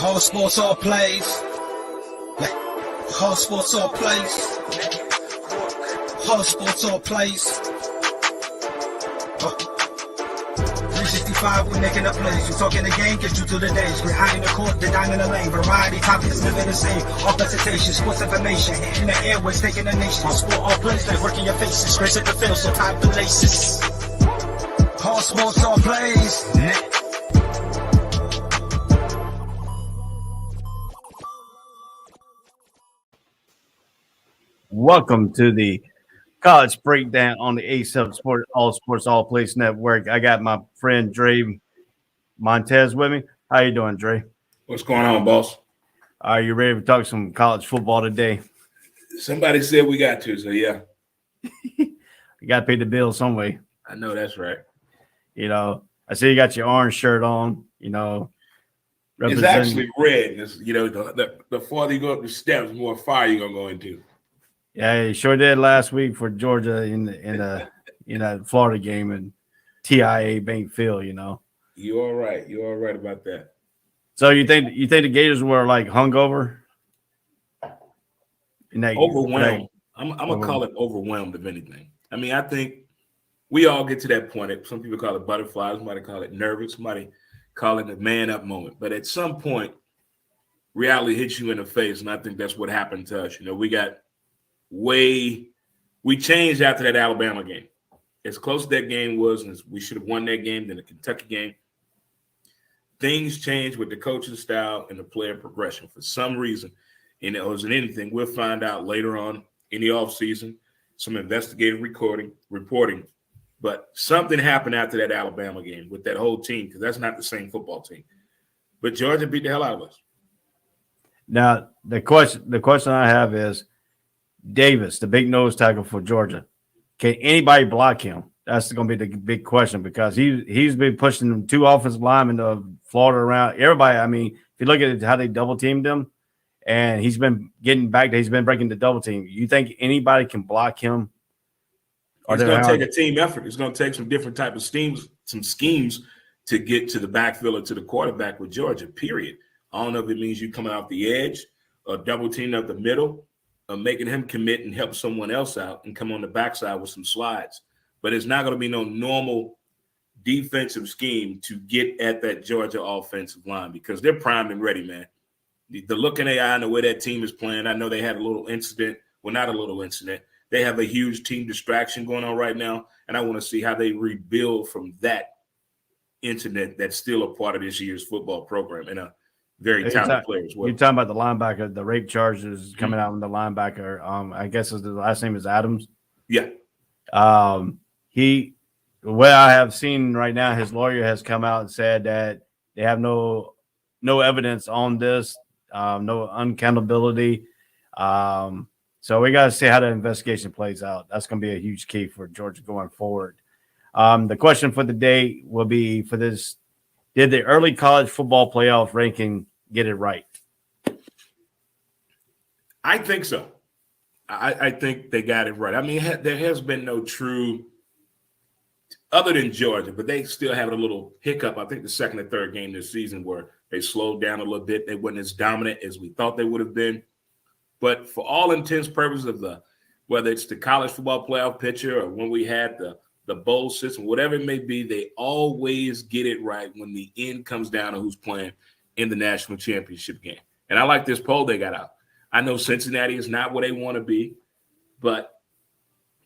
All sports, all plays. All sports, all plays. All sports, all plays. 365, we're making a plays. You talking the game, get you to the days. We're high in the court, the dime in the lane. Variety topics living the same. All presentation, sports information. Hitting the airways, taking the nation. All sport, all plays, like working your faces. Grace at the field, so tie the laces. All sports, all plays. Welcome to the College Breakdown on the A7 Sports All Plays Network. I got my friend Dre Montez with me. How you doing, Dre? What's going on, boss? Are you ready to talk some college football today? Somebody said we got to, so yeah. You got to pay the bill some way. I know that's right. You know, I see you got your orange shirt on, you know. It's actually red. It's, you know, the farther you go up the steps, the more fire you're going to go into. Yeah, he sure did last week for Georgia in the Florida game and TIA Bank Field, you know. You're all right. You're all right about that. So you think the Gators were like hungover? Overwhelmed. I'm gonna call it overwhelmed, if anything. I mean, I think we all get to that point. Some people call it butterflies, somebody call it nervous, somebody call it the man up moment. But at some point, reality hits you in the face, and I think that's what happened to us. You know, we changed after that Alabama game. As close as that game was, and we should have won that game, then the Kentucky game. Things changed with the coaching style and the player progression for some reason. And it wasn't anything. We'll find out later on in the offseason, some investigative reporting. But something happened after that Alabama game with that whole team, because that's not the same football team. But Georgia beat the hell out of us. Now, the question I have is, Davis, the big nose tackle for Georgia, can anybody block him? That's going to be the big question, because he's been pushing two offensive linemen of Florida around. Everybody, I mean, if you look at how they double teamed him, and he's been getting back, he's been breaking the double team. You think anybody can block him? It's going to take a team effort. It's going to take some different type of schemes to get to the backfield or to the quarterback with Georgia, period. I don't know if it means you coming off the edge or double teaming up the middle, making him commit and help someone else out and come on the backside with some slides. But it's not going to be no normal defensive scheme to get at that Georgia offensive line, because they're primed and ready, man. The look in their eye and the way that team is playing, I know they had a little incident. Well, not a little incident. They have a huge team distraction going on right now, and I want to see how they rebuild from that incident that's still a part of this year's football program and a very talented player as well. You're talking about the linebacker, the rape charges coming out on the linebacker. I guess the last name is Adams. Yeah. What I have seen right now, his lawyer has come out and said that they have no evidence on this, no accountability. So we got to see how the investigation plays out. That's going to be a huge key for Georgia going forward. The question for the day will be for this: did the early college football playoff ranking get it right? I think so. I think they got it right. I mean, there has been no true, other than Georgia, but they still have a little hiccup. I think the second or third game this season where they slowed down a little bit. They weren't as dominant as we thought they would have been. But for all intents and purposes of whether it's the college football playoff picture or when we had the bowl system, whatever it may be, they always get it right when the end comes down to who's playing in the national championship game. And I like this poll they got out. I know Cincinnati is not where they want to be, but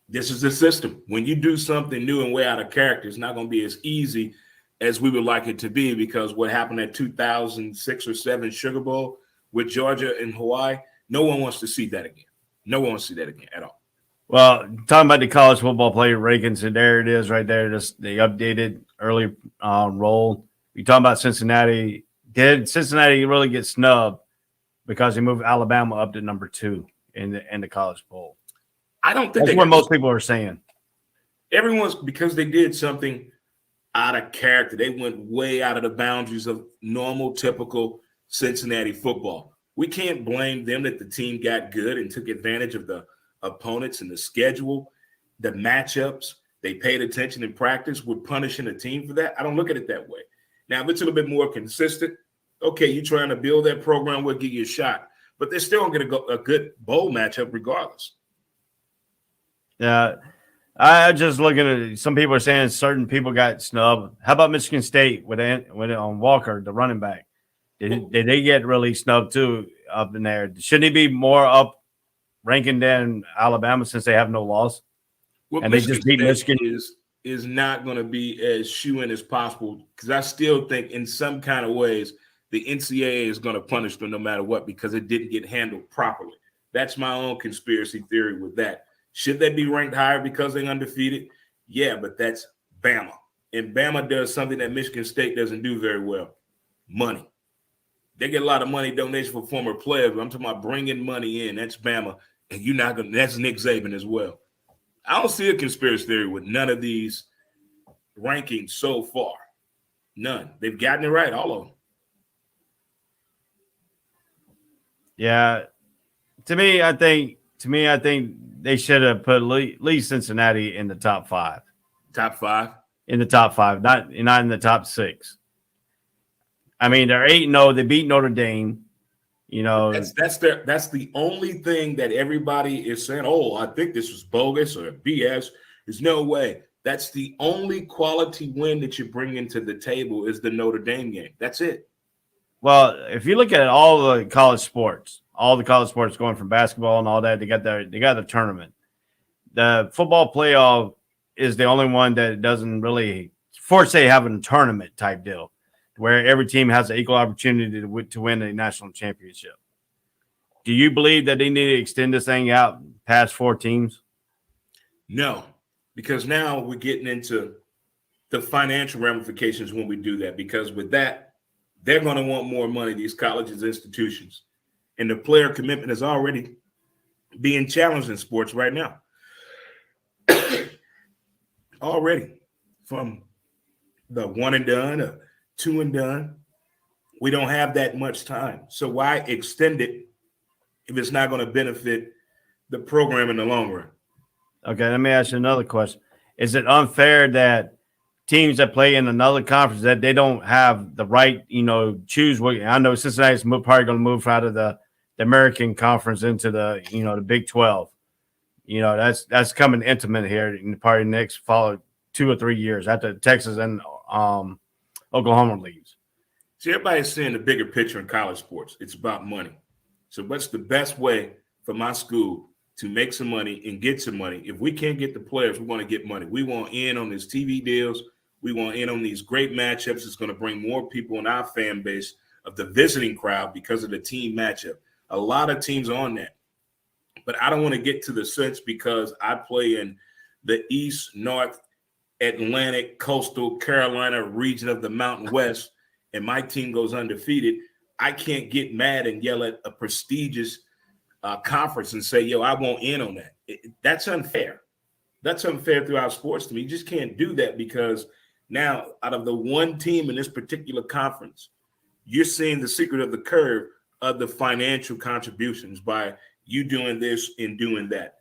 this is the system. When you do something new and way out of character, it's not going to be as easy as we would like it to be, because what happened at 2006 or 7 Sugar Bowl with Georgia and Hawaii, no one wants to see that again. No one wants to see that again at all. Well, talking about the college football player rankings, and there it is right there. Just the updated early roll. You talking about Cincinnati. Did Cincinnati really get snubbed because they moved Alabama up to number 2 in the college bowl? I don't think that's what most people are saying. Everyone's, because they did something out of character. They went way out of the boundaries of normal, typical Cincinnati football. We can't blame them that the team got good and took advantage of the opponents and the schedule, the matchups. They paid attention in practice. We're punishing a team for that. I don't look at it that way. Now, if it's a little bit more consistent, Okay, you're trying to build that program, we'll give you a shot. But they're still going to get a good bowl matchup regardless. Yeah. I just looking at some people are saying certain people got snubbed. How about Michigan State with on Walker, the running back? Did they get really snubbed too up in there? Shouldn't he be more up ranking than Alabama since they have no loss? Well, and Michigan they just beat State Michigan. is not going to be as shoe-in as possible because I still think in some kind of ways the NCAA is going to punish them no matter what because it didn't get handled properly. That's my own conspiracy theory with that. Should they be ranked higher because they're undefeated? Yeah, but that's Bama. And Bama does something that Michigan State doesn't do very well. Money. They get a lot of money donation for former players, but I'm talking about bringing money in. That's Bama. And you're not going to – that's Nick Saban as well. I don't see a conspiracy theory with none of these rankings so far. None. They've gotten it right, all of them. Yeah. To me, I think they should have put Lee Cincinnati in the top 5. Top 5? In the top 5, not in the top 6. I mean, they're 8-0. They beat Notre Dame. You know, that's the only thing that everybody is saying, oh, I think this was bogus or BS. There's no way. That's the only quality win that you bring into the table is the Notre Dame game. That's it. Well, if you look at all the college sports going from basketball and all that, they got the tournament. The football playoff is the only one that doesn't really force they have a tournament type deal where every team has an equal opportunity to win a national championship. Do you believe that they need to extend this thing out past 4 teams? No, because now we're getting into the financial ramifications when we do that, because with that, they're going to want more money, these colleges, institutions. And the player commitment is already being challenged in sports right now. Already from the 1 and done, 2 and done, we don't have that much time. So why extend it if it's not going to benefit the program in the long run? Okay, let me ask you another question. Is it unfair that teams that play in another conference that they don't have the right, choose what? I know Cincinnati's probably going to move out of the American Conference into the Big 12. That's coming intimate here in probably the next 2 or 3 years after Texas and Oklahoma leaves. See, everybody's seeing the bigger picture in college sports. It's about money. So what's the best way for my school to make some money and get some money? If we can't get the players, we want to get money. We want in on these TV deals. We want in on these great matchups. It's going to bring more people in our fan base of the visiting crowd because of the team matchup. A lot of teams are on that. But I don't want to get to the sense because I play in the East, North, Atlantic, Coastal, Carolina region of the Mountain West, and my team goes undefeated. I can't get mad and yell at a prestigious conference and say, yo, I won't in on that. That's unfair. That's unfair throughout sports to me. You just can't do that because now out of the one team in this particular conference, you're seeing the secret of the curve of the financial contributions by you doing this and doing that.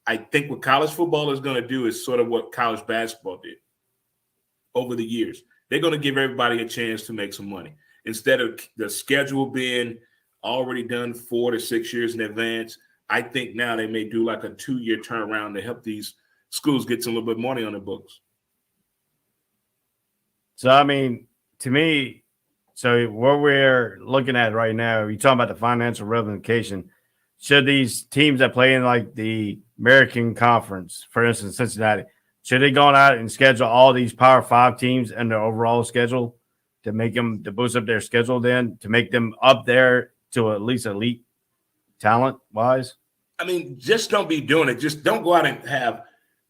I think what college football is going to do is sort of what college basketball did over the years. They're going to give everybody a chance to make some money. Instead of the schedule being already done 4 to 6 years in advance, I think now they may do like a 2-year turnaround to help these schools get some little bit money on their books. So, I mean, to me, so what we're looking at right now, you're talking about the financial ramification. Should these teams that play in like the American Conference, for instance, Cincinnati, should they go out and schedule all these Power 5 teams in their overall schedule to boost up their schedule then to make them up there to at least elite talent wise? I mean, just don't be doing it. Just don't go out and have,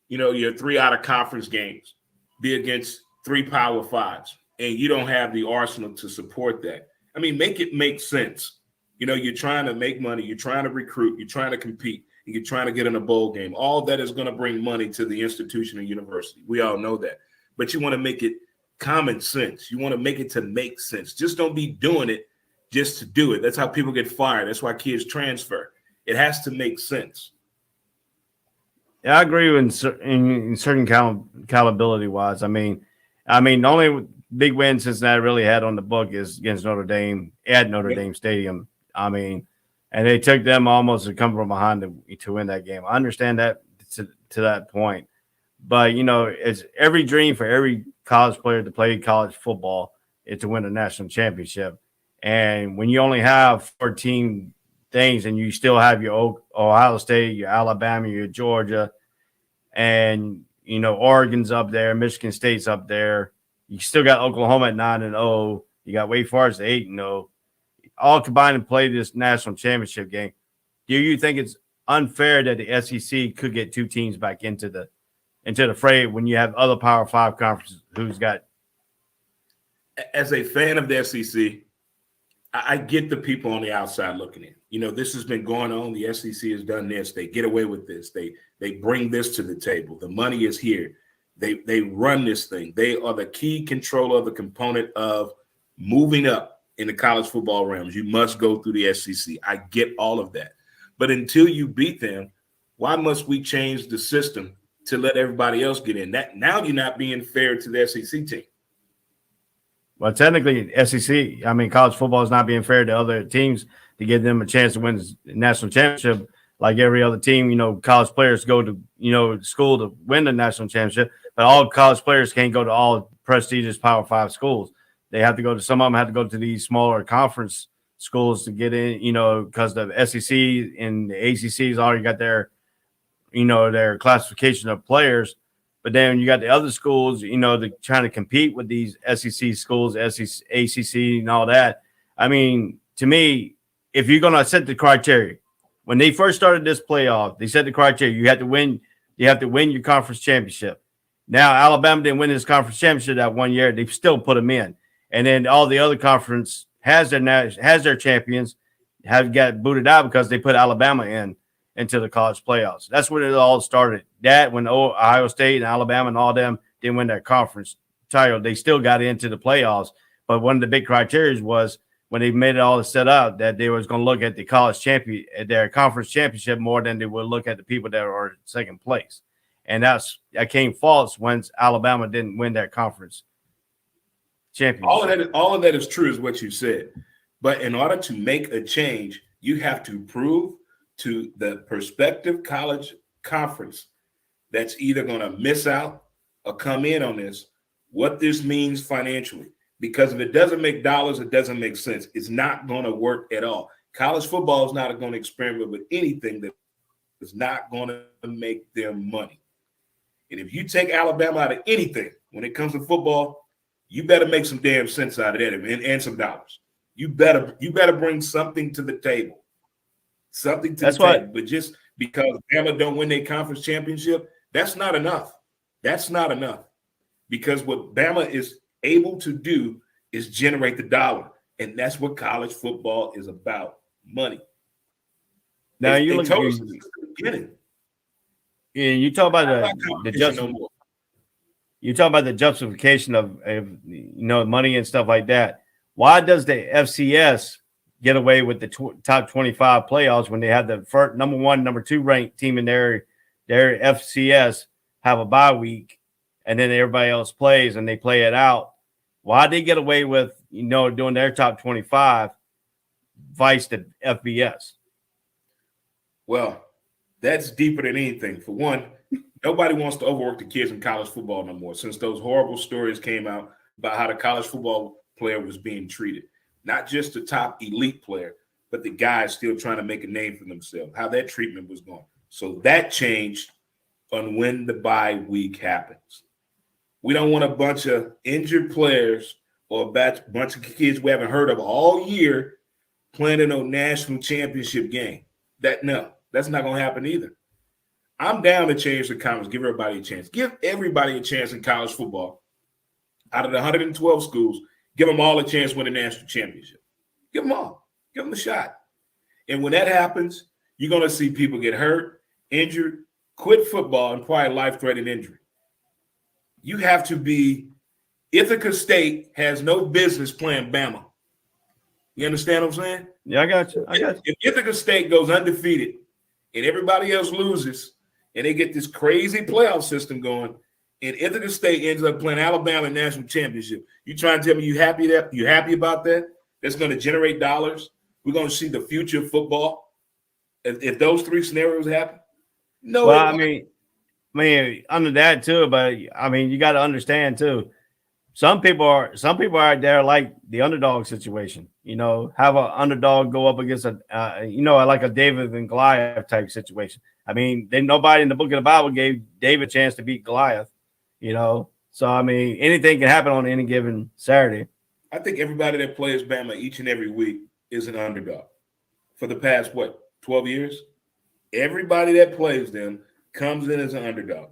your 3 out of conference games be against 3 Power 5s and you don't have the arsenal to support that. I mean, make it make sense. You're trying to make money, you're trying to recruit, you're trying to compete, and you're trying to get in a bowl game. All that is going to bring money to the institution and university. We all know that. But you want to make it common sense. You want to make it to make sense. Just don't be doing it just to do it. That's how people get fired. That's why kids transfer. It has to make sense. Yeah, I agree in certain accountability wise. I mean, the only big win Cincinnati really had on the book is against Notre Dame at Notre Dame Stadium. I mean, and they took them almost to come from behind to win that game. I understand that to that point. But, it's every dream for every college player to play college football is to win a national championship. And when you only have 14 things and you still have your Ohio State, your Alabama, your Georgia, and, Oregon's up there, Michigan State's up there. You still got Oklahoma at 9-0. You got Wake Forest at 8-0. All combined and play this national championship game. Do you think it's unfair that the SEC could get two teams back into the fray when you have other Power 5 conferences who's got? As a fan of the SEC, I get the people on the outside looking in. This has been going on. The SEC has done this. They get away with this. They bring this to the table. The money is here. They run this thing. They are the key controller of the component of moving up in the college football realms. You must go through the SEC. I get all of that. But until you beat them, why must we change the system to let everybody else get in? That now you're not being fair to the SEC team. Well, technically, college football is not being fair to other teams to give them a chance to win the national championship. Like every other team, college players go to, school to win the national championship, but all college players can't go to all prestigious Power 5 schools. They have to go to, some of them have to go to these smaller conference schools to get in, because the SEC and the ACC has already got their, their classification of players. But then you got the other schools, they're trying to compete with these SEC schools, SEC, ACC, and all that. I mean, to me, if you're going to set the criteria, when they first started this playoff, they set the criteria. You have to win your conference championship. Now, Alabama didn't win this conference championship that one year. They still put them in. And then all the other conference has their champions, have got booted out because they put Alabama into the college playoffs. That's when it all started. That when Ohio State and Alabama and all them didn't win their conference title, they still got into the playoffs. But one of the big criteria was when they made it all set up that they was going to look at the college champion, at their conference championship more than they would look at the people that are in second place. And that came false once Alabama didn't win their conference championship. All of that is true, is what you said. But in order to make a change, you have to prove to the prospective college conference that's either going to miss out or come in on this what this means financially. Because if it doesn't make dollars, it doesn't make sense. It's not going to work at all. College football is not going to experiment with anything that is not going to make them money. And if you take Alabama out of anything when it comes to football, you better make some damn sense out of that and some dollars. You better bring something to the table. Something to the table. But just because Bama don't win their conference championship, that's not enough. That's not enough. Because what Bama is able to do is generate the dollar. And that's what college football is about, money. Now they told us at the beginning. Yeah, you talk about you talk about the justification of money and stuff like that. Why does the FCS get away with the top 25 playoffs when they have the first, number 1, number 2 ranked team in their FCS have a bye week, and then everybody else plays and they play it out? Why they get away with doing their top 25 vice the FBS? Well, that's deeper than anything. For one, nobody wants to overwork the kids in college football no more, since those horrible stories came out about how the college football player was being treated. Not just the top elite player, but the guys still trying to make a name for themselves, how that treatment was going. So that changed on when the bye week happens. We don't want a bunch of injured players or a bunch of kids we haven't heard of all year playing in a national championship game. That's not going to happen either. I'm down to change the conference, give everybody a chance. Give everybody a chance in college football. Out of the 112 schools, give them all a chance to win a national championship. Give them all. Give them a shot. And when that happens, you're going to see people get hurt, injured, quit football, and probably life-threatening injury. You have to be – Ithaca State has no business playing Bama. You understand what I'm saying? Yeah, I got you. If Ithaca State goes undefeated and everybody else loses and they get this crazy playoff system going, and Ithaca State ends up playing Alabama in national championship. You trying to tell me you happy about that? That's going to generate dollars. We're going to see the future of football if those three scenarios happen. No, well, I mean, under that too, but I mean, you got to understand too. Some people out there like the underdog situation. Have an underdog go up against like a David and Goliath type situation. I mean, nobody in the book of the Bible gave David a chance to beat Goliath. So I mean, anything can happen on any given Saturday. I think everybody that plays Bama each and every week is an underdog for the past 12 years. Everybody that plays them comes in as an underdog.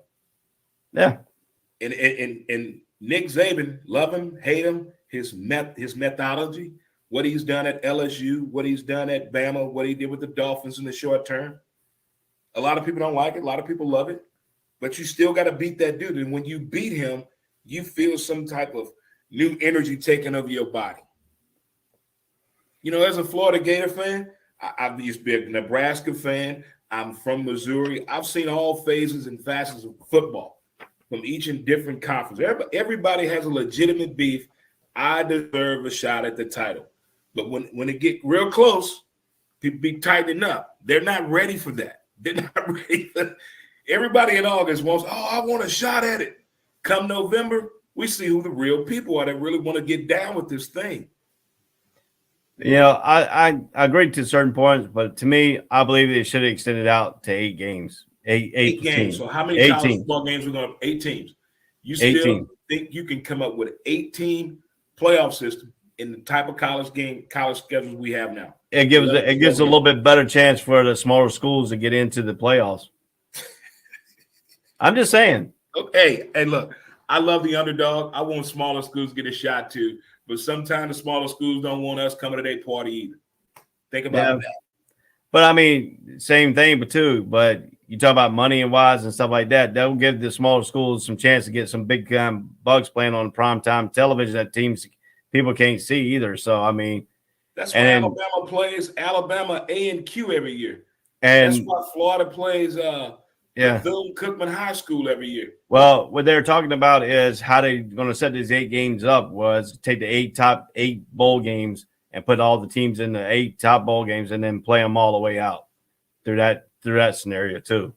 Yeah, and Nick Saban, love him, hate him, his methodology, what he's done at LSU, what he's done at Bama, what he did with the Dolphins in the short term. A lot of people don't like it. A lot of people love it. But you still got to beat that dude. And when you beat him, you feel some type of new energy taking over your body. As a Florida Gator fan, I used to be a Nebraska fan. I'm from Missouri. I've seen all phases and facets of football from each and different conference. Everybody has a legitimate beef. I deserve a shot at the title. But when it get real close, people be tightening up. They're not ready for that. They're not ready for everybody in August wants, I want a shot at it. Come November, we see who the real people are that really want to get down with this thing. I agree to certain points, but to me, I believe they should have extended out to 8 games. Eight games. teams. So how many college football games are going to 8 teams? You still think you can come up with an 8-team playoff system in the type of college schedules we have now? It gives a little bit better chance for the smaller schools to get into the playoffs. I'm just saying. Okay, hey, look, I love the underdog. I want smaller schools to get a shot too, but sometimes the smaller schools don't want us coming to their party either. Think about that. But I mean, same thing, but you talk about money and wise and stuff like that. That will give the smaller schools some chance to get some big bugs playing on primetime television that people can't see either. So I mean, that's why Alabama plays Alabama A&Q every year, and that's why Florida plays Cookman High School every year. Well, what they're talking about is how they're going to set these 8 games up was take the top 8 bowl games and put all the teams in the 8 top bowl games and then play them all the way out through that scenario too.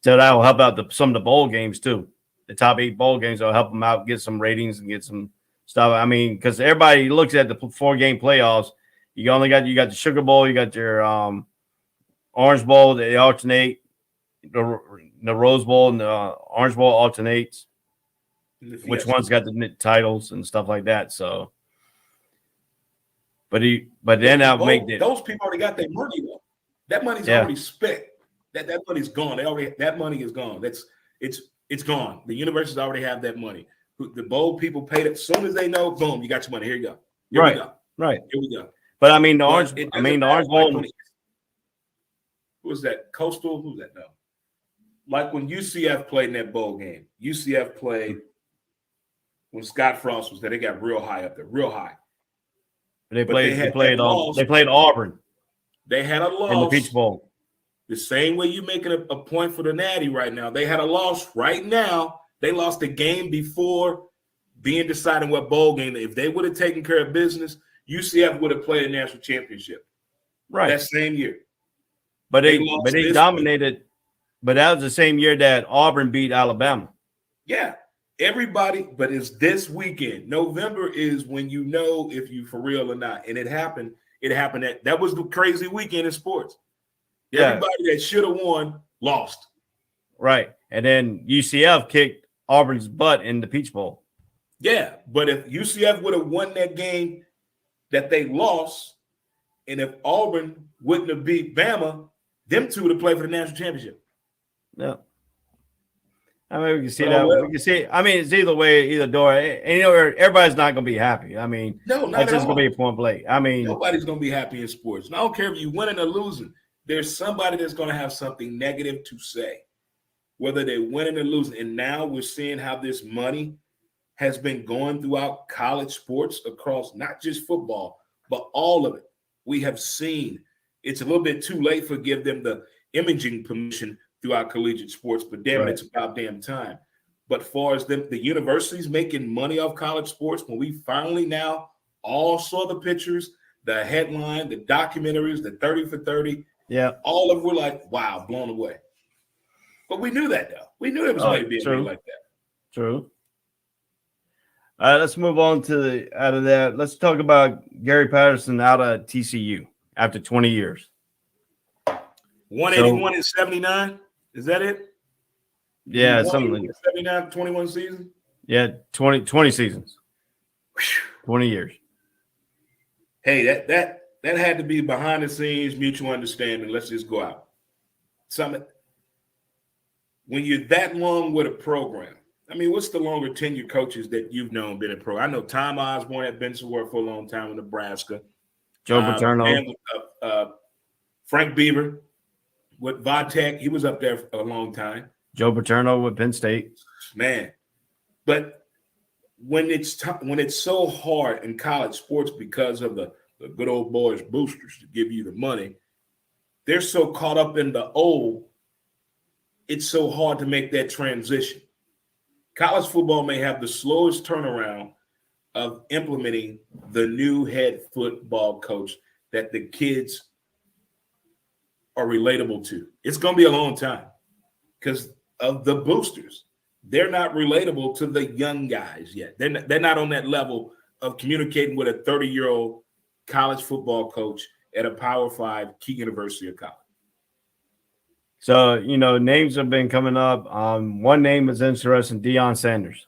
So that will help out some of the bowl games too. The top 8 bowl games will help them out, get some ratings and get some stuff. I mean, because everybody looks at the 4-game playoffs. You got the Sugar Bowl, you got your Orange Bowl. They alternate. The Rose Bowl and the Orange Bowl alternates. Which one's got the titles and stuff like that? So, but then I'll make those people already got their money though. That money's already spent. That money's gone. That money is gone. It's gone. The universities already have that money. The bowl people paid it as soon as they know. Boom, you got your money. Here you go. Here we go. But I mean the Orange Bowl. Who was that? Coastal. Who's that now? Like when UCF played in that bowl game, UCF played when Scott Frost was there. They got real high up there, real high. They played Auburn. They had a loss in the Peach Bowl. The same way you're making a point for the Natty right now. They had a loss right now. They lost the game before being deciding what bowl game. If they would have taken care of business, UCF would have played a national championship. Right. That same year. But they dominated. But that was the same year that Auburn beat Alabama. Yeah, everybody. But it's this weekend. November is when you know if you for real or not. And it happened. That was the crazy weekend in sports. Yeah. Everybody that should have won lost. Right. And then UCF kicked Auburn's butt in the Peach Bowl. Yeah. But if UCF would have won that game that they lost, and if Auburn wouldn't have beat Bama, them two would have played for the national championship. No. I mean, we can see that. We can see. I mean, it's either way, either door. And everybody's not going to be happy. I mean, it's just going to be a point blank. I mean, nobody's going to be happy in sports. And I don't care if you winning or losing. There's somebody that's going to have something negative to say, whether they're winning or losing. And now we're seeing how this money has been going throughout college sports across not just football, but all of it. We have seen it's a little bit too late for give them the imaging permission throughout collegiate sports, but damn it, it's about damn time. But far as the universities making money off college sports, when we finally now all saw the pictures, the headline, the documentaries, the 30 for 30, all of them were like, wow, blown away. But we knew that, though. We knew there was money being made like that. True. All right, let's move on to out of that. Let's talk about Gary Patterson out of TCU after 20 years. 181 and 79? Is that it? Yeah, something like that. 79, 21 seasons? Yeah, 20 seasons. 20 years. Hey, that had to be behind the scenes, mutual understanding. Let's just go out. When you're that long with a program, I mean, what's the longer tenure coaches that you've known been a pro? I know Tom Osborne at Benson-Worth for a long time in Nebraska. Joe Paterno. Frank Beaver with Vatech. He was up there for a long time. Joe Paterno with Penn State. Man. But when it's so hard in college sports because of the good old boys boosters to give you the money, they're so caught up in the old, it's so hard to make that transition. College football may have the slowest turnaround of implementing the new head football coach that the kids are relatable to. It's going to be a long time because of the boosters. They're not relatable to the young guys yet. They're not on that level of communicating with a 30-year-old college football coach at a Power 5 key university or college. So, names have been coming up. One name is interesting, Deion Sanders.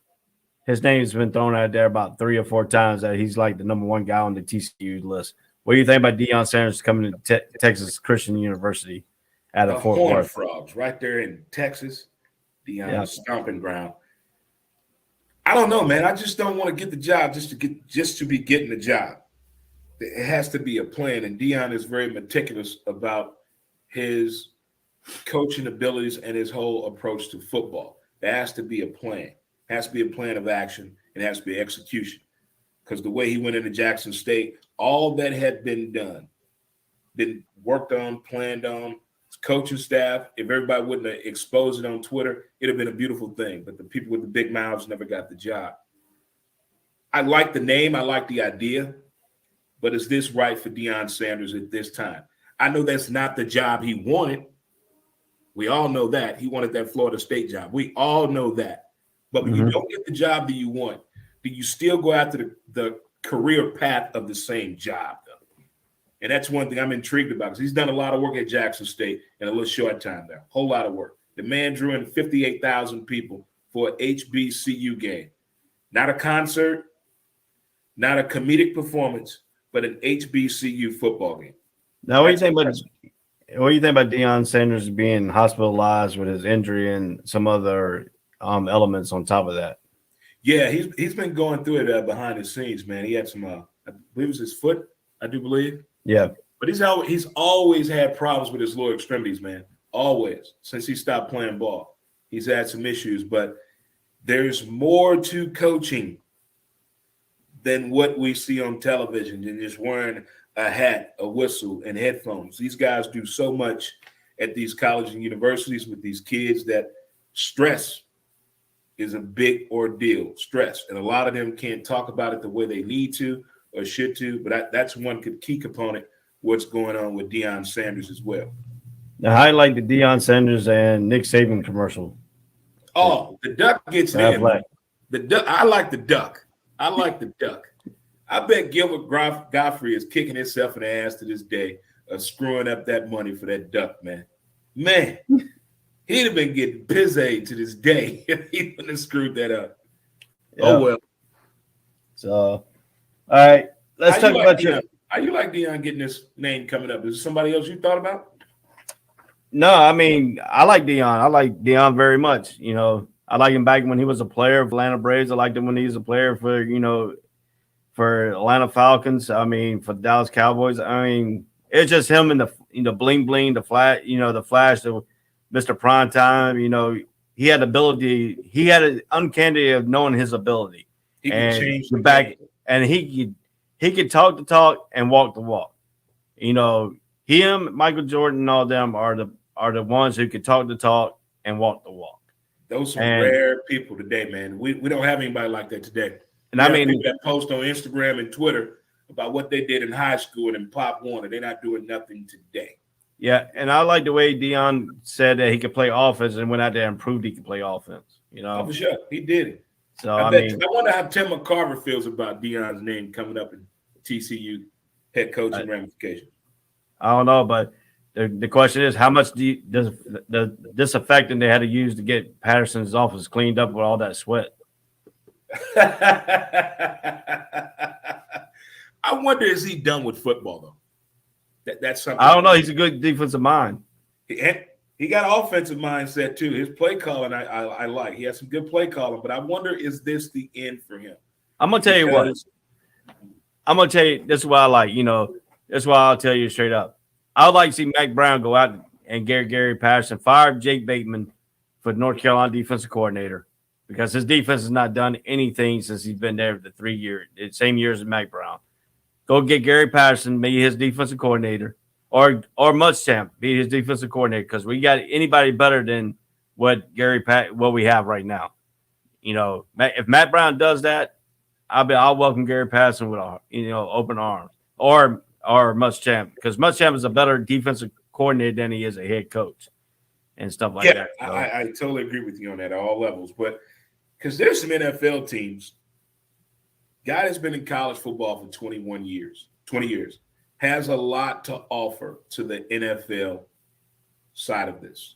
His name's been thrown out there about 3 or 4 times that he's like the number one guy on the TCU list. What do you think about Deion Sanders coming to Texas Christian University out of Fort Worth? Frogs right there in Texas, Deion's stomping ground. I don't know, man. I just don't want to get the job just to be getting the job. It has to be a plan, and Deion is very meticulous about his coaching abilities and his whole approach to football. There has to be a plan. It has to be a plan of action. It has to be execution. Because the way he went into Jackson State, all that had been done, been worked on, planned on, his coaching staff, if everybody wouldn't have exposed it on Twitter, it'd have been a beautiful thing. But the people with the big mouths never got the job. I like the name. I like the idea. But is this right for Deion Sanders at this time? I know that's not the job he wanted. We all know that. He wanted that Florida State job. We all know that. But when you don't get the job that you want, do you still go after the career path of the same job, though? And that's one thing I'm intrigued about because he's done a lot of work at Jackson State in a little short time there. Whole lot of work. The man drew in 58,000 people for an HBCU game. Not a concert, not a comedic performance, but an HBCU football game. Now, what do you think about Deion Sanders being hospitalized with his injury and some other elements on top of that? Yeah, he's been going through it behind the scenes, man. He had some, I believe it was his foot, I do believe. Yeah. But he's always had problems with his lower extremities, man. Always. Since he stopped playing ball, he's had some issues. But there's more to coaching than what we see on television than just wearing a hat, a whistle, and headphones. These guys do so much at these colleges and universities with these kids that stress is a big ordeal. Stress. And a lot of them can't talk about it the way they need to or should to, but that's one key component what's going on with Deion Sanders as well. Now, I like the Deion Sanders and Nick Saban commercial. Oh, the duck gets in. The duck. I like the duck. I like the duck. I bet Gilbert Godfrey is kicking himself in the ass to this day of screwing up that money for that duck, man. Man, he'd have been getting pizza to this day if he wouldn't have screwed that up. Yeah. Oh, well. So, all right. Let's talk about you. How you like Deion getting this name coming up? Is there somebody else you thought about? No, I mean, I like Deion. I like Deion very much. I like him back when he was a player of Atlanta Braves. I liked him when he was a player for Atlanta Falcons. I mean, for Dallas Cowboys. I mean, it's just him and the bling bling, the flash, the flash, the Mr. Primetime. He had ability. He had an uncanny of knowing his ability. He could change the back, game. and he could talk the talk and walk the walk. Him, Michael Jordan, and all them are the ones who could talk the talk and walk the walk. Those are rare people today, man. We don't have anybody like that today. And I mean, people that post on Instagram and Twitter about what they did in high school and in Pop Warner. They're not doing nothing today. Yeah, and I like the way Deion said that he could play offense and went out there and proved he could play offense. You know, for sure, he did it. So I wonder how Tim McCarver feels about Deion's name coming up in TCU head coaching ramifications. I don't know, but the question is, how much does disinfectant they had to use to get Patterson's office cleaned up with all that sweat? I wonder, is he done with football though? That's something. I don't know. He's a good defensive mind. He got offensive mindset too. His play calling, I like. He has some good play calling, but I wonder, is this the end for him? I'm gonna tell you what. I'm gonna tell you. This is what I like. You know, this is why I'll tell you straight up. I would like to see Mac Brown go out and get Gary Patterson, fire Jake Bateman for North Carolina defensive coordinator, because his defense has not done anything since he's been there the 3 years, the same years as Mac Brown. Go get Gary Patterson, be his defensive coordinator, or Muschamp be his defensive coordinator, because we got anybody better than what we have right now. You know, if Matt Brown does that, I'll welcome Gary Patterson with open arms, or Muschamp, because Muschamp is a better defensive coordinator than he is a head coach and stuff like that. So. I totally agree with you on that at all levels, but because there's some NFL teams. Guy that's been in college football for 20 years, has a lot to offer to the NFL side of this,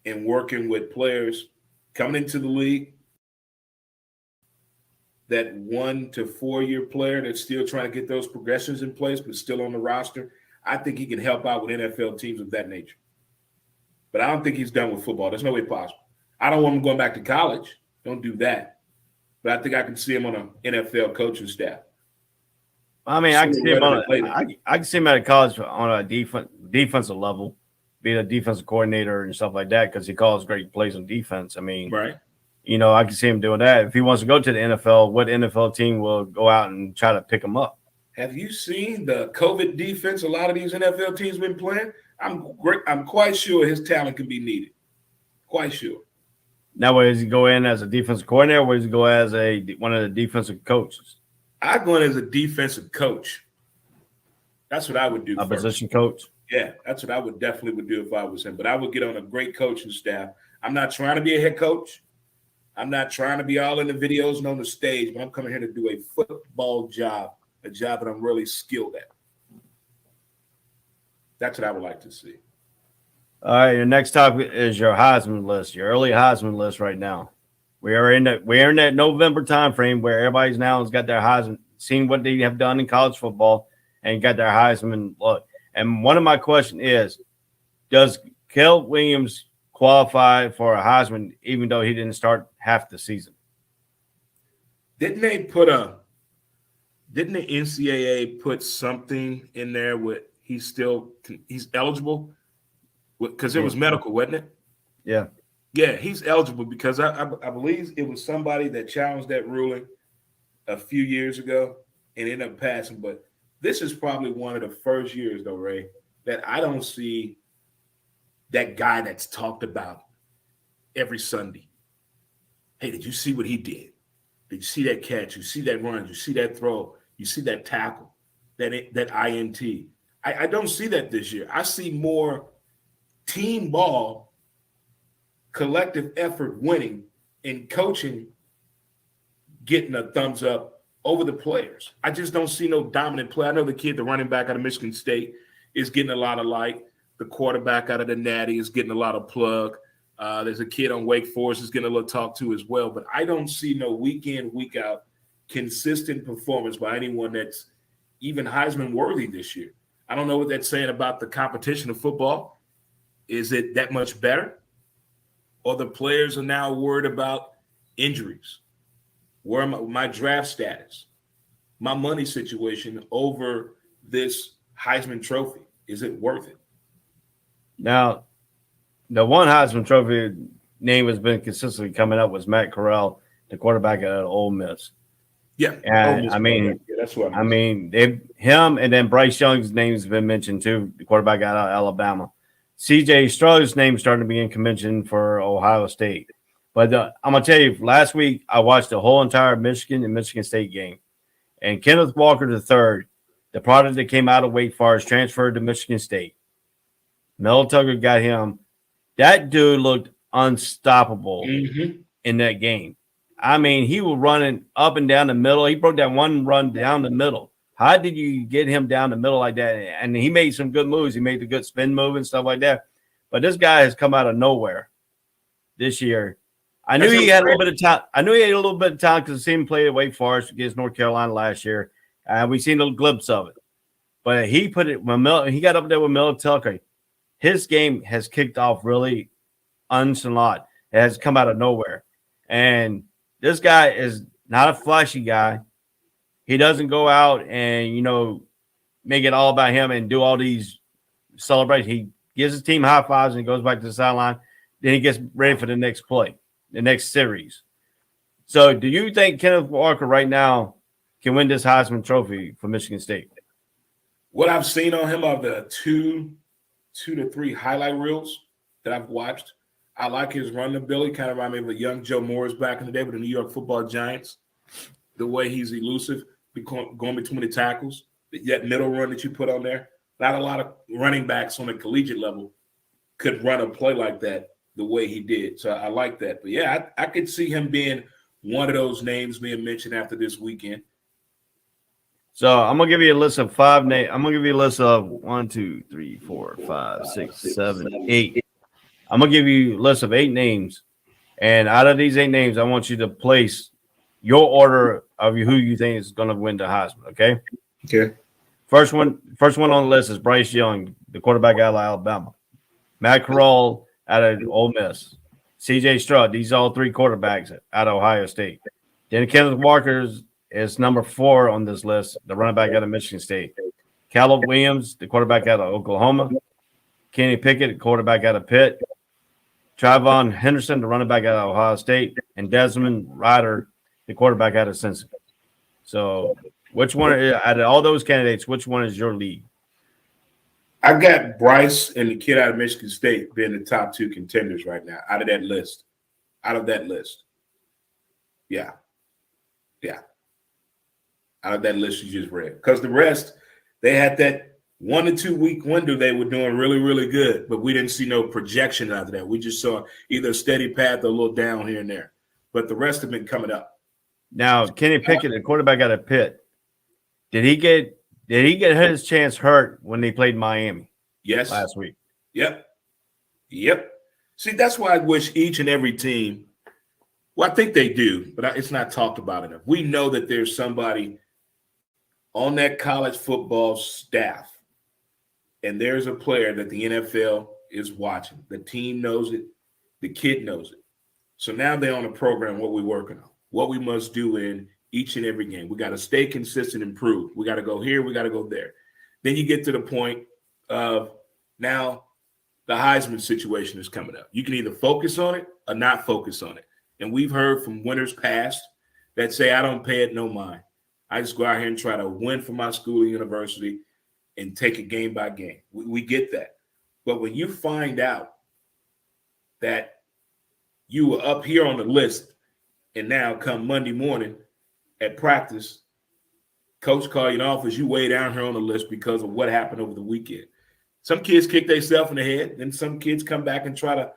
and working with players coming into the league, that 1 to 4 year player that's still trying to get those progressions in place but still on the roster. I think he can help out with NFL teams of that nature. But I don't think he's done with football. There's no way possible. I don't want him going back to college. Don't do that. But I think I can see him on an NFL coaching staff. I mean, I can see him I can see him at college on a defensive level, being a defensive coordinator and stuff like that, because he calls great plays on defense. I mean, right. You know, I can see him doing that. If he wants to go to the NFL, what NFL team will go out and try to pick him up? Have you seen the COVID defense a lot of these NFL teams been playing? I'm quite sure his talent can be needed. Quite sure. Now, where does he go in as a defensive coordinator, or where does he go as one of the defensive coaches? I go in as a defensive coach. That's what I would do. A position coach? Yeah, that's what I would definitely do if I was him. But I would get on a great coaching staff. I'm not trying to be a head coach. I'm not trying to be all in the videos and on the stage, but I'm coming here to do a football job, a job that I'm really skilled at. That's what I would like to see. All right, your next topic is your Heisman list, your early Heisman list right now. We're in that November time frame where everybody's now has got their Heisman, seen what they have done in college football, and got their Heisman look. And one of my questions is, does Kell Williams qualify for a Heisman even though he didn't start half the season? Didn't the NCAA put something in there with he's eligible? Because it was medical, wasn't it? Yeah. Yeah, he's eligible because I believe it was somebody that challenged that ruling a few years ago and ended up passing. But this is probably one of the first years, though, Ray, that I don't see that guy that's talked about every Sunday. Hey, did you see what he did? Did you see that catch? You see that run? Did you see that throw? You see that tackle? That INT? I don't see that this year. I see more team ball, collective effort winning, and coaching getting a thumbs up over the players. I just don't see no dominant play. I know the kid, the running back out of Michigan State, is getting a lot of light. The quarterback out of the Natty is getting a lot of plug. There's a kid on Wake Forest who's getting a little talk to as well. But I don't see no week in, week out consistent performance by anyone that's even Heisman worthy this year. I don't know what that's saying about the competition of football. Is it that much better? Or the players are now worried about injuries? Where my draft status, my money situation over this Heisman Trophy? Is it worth it? Now, the one Heisman Trophy name has been consistently coming up was Matt Corral, the quarterback at Ole Miss. Yeah, and I mean, that's what I mean. Him and then Bryce Young's name has been mentioned too, the quarterback out of Alabama. C.J. Stroud's name starting to be in contention for Ohio State. But I'm going to tell you, last week I watched the whole entire Michigan and Michigan State game. And Kenneth Walker III, the product that came out of Wake Forest, transferred to Michigan State. Mel Tucker got him. That dude looked unstoppable in that game. I mean, he was running up and down the middle. He broke that one run down the middle. How did you get him down the middle like that? And he made some good moves. He made the good spin move and stuff like that. But this guy has come out of nowhere this year. I knew he had a little bit of time. I knew he had a little bit of time because I seen him play at Wake Forest against North Carolina last year. We seen a little glimpse of it. But he put it when he got up there with Mel Tucker. His game has kicked off really unsalot. It has come out of nowhere. And this guy is not a flashy guy. He doesn't go out and, make it all about him and do all these celebrations. He gives his team high fives and goes back to the sideline. Then he gets ready for the next play, the next series. So do you think Kenneth Walker right now can win this Heisman Trophy for Michigan State? What I've seen on him of the two to three highlight reels that I've watched, I like his run ability. Kind of remind me of a young Joe Morris back in the day with the New York Football Giants. The way he's elusive, going between the tackles, that middle run that you put on there. Not a lot of running backs on a collegiate level could run a play like that the way he did. So I like that. But, yeah, I could see him being one of those names being mentioned after this weekend. So I'm going to give you a list of 5 names. I'm going to give you a list of 1, 2, 3, 4, 5, 6, 7, 8. I'm going to give you a list of 8 names. And out of these 8 names, I want you to place your order of who you think is going to win the Heisman, okay? Okay. First one on the list is Bryce Young, the quarterback out of Alabama. Matt Corral out of Ole Miss. C.J. Stroud, these are all 3 quarterbacks out of Ohio State. Then Kenneth Walker is number 4 on this list, the running back out of Michigan State. Caleb Williams, the quarterback out of Oklahoma. Kenny Pickett, the quarterback out of Pitt. Trayvon Henderson, the running back out of Ohio State. And Desmond Ryder, the quarterback out of Cincinnati. So which one, out of all those candidates, which one is your lead? I got Bryce and the kid out of Michigan State being the top 2 contenders right now out of that list. Yeah. Out of that list you just read. Because the rest, they had that 1 to 2 week window they were doing really, really good, but we didn't see no projection out of that. We just saw either a steady path or a little down here and there. But the rest have been coming up. Now, Kenny Pickett, the quarterback out of Pitt, did he get his chance hurt when they played Miami? Yes. Last week. Yep. See, that's why I wish each and every team, well, I think they do, but it's not talked about enough. We know that there's somebody on that college football staff, and there's a player that the NFL is watching. The team knows it. The kid knows it. So now they're on a program, what we're working on, what we must do in each and every game. We got to stay consistent, improve. We got to go here. We got to go there. Then you get to the point of now the Heisman situation is coming up. You can either focus on it or not focus on it. And we've heard from winners past that say, I don't pay it no mind. I just go out here and try to win for my school or university and take it game by game. We get that. But when you find out that you were up here on the list and now come Monday morning at practice, coach call you in office, you way down here on the list because of what happened over the weekend. Some kids kick themselves in the head, then some kids come back and try to,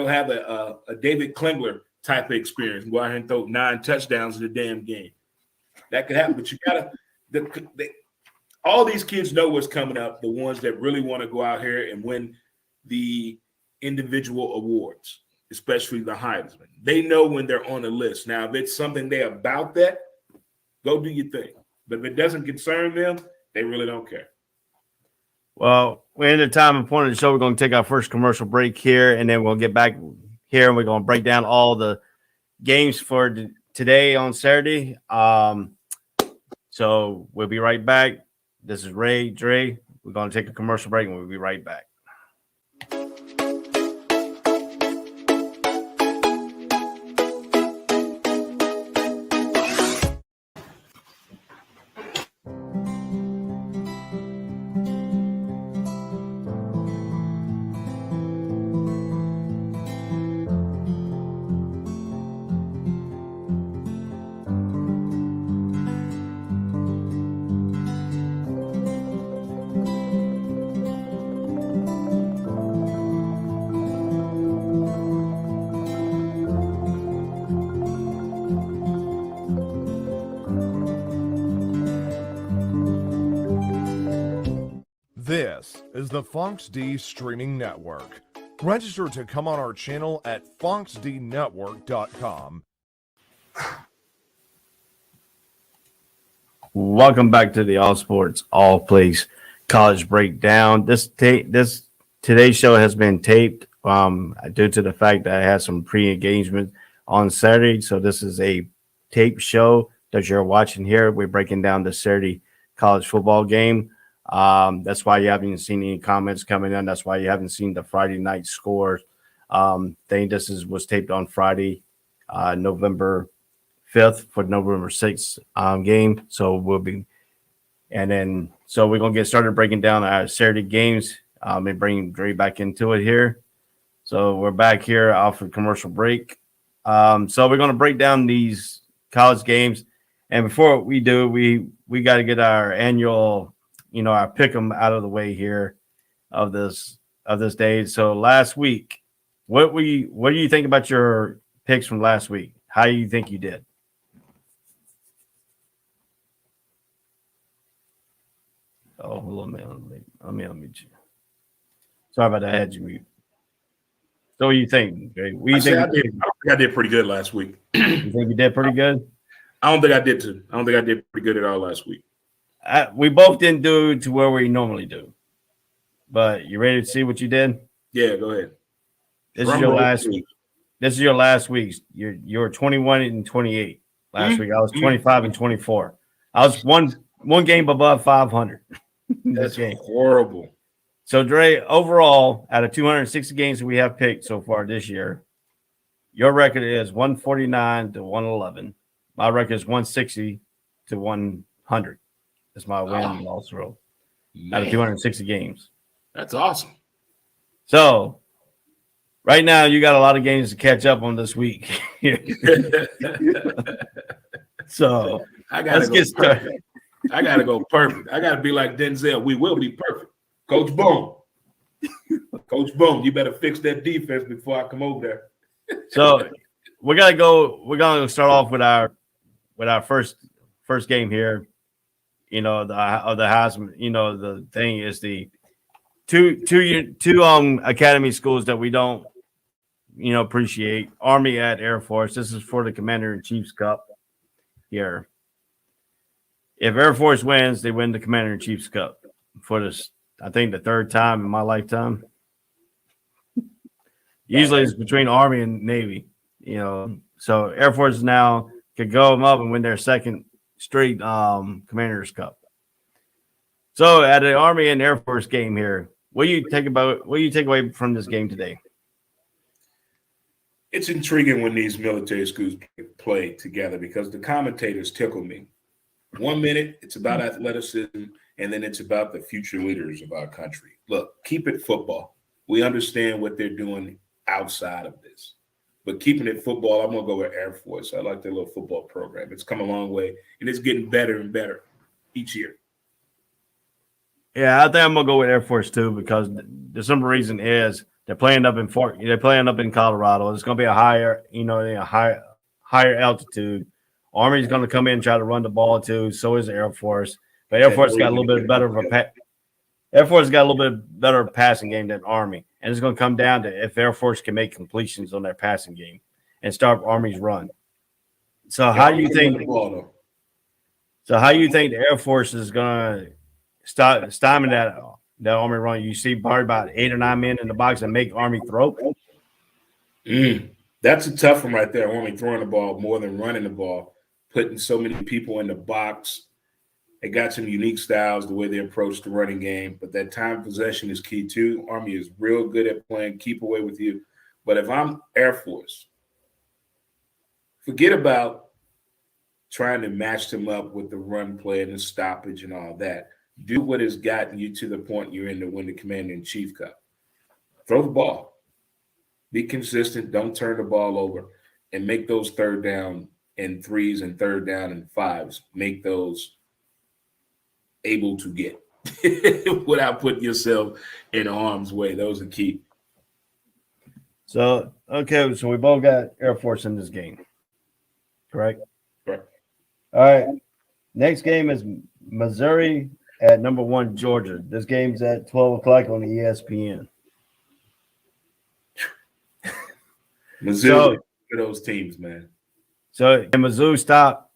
have a David Klingler type of experience and go out here and throw 9 touchdowns in the damn game. That could happen, but you got to all these kids know what's coming up, the ones that really want to go out here and win the individual awards, especially the Heisman. They know when they're on the list. Now, if it's something they're about that, go do your thing. But if it doesn't concern them, they really don't care. Well, we're in the time and point of the show. We're going to take our first commercial break here, and then we'll get back here, and we're going to break down all the games for today on Saturday. So we'll be right back. This is Ray Dre. We're going to take a commercial break, and we'll be right back. This is the Fox D Streaming Network. Register to come on our channel at foxdnetwork.com. Welcome back to the All Sports All Plays College Breakdown. Today's show has been taped due to the fact that I had some pre-engagement on Saturday. So this is a tape show that you're watching here. We're breaking down the Saturday college football game. That's why you haven't seen any comments coming in. That's why you haven't seen the Friday night scores. This was taped on Friday, November 5th for November 6th game. So we're going to get started breaking down our Saturday games and bring Dre back into it here. So we're back here off of commercial break. So we're going to break down these college games. And before we do, we got to get our annual, our pick 'em out of the way here of this day. So last week, what do you think about your picks from last week? How do you think you did? Oh, hold on, man. Let me unmute you. Sorry about that. I had you mute. So what do you think, Jay? I think I did pretty good last week. You think you did pretty good? I don't think I did pretty good at all last week. We both didn't do to where we normally do. But you ready to see what you did? Yeah, go ahead. This is your last week. This is your last week. You're 21 and 28 last week. I was 25 and 24. I was one game above 500. That's horrible. So, Dre, overall, out of 260 games that we have picked so far this year, your record is 149 to 111. My record is 160 to 100. That's my win loss roll out of 260 games. That's awesome. So, right now, you got a lot of games to catch up on this week. So, let's get started. I got to go perfect. I got to be like Denzel. We will be perfect. Coach Boone. Coach Boone, you better fix that defense before I come over there. So we're gonna start off with our first game here. The Heisman. The thing is the two academy schools that we don't appreciate. Army at Air Force. This is for the Commander-in-Chief's Cup here. If Air Force wins, they win the Commander-in-Chief's Cup for this. I think the third time in my lifetime. Usually it's between Army and Navy, So Air Force now could go them up and win their second straight Commander's Cup. So at the Army and Air Force game here, what do you take away from this game today? It's intriguing when these military schools play together because the commentators tickle me. 1 minute, it's about athleticism, and then it's about the future leaders of our country. Look, keep it football. We understand what they're doing outside of this. But keeping it football, I'm going to go with Air Force. I like their little football program. It's come a long way, and it's getting better and better each year. Yeah, I think I'm going to go with Air Force too because the simple reason is they're playing up in Colorado. It's going to be a higher altitude. Army's going to come in and try to run the ball too. So is the Air Force. But Air Force got a little bit better of Air Force got a little bit better passing game than Army, and it's going to come down to if Air Force can make completions on their passing game and stop Army's run. So how do you think? So how do you think the Air Force is going to stymie that Army run? You see probably about 8 or 9 men in the box and make Army throw. That's a tough one right there. Army throwing the ball more than running the ball, putting so many people in the box. They got some unique styles, the way they approach the running game, but that time possession is key too. Army is real good at playing keep away with you. But if I'm Air Force, forget about trying to match them up with the run play and the stoppage and all that. Do what has gotten you to the point you're in to win the Commander-in-Chief Cup. Throw the ball. Be consistent. Don't turn the ball over and make those third down and threes and third down and fives. Make those able to get without putting yourself in harm's way. Those are key. So we both got Air Force in this game. Correct? Correct. All right. Next game is Missouri at number 1 Georgia. This game's at 12 o'clock on the ESPN. Mizzou, for those teams, man. So can Mizzou stop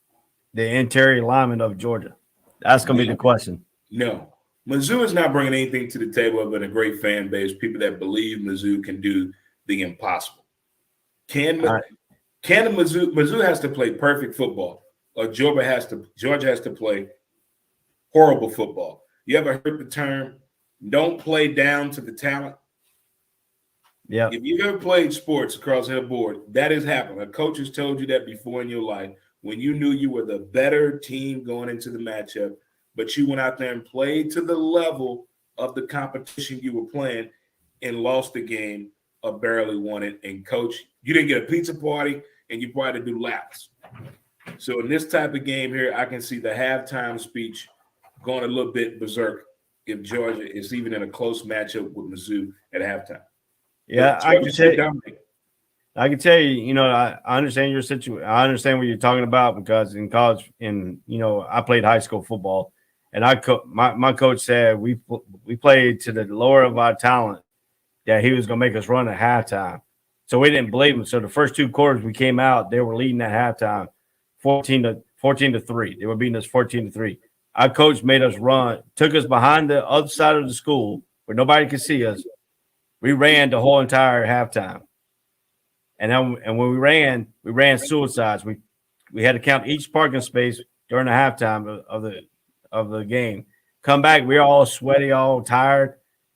the interior lineman of Georgia? That's going to be the question. No. Mizzou is not bringing anything to the table other than a great fan base, people that believe Mizzou can do the impossible. Can Mizzou has to play perfect football, or Georgia has to play horrible football. You ever heard the term, don't play down to the talent? Yeah. If you've ever played sports across the board, that has happened. A coach has told you that before in your life when you knew you were the better team going into the matchup, but you went out there and played to the level of the competition you were playing and lost the game or barely won it. And coach, you didn't get a pizza party and you probably had to do laps. So in this type of game here, I can see the halftime speech going a little bit berserk if Georgia is even in a close matchup with Mizzou at halftime. Yeah, I can tell you, I understand your situation. I understand what you're talking about because in college, I played high school football, and my coach said we played to the lower of our talent that he was going to make us run at halftime. So we didn't believe him. So the first 2 quarters we came out, they were leading at halftime, 14-3. They were beating us 14-3. Our coach made us run, took us behind the other side of the school where nobody could see us. We ran the whole entire halftime. And when we ran suicides. We had to count each parking space during the halftime of the game. Come back, we were all sweaty, all tired.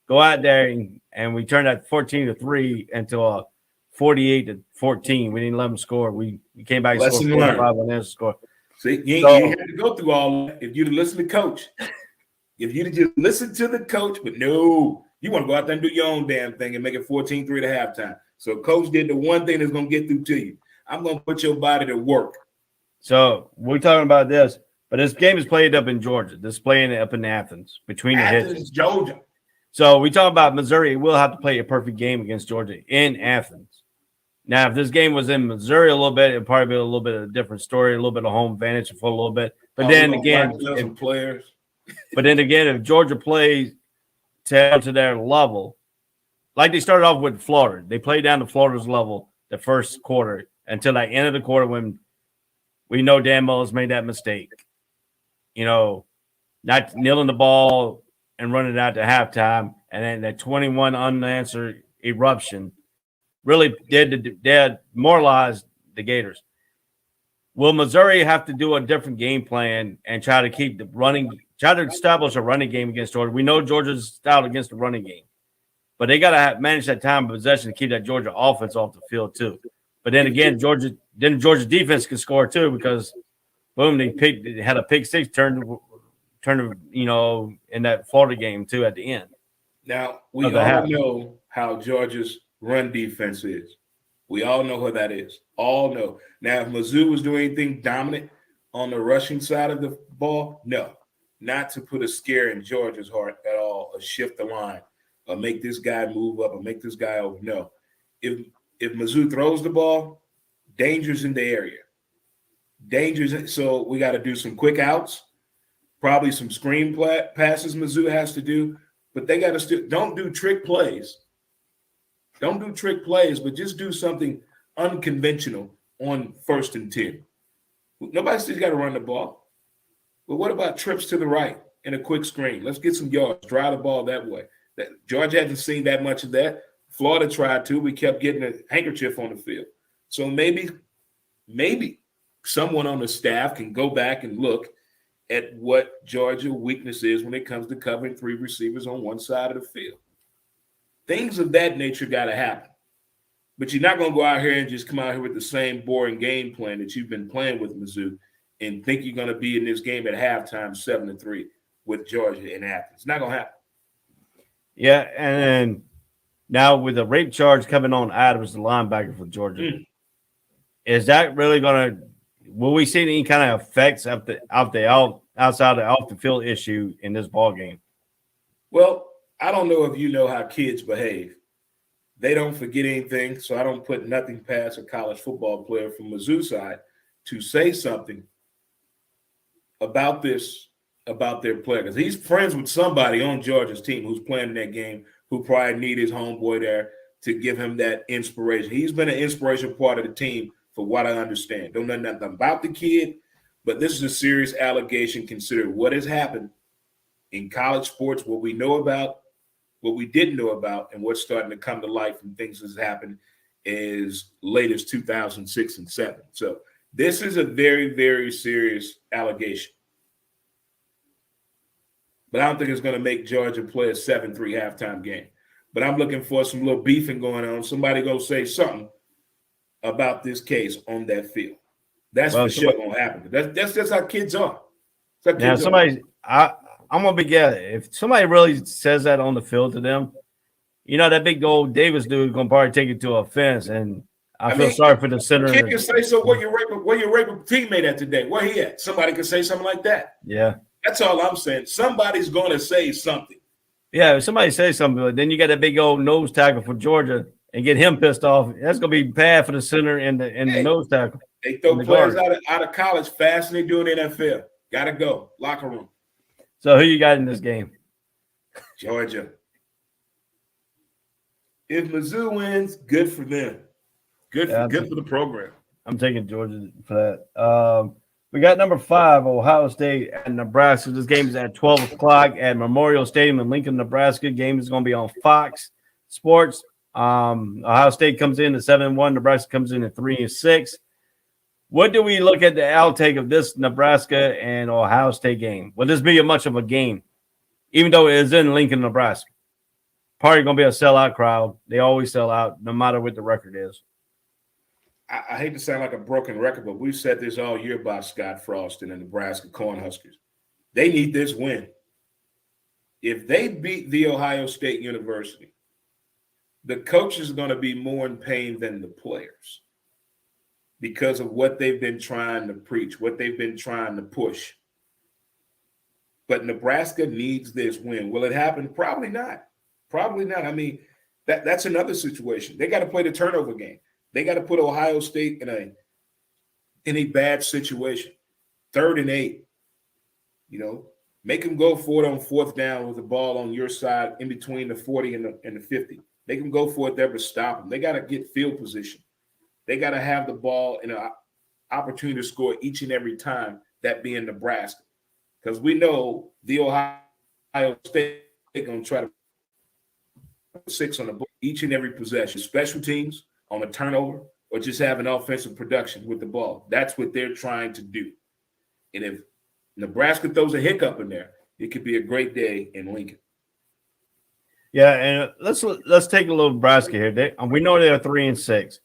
Go out there and we turned that 14-3 into a 48-14. We didn't let them score. We came back and scored 45 on their score. See, you had to go through all that if you'd listen to coach. If you'd just listen to the coach, but no, you want to go out there and do your own damn thing and make it 14-3 at halftime. So coach did the one thing that's going to get through to you. I'm going to put your body to work. So we're talking about this, but this game is played up in Georgia. This is playing up in Athens between the hits. Georgia. So we talk about Missouri. We'll have to play a perfect game against Georgia in Athens. Now, if this game was in Missouri a little bit, it'd probably be a little bit of a different story, a little bit of home advantage for a little bit. But then again, if Georgia plays to their level, like they started off with Florida, they played down to Florida's level the first quarter until the end of the quarter when we know Dan Mullen's made that mistake. Not kneeling the ball and running out to halftime, and then that 21 unanswered eruption really did demoralize the Gators. Will Missouri have to do a different game plan and try to establish a running game against Georgia? We know Georgia's stout against the running game, but they got to manage that time of possession to keep that Georgia offense off the field too. But then again, Georgia defense can score too because boom, they had a pick six turn in that Florida game too at the end. Now we all know how Georgia's run defense is. We all know who that is. All know. Now, if Mizzou was doing anything dominant on the rushing side of the ball, no. Not to put a scare in Georgia's heart at all, or shift the line, or make this guy move up, or make this guy over. No. If Mizzou throws the ball, danger's in the area. So we got to do some quick outs, probably some screen passes Mizzou has to do, but they got to don't do trick plays. Don't do trick plays, but just do something unconventional on 1st and 10. Nobody says you got to run the ball. But what about trips to the right and a quick screen? Let's get some yards, drive the ball that way. Georgia hasn't seen that much of that. Florida tried to. We kept getting a handkerchief on the field. So maybe someone on the staff can go back and look at what Georgia's weakness is when it comes to covering 3 receivers on one side of the field. Things of that nature got to happen. But you're not going to go out here and just come out here with the same boring game plan that you've been playing with Mizzou and think you're going to be in this game at halftime 7-3 with Georgia in Athens. It's not going to happen. Yeah, and now with the rape charge coming on Adams, the linebacker for Georgia, is that really going to – will we see any kind of effects outside the off-the-field issue in this ball game? Well, I don't know if you know how kids behave. They don't forget anything, so I don't put nothing past a college football player from Mizzou side to say something about this about their player because he's friends with somebody on Georgia's team who's playing in that game who probably need his homeboy there to give him that inspiration. He's been an inspirational part of the team for what I understand. Don't know nothing about the kid, but this is a serious allegation considering what has happened in college sports, what we know about, what we didn't know about, and what's starting to come to light from things that's happened as late as 2006 and 7. So this is a very, very serious allegation. But I don't think it's going to make Georgia play a 7-3 halftime game. But I'm looking for some little beefing going on. Somebody going to say something about this case on that field. That's for sure going to happen. That's just how kids are. Now, I'm going to be if somebody really says that on the field to them, that big old Davis dude is going to probably take it to offense. And I feel sorry for the center. Kid can say, so where your raping teammate at today? Where he at? Somebody can say something like that. Yeah. That's all I'm saying. Somebody's going to say something. Yeah, if somebody says something, but then you got that big old nose tackle for Georgia and get him pissed off. That's going to be bad for the center and the nose tackle. They throw players out of college faster than they do in the NFL. Got to go. Locker room. So who you got in this game? Georgia. If Mizzou wins, good for them. Good for the program. I'm taking Georgia for that. We got number 5, Ohio State and Nebraska. This game is at 12 o'clock at Memorial Stadium in Lincoln, Nebraska. Game is going to be on Fox Sports. Ohio State comes in at 7-1. Nebraska comes in at 3-6. What do we look at the outtake of this Nebraska and Ohio State game? Will this be much of a game, even though it is in Lincoln, Nebraska? Probably going to be a sellout crowd. They always sell out, no matter what the record is. I hate to sound like a broken record, but we've said this all year about Scott Frost and the Nebraska Cornhuskers. They need this win. If they beat The Ohio State University, the coaches are going to be more in pain than the players because of what they've been trying to preach, what they've been trying to push. But Nebraska needs this win. Will it happen? Probably not. Probably not. I mean, that's another situation. They got to play the turnover game. They got to put Ohio State in a bad situation. 3rd and 8. Make them go for it on 4th down with the ball on your side in between the 40 and the 50. Make them go for it there, but stop them. They got to get field position. They got to have the ball and an opportunity to score each and every time, that being Nebraska. Because we know the Ohio State going to try to put 6 on the board each and every possession. Special teams, on a turnover, or just having offensive production with the ball. That's what they're trying to do. And if Nebraska throws a hiccup in there, it could be a great day in Lincoln. Yeah, and let's take a little Nebraska here. We know they're 3-6,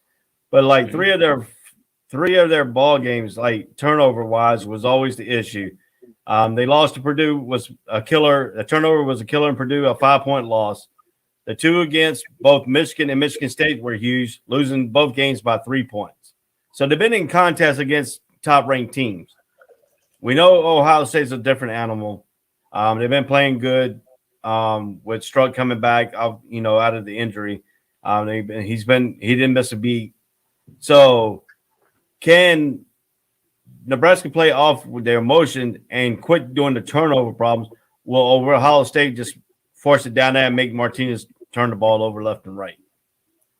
but like three of their ball games, like turnover wise, was always the issue. They lost to Purdue, was a killer. The turnover was a killer in Purdue, a 5-point loss. The 2 against both Michigan and Michigan State were huge, losing both games by 3 points. So they've been in contests against top-ranked teams. We know Ohio State's a different animal. They've been playing good with Struck coming back, out of the injury. He didn't miss a beat. So can Nebraska play off with their emotion and quit doing the turnover problems? Will Ohio State just force it down there and make Martinez turn the ball over left and right?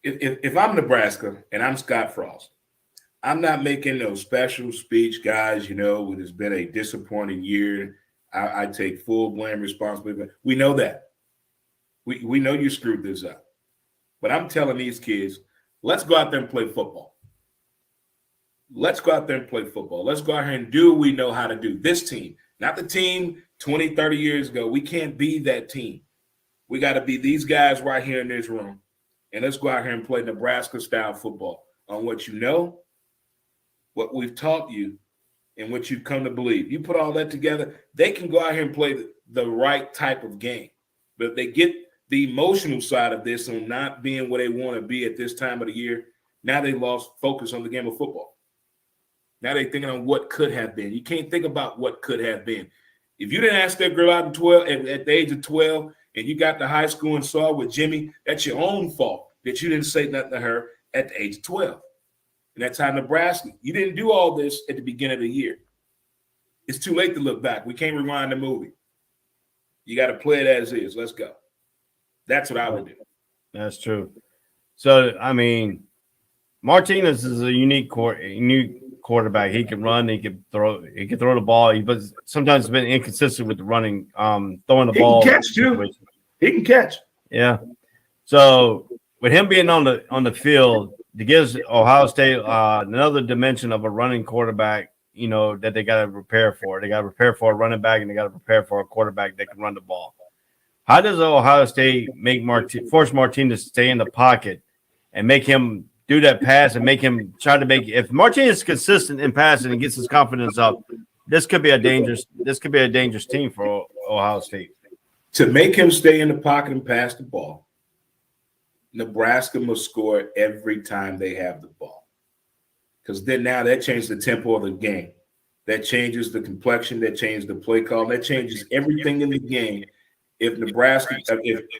If I'm Nebraska and I'm Scott Frost, I'm not making no special speech, guys. It has been a disappointing year. I take full blame responsibility. We know that. We know you screwed this up. But I'm telling these kids, let's go out there and play football. Let's go out there and play football. Let's go out here and do what we know how to do. This team, not the team 20, 30 years ago. We can't be that team. We got to be these guys right here in this room. And let's go out here and play Nebraska-style football on what you know, what we've taught you, and what you've come to believe. You put all that together, they can go out here and play the right type of game. But if they get the emotional side of this on not being where they want to be at this time of the year, now they lost focus on the game of football. Now they're thinking on what could have been. You can't think about what could have been. If you didn't ask that girl out at the age of 12 and you got to high school and saw with Jimmy, that's your own fault that you didn't say nothing to her at the age of 12. And that's how Nebraska, you didn't do all this at the beginning of the year. It's too late to look back. We can't rewind the movie. You got to play it as is. Let's go. That's what I would do. That's true. So, I mean, Martinez is a unique quarterback. He can run. He can throw the ball. But sometimes been inconsistent with the running, throwing the ball. He can catch too. He can catch. Yeah. So with him being on the field, it gives Ohio State another dimension of a running quarterback. That they got to prepare for. They got to prepare for a running back, and they got to prepare for a quarterback that can run the ball. How does Ohio State force Martinez to stay in the pocket and make him do that pass and make him try to make? If Martinez is consistent in passing and gets his confidence up, this could be a dangerous team for Ohio State. To make him stay in the pocket and pass the ball, Nebraska must score every time they have the ball. Because then now that changes the tempo of the game. That changes the complexion. That changes the play call. That changes everything in the game. If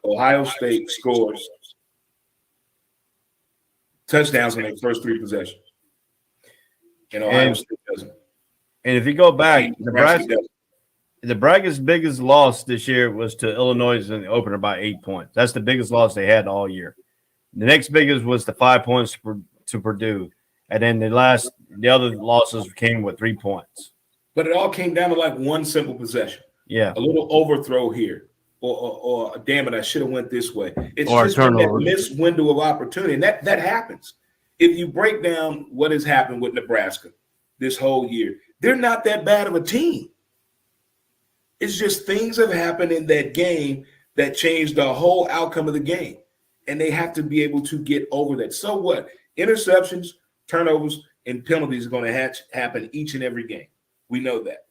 Ohio State scores touchdowns in their first 3 possessions, and Ohio State doesn't. And if you go back, Nebraska's biggest loss this year was to Illinois in the opener by 8 points. That's the biggest loss they had all year. The next biggest was the 5 points to Purdue. And then the other losses came with 3 points. But it all came down to like one simple possession. Yeah. A little overthrow here. Or damn it, I should have went this way. It's or just that missed window of opportunity. And that happens. If you break down what has happened with Nebraska this whole year, they're not that bad of a team. It's just things have happened in that game that changed the whole outcome of the game. And they have to be able to get over that. So what? Interceptions, turnovers, and penalties are going to happen each and every game. We know that.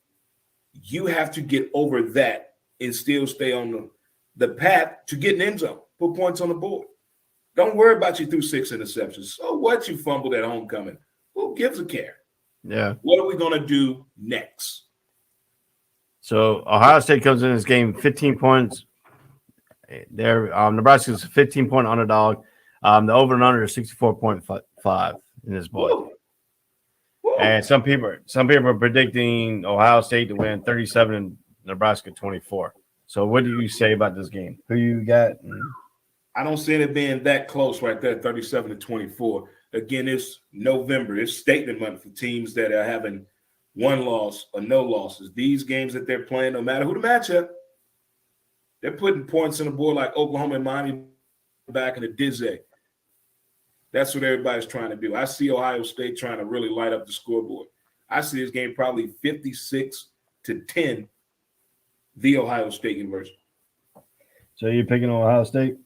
You have to get over that and still stay on the path to get an end zone, put points on the board. Don't worry about you threw 6 interceptions. So what, you fumbled at homecoming? Who gives a care? Yeah. What are we going to do next? So Ohio State comes in this game 15 points. Nebraska's a 15-point underdog. The over and under is 64.5 in this ball. And some people are predicting Ohio State to win 37 and Nebraska 24. So what do you say about this game? Who you got? I don't see it being that close right there, 37-24. Again, it's November. It's statement month for teams that are having one loss or no losses. These games that they're playing, no matter who the matchup, they're putting points on the board like Oklahoma and Miami back in the dizzy. That's what everybody's trying to do. I see Ohio State trying to really light up the scoreboard. I see this game probably 56-10, the Ohio State University. So you're picking Ohio State?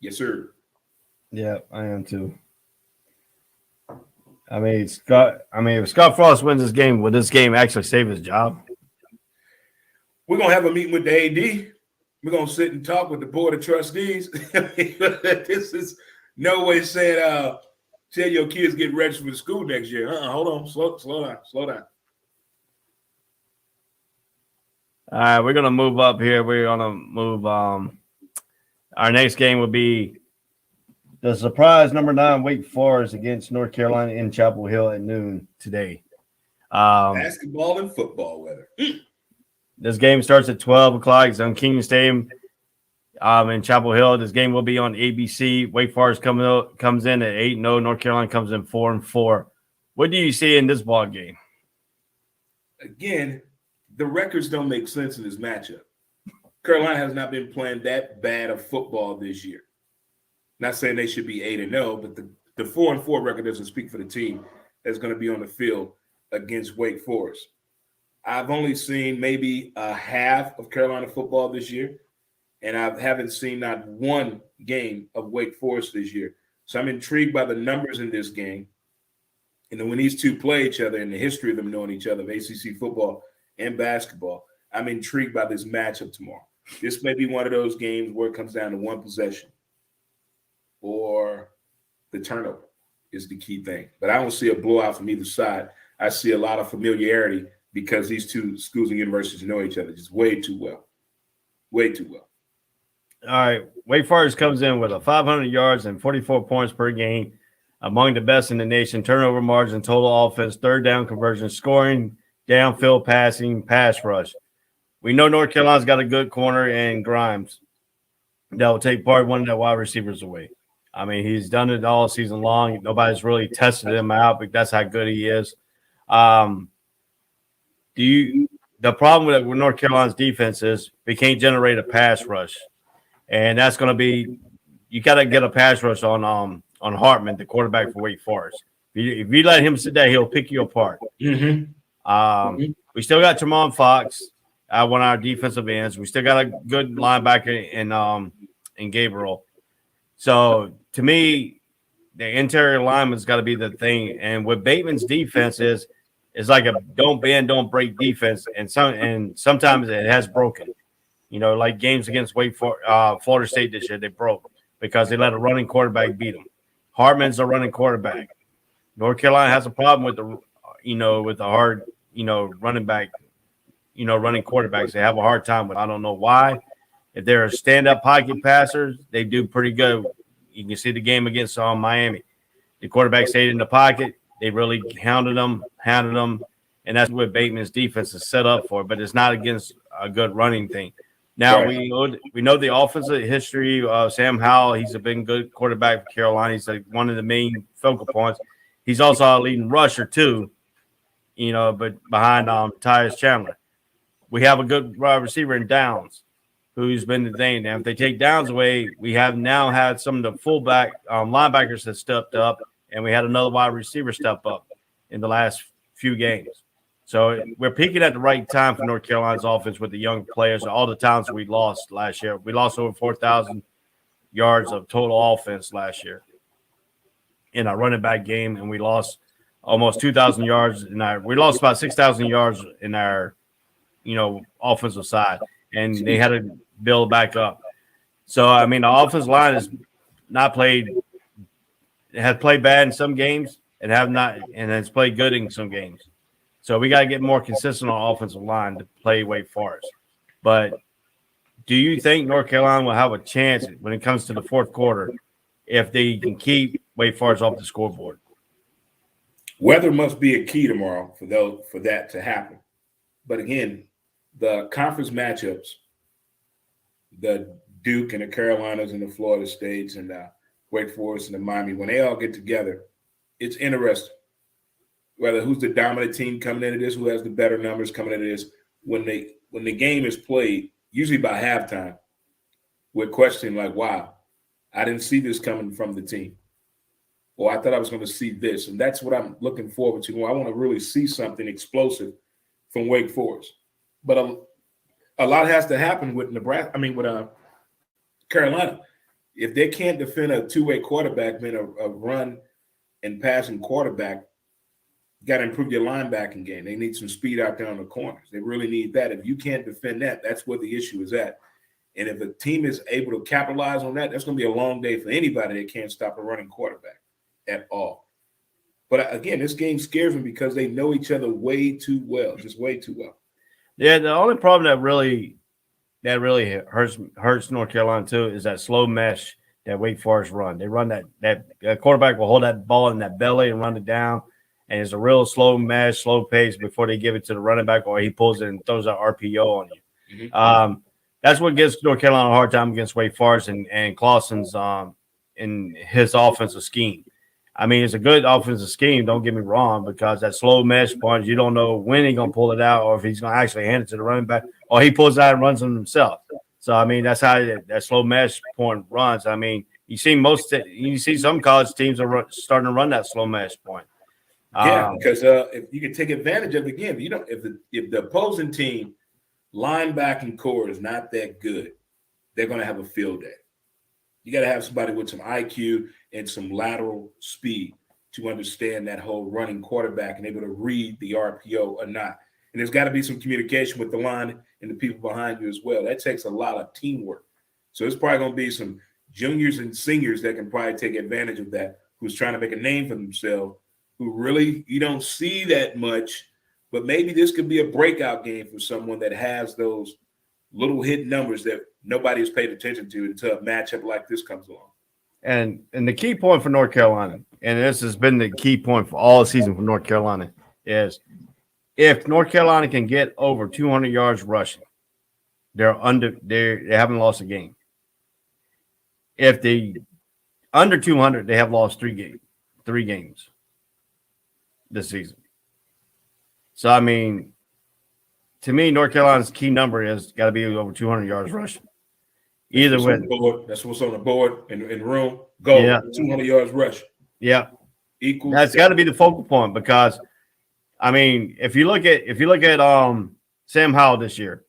Yes, sir. Yeah, I am too. If Scott Frost wins this game, will this game actually save his job? We're going to have a meeting with the AD. We're going to sit and talk with the board of trustees. This is no way saying, tell your kids get registered for school next year. Hold on. Slow down. All right, we're going to move up here. We're going to move our next game will be the surprise number 9 Wake Forest against North Carolina in Chapel Hill at noon today. Basketball and football weather. This game starts at 12 o'clock. It's on King Stadium in Chapel Hill. This game will be on ABC. Wake Forest comes in at 8-0. North Carolina comes in 4-4. What do you see in this ball game? Again, the records don't make sense in this matchup. Carolina has not been playing that bad of football this year. Not saying they should be 8-0, but the 4-4 record doesn't speak for the team that's going to be on the field against Wake Forest. I've only seen maybe a half of Carolina football this year, and I haven't seen not one game of Wake Forest this year. So I'm intrigued by the numbers in this game. And then when these two play each other and the history of them knowing each other, of ACC football and basketball, I'm intrigued by this matchup tomorrow. This may be one of those games where it comes down to one possession or the turnover is the key thing. But I don't see a blowout from either side. I see a lot of familiarity because these two schools and universities know each other just way too well. Way too well. All right. Wake Forest comes in with 500 yards and 44 points per game, among the best in the nation. Turnover margin, total offense, third down conversion, scoring, downfield passing, pass rush. We know North Carolina's got a good corner in Grimes that will take part one of the wide receivers away. I mean, he's done it all season long. Nobody's really tested him out, but that's how good he is. The problem with North Carolina's defense is we can't generate a pass rush, and that's going to be you got to get a pass rush on Hartman, the quarterback for Wake Forest. If you let him sit there, he'll pick you apart. Mm-hmm. We still got Tremont Fox, one of our defensive ends. We still got a good linebacker in Gabriel. So to me, the interior lineman's got to be the thing. And what Bateman's defense is like a don't bend, don't break defense. And sometimes it has broken. You know, like games against Florida State this year, they broke because they let a running quarterback beat them. Hartman's a running quarterback. North Carolina has a problem with the hard, running back, running quarterbacks. They have a hard time with. I don't know why. If they're a stand-up pocket passers, they do pretty good. You can see the game against Miami. The quarterback stayed in the pocket. They really hounded them, and that's what Bateman's defense is set up for. But it's not against a good running thing. Now, we know the offensive history of Sam Howell. He's been good quarterback for Carolina. He's like one of the main focal points. He's also a leading rusher too, but behind Tyus Chandler. We have a good wide receiver in Downs, who's been the thing. Now, if they take Downs away, we have now had some of the fullback linebackers that stepped up, and we had another wide receiver step up in the last few games. So we're peaking at the right time for North Carolina's offense with the young players, all the talents we lost last year. We lost over 4,000 yards of total offense last year in our running back game, and we lost almost 2,000 yards we lost about 6,000 yards in our, offensive side, and they had to build back up. So, I mean, the offensive line has played bad in some games and has played good in some games. So we got to get more consistent on offensive line to play Wake Forest. But do you think North Carolina will have a chance when it comes to the fourth quarter if they can keep Wake Forest off the scoreboard? Weather must be a key tomorrow for that to happen. But again, the conference matchups, the Duke and the Carolinas and the Florida States and the Wake Forest and the Miami, when they all get together, it's interesting. Whether who's the dominant team coming into this, who has the better numbers coming into this, when the game is played, usually by halftime, we're questioning like, wow, I didn't see this coming from the team. Or I thought I was going to see this. And that's what I'm looking forward to. I want to really see something explosive from Wake Forest. But a lot has to happen with Carolina. If they can't defend a two-way quarterback, then a run and passing quarterback, got to improve your linebacking game. They need some speed out there on the corners. They really need that. If you can't defend that, that's where the issue is at. And if a team is able to capitalize on that, that's going to be a long day for anybody that can't stop a running quarterback at all. But again, this game scares them because they know each other way too well, just way too well. Yeah, the only problem that really hurts North Carolina too is that slow mesh that Wake Forest run. They run that quarterback will hold that ball in that belly and run it down. And it's a real slow mesh, slow pace before they give it to the running back or he pulls it and throws an RPO on you. Mm-hmm. That's what gives North Carolina a hard time against Wake Forest and Clawson's in his offensive scheme. I mean, it's a good offensive scheme, don't get me wrong, because that slow mesh point, you don't know when he's going to pull it out or if he's going to actually hand it to the running back or he pulls it out and runs it himself. So, I mean, that's how that slow mesh point runs. I mean, you see some college teams are starting to run that slow mesh point. Yeah, because if you can take advantage of it again, if the opposing team linebacking core is not that good, they're going to have a field day. You got to have somebody with some IQ and some lateral speed to understand that whole running quarterback and able to read the RPO or not. And there's got to be some communication with the line and the people behind you as well. That takes a lot of teamwork. So it's probably going to be some juniors and seniors that can probably take advantage of that, who's trying to make a name for themselves, who really you don't see that much, but maybe this could be a breakout game for someone that has those little hit numbers that nobody has paid attention to until a matchup like this comes along. And the key point for North Carolina, and this has been the key point for all season for North Carolina, is if North Carolina can get over 200 yards rushing, they haven't lost a game. If they under 200, they have lost three games this season. So I mean, to me, North Carolina's key number has got to be over 200 yards rushing. Either way, that's what's on the board in room. Go 200 yards rush. Yeah, equals. That's got to be the focal point because, I mean, if you look at Sam Howell this year,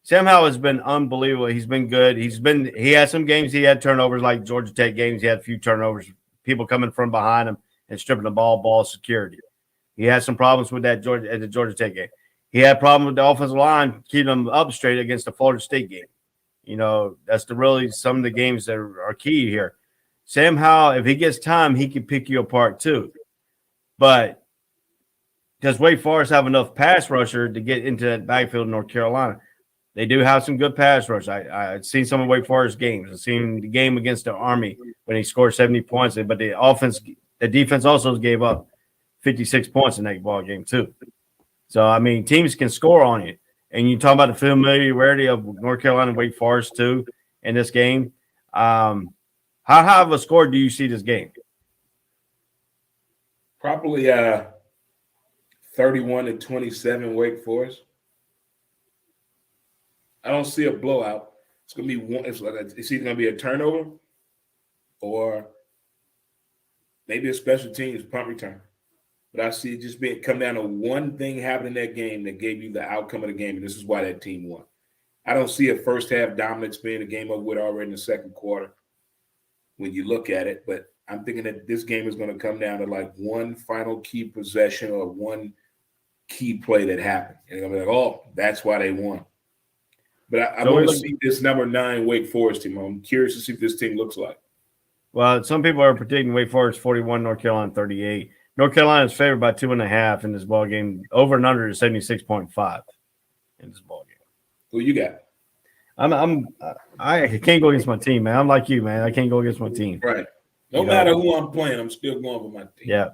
Sam Howell has been unbelievable. He's been good. He had some games he had turnovers, like Georgia Tech games. He had a few turnovers, people coming from behind him and stripping the ball security. He had some problems with that at the Georgia Tech game. He had a problem with the offensive line keeping them up straight against the Florida State game. You know, that's really some of the games that are key here. Sam Howell, if he gets time, he can pick you apart too. But does Wake Forest have enough pass rusher to get into that backfield in North Carolina? They do have some good pass rush. I've seen some of Wake Forest games. I've seen the game against the Army when he scored 70 points. But the defense also gave up 56 points in that ball game too. So, I mean, teams can score on you. And you talk about the familiarity of North Carolina and Wake Forest too in this game. How high of a score do you see this game? Probably 31-27 Wake Forest. I don't see a blowout. It's gonna be one. It's either gonna be a turnover or maybe a special teams punt return. But I see it just come down to one thing happening in that game that gave you the outcome of the game, and this is why that team won. I don't see a first half dominance being a game over with already in the second quarter when you look at it. But I'm thinking that this game is going to come down to like one final key possession or one key play that happened. And I'm like, oh, that's why they won. But I want to see this number 9 Wake Forest team. I'm curious to see what this team looks like. Well, some people are predicting Wake Forest 41, North Carolina 38. North Carolina is favored by 2.5 in this ball game. Over and under is 76.5 in this ball game. Who you got? I can't go against my team, man. I'm like you, man. I can't go against my team. Right. No matter who I'm playing, I'm still going with my team. Yeah.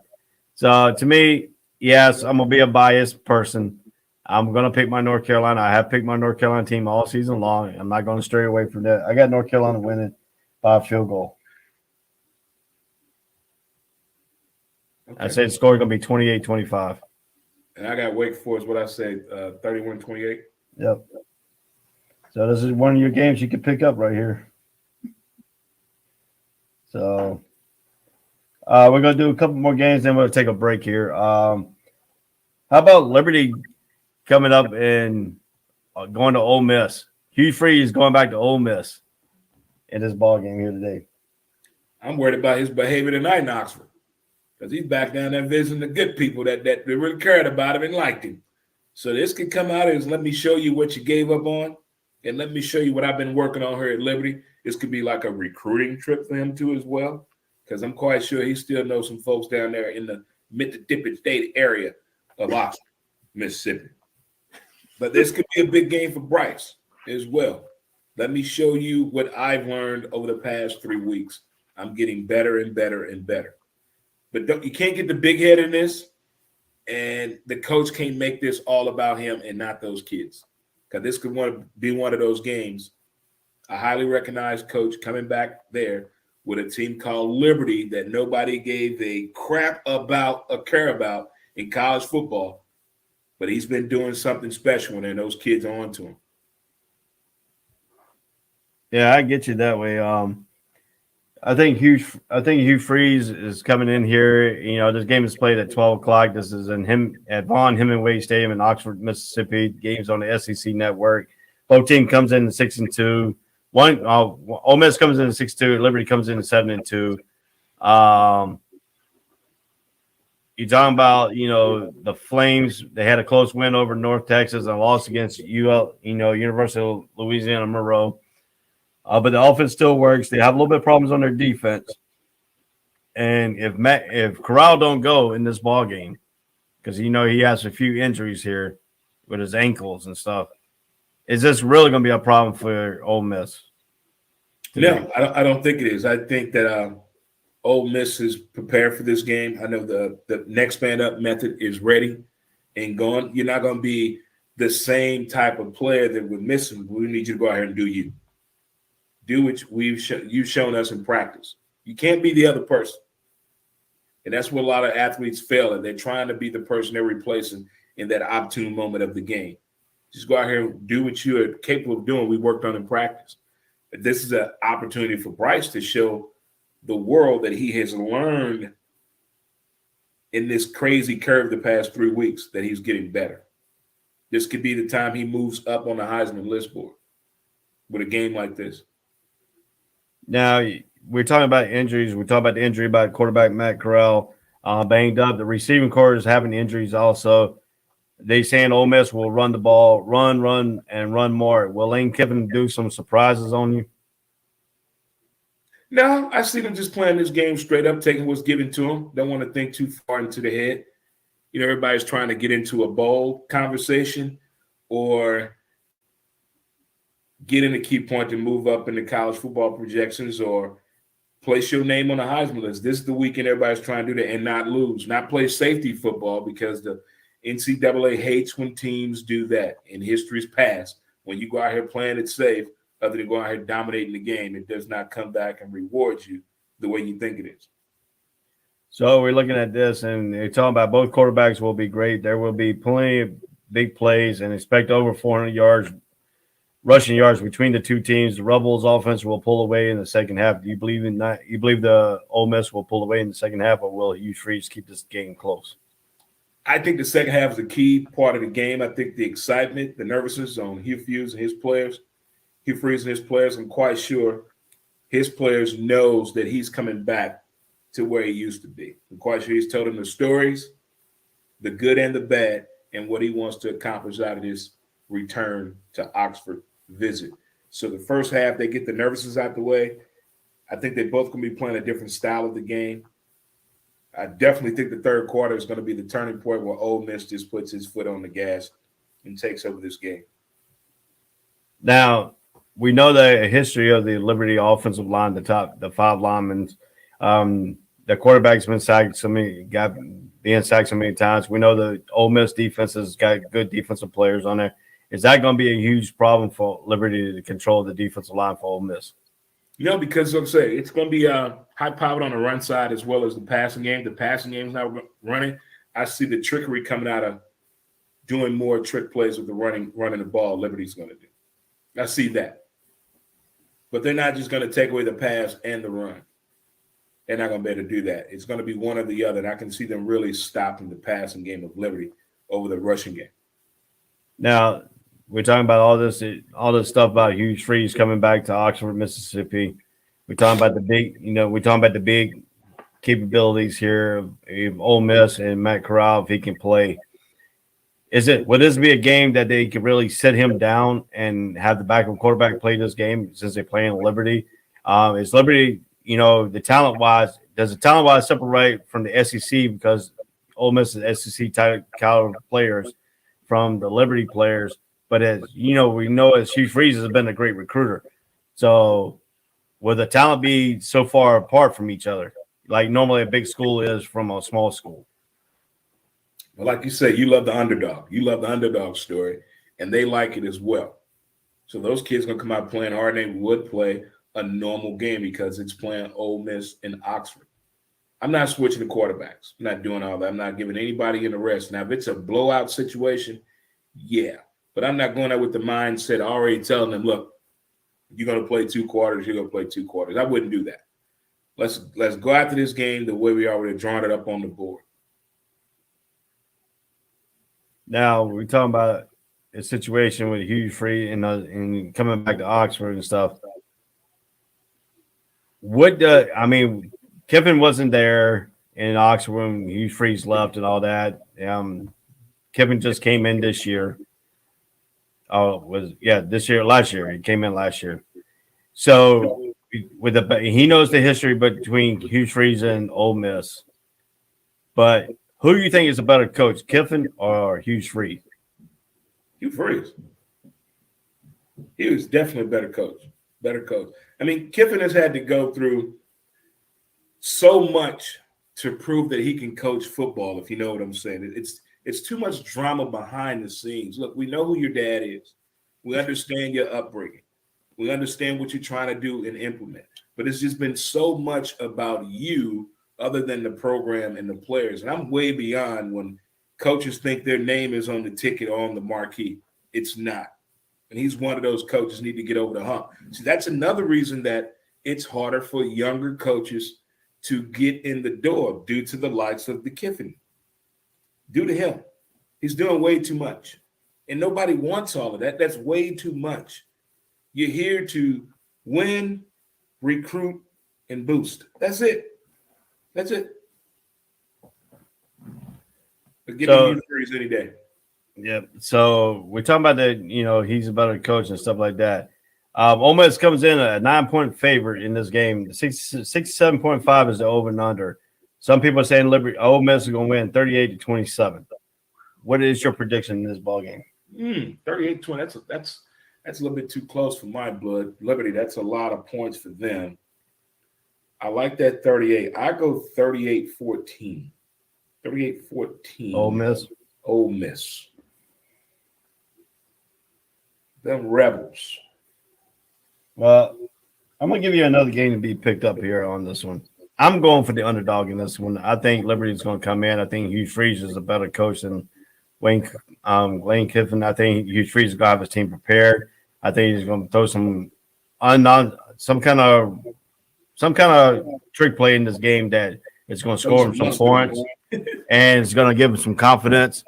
So to me, yes, I'm gonna be a biased person. I'm gonna pick my North Carolina. I have picked my North Carolina team all season long. I'm not gonna stray away from that. I got North Carolina winning by a field goal. Okay. I say the score is going to be 28-25. And I got Wake Forest, what I say, 31-28. Yep. So this is one of your games you can pick up right here. So we're going to do a couple more games, then we'll take a break here. How about Liberty coming up and going to Ole Miss? Hugh Freeze going back to Ole Miss in this ball game here today. I'm worried about his behavior tonight in Oxford. Because he's back down there visiting the good people that really cared about him and liked him. So this could come out as let me show you what you gave up on, and let me show you what I've been working on here at Liberty. This could be like a recruiting trip for him too as well, because I'm quite sure he still knows some folks down there in the Mississippi State area of Oxford, Mississippi. But this could be a big game for Bryce as well. Let me show you what I've learned over the past 3 weeks. I'm getting better and better and better. But you can't get the big head in this, and the coach can't make this all about him and not those kids. Because this could be one of those games. A highly recognized coach coming back there with a team called Liberty that nobody gave a crap about or care about in college football. But he's been doing something special, and those kids are on to him. Yeah, I get you that way. I think Hugh Freeze is coming in here. You know, this game is played at 12 o'clock. This is at Vaughn Hemingway Stadium in Oxford, Mississippi. Games on the SEC Network. Both teams comes in at 6-2. Ole Miss comes in at 6-2. Liberty comes in at 7-2. You're talking about, the Flames. They had a close win over North Texas and lost against University of Louisiana Monroe. But the offense still works. They have a little bit of problems on their defense. And if Corral don't go in this ball game, because he has a few injuries here with his ankles and stuff, is this really going to be a problem for Ole Miss? No, I don't think it is. I think that Ole Miss is prepared for this game. I know the next man up method is ready. and going. You're not going to be the same type of player that we're missing. We need you to go out here and do you. Do what you've shown us in practice. You can't be the other person. And that's what a lot of athletes fail at. They're trying to be the person they're replacing in that opportune moment of the game. Just go out here and do what you are capable of doing. We worked on in practice. But this is an opportunity for Bryce to show the world that he has learned in this crazy curve the past 3 weeks, that he's getting better. This could be the time he moves up on the Heisman List board with a game like this. Now, we're talking about injuries. We talk about the injury about quarterback Matt Corral banged up. The receiving corps is having injuries also. They saying Ole Miss will run the ball, run, and run more. Will Lane Kiffin do some surprises on you? No, I see them just playing this game straight up, taking what's given to them. Don't want to think too far into the head. You know, everybody's trying to get into a bowl conversation or get in a key point to move up in the college football projections or place your name on the Heisman list. This is the weekend everybody's trying to do that and not lose, not play safety football, because the NCAA hates when teams do that. In history's past, when you go out here playing it safe, other than going out here dominating the game, it does not come back and reward you the way you think it is. So we're looking at this, and they're talking about both quarterbacks will be great. There will be plenty of big plays, and expect over 400 yards, rushing yards between the two teams. The Rebels' offense will pull away in the second half. Do you believe in that? You believe the Ole Miss will pull away in the second half, or will Hugh Freeze keep this game close? I think the second half is a key part of the game. I think the excitement, the nervousness on Hugh Freeze and his players, Hugh Freeze and his players, I'm quite sure his players knows that he's coming back to where he used to be. I'm quite sure he's told them the stories, the good and the bad, and what he wants to accomplish out of this return to Oxford visit. So the first half, they get the nervousness out the way. I think they both going to be playing a different style of the game. I definitely think the third quarter is going to be the turning point where Ole Miss just puts his foot on the gas and takes over this game. Now, we know the history of the Liberty offensive line, the five linemen. The quarterback's been sacked being sacked so many times. We know the Ole Miss defense has got good defensive players on there. Is that going to be a huge problem for Liberty to control the defensive line for Ole Miss? No, because like I say, it's going to be high-powered on the run side as well as the passing game. The passing game is not running. I see the trickery coming out of doing more trick plays with the running the ball. Liberty's going to do. I see that. But they're not just going to take away the pass and the run. They're not going to be able to do that. It's going to be one or the other. And I can see them really stopping the passing game of Liberty over the rushing game. Now, we're talking about all this stuff about Hugh Freeze coming back to Oxford, Mississippi. We're talking about the big capabilities here of Ole Miss and Matt Corral if he can play. Would this be a game that they could really sit him down and have the backup quarterback play this game since they're playing Liberty? Is Liberty, the talent-wise, does the talent-wise separate from the SEC because Ole Miss is SEC type caliber players from the Liberty players? But as we know as Hugh Freeze has been a great recruiter. So will the talent be so far apart from each other, like normally a big school is from a small school? Well, like you say, you love the underdog. You love the underdog story, and they like it as well. So those kids going to come out playing hard, and they would play a normal game because it's playing Ole Miss and Oxford. I'm not switching the quarterbacks. I'm not doing all that. I'm not giving anybody in the rest. Now, if it's a blowout situation, yeah. But I'm not going out with the mindset already telling them, look, you're going to play 2 quarters, you're going to play 2 quarters. I wouldn't do that. Let's go after this game the way we already drawn it up on the board. Now, we're talking about a situation with Hugh Freeze and coming back to Oxford and stuff. Kiffin wasn't there in Oxford when Hugh Freeze left and all that. Kiffin just came in this year. Last year. He came in last year. So he knows the history between Hugh Freeze and Ole Miss. But who do you think is a better coach, Kiffin or Hugh Freeze? Hugh Freeze. He was definitely a better coach. I mean, Kiffin has had to go through so much to prove that he can coach football, if you know what I'm saying. It's too much drama behind the scenes. Look, we know who your dad is. We understand your upbringing. We understand what you're trying to do and implement. But it's just been so much about you other than the program and the players. And I'm way beyond when coaches think their name is on the ticket or on the marquee. It's not. And he's one of those coaches need to get over the hump. See, that's another reason that it's harder for younger coaches to get in the door due to the likes of the Kiffin. Due to him. He's doing way too much. And nobody wants all of that. That's way too much. You're here to win, recruit, and boost. That's it. That's it. But give me Hugh Freeze any day. Yeah. So we're talking about that, he's a better coach and stuff like that. Ole Miss comes in a 9-point favorite in this game. 67.5 is the over and under. Some people are saying Ole Miss is going to win 38-27. What is your prediction in this ball game? 38-20. That's a little bit too close for my blood. Liberty, that's a lot of points for them. I like that 38. I go 38-14. 38-14. Ole Miss. Ole Miss. Them Rebels. Well, I'm going to give you another game to be picked up here on this one. I'm going for the underdog in this one. I think Liberty's going to come in. I think Hugh Freeze is a better coach than Lane Kiffin. I think Hugh Freeze is going to have his team prepared. I think he's going to throw some kind of trick play in this game that is going to score him some points and it's going to give him some confidence.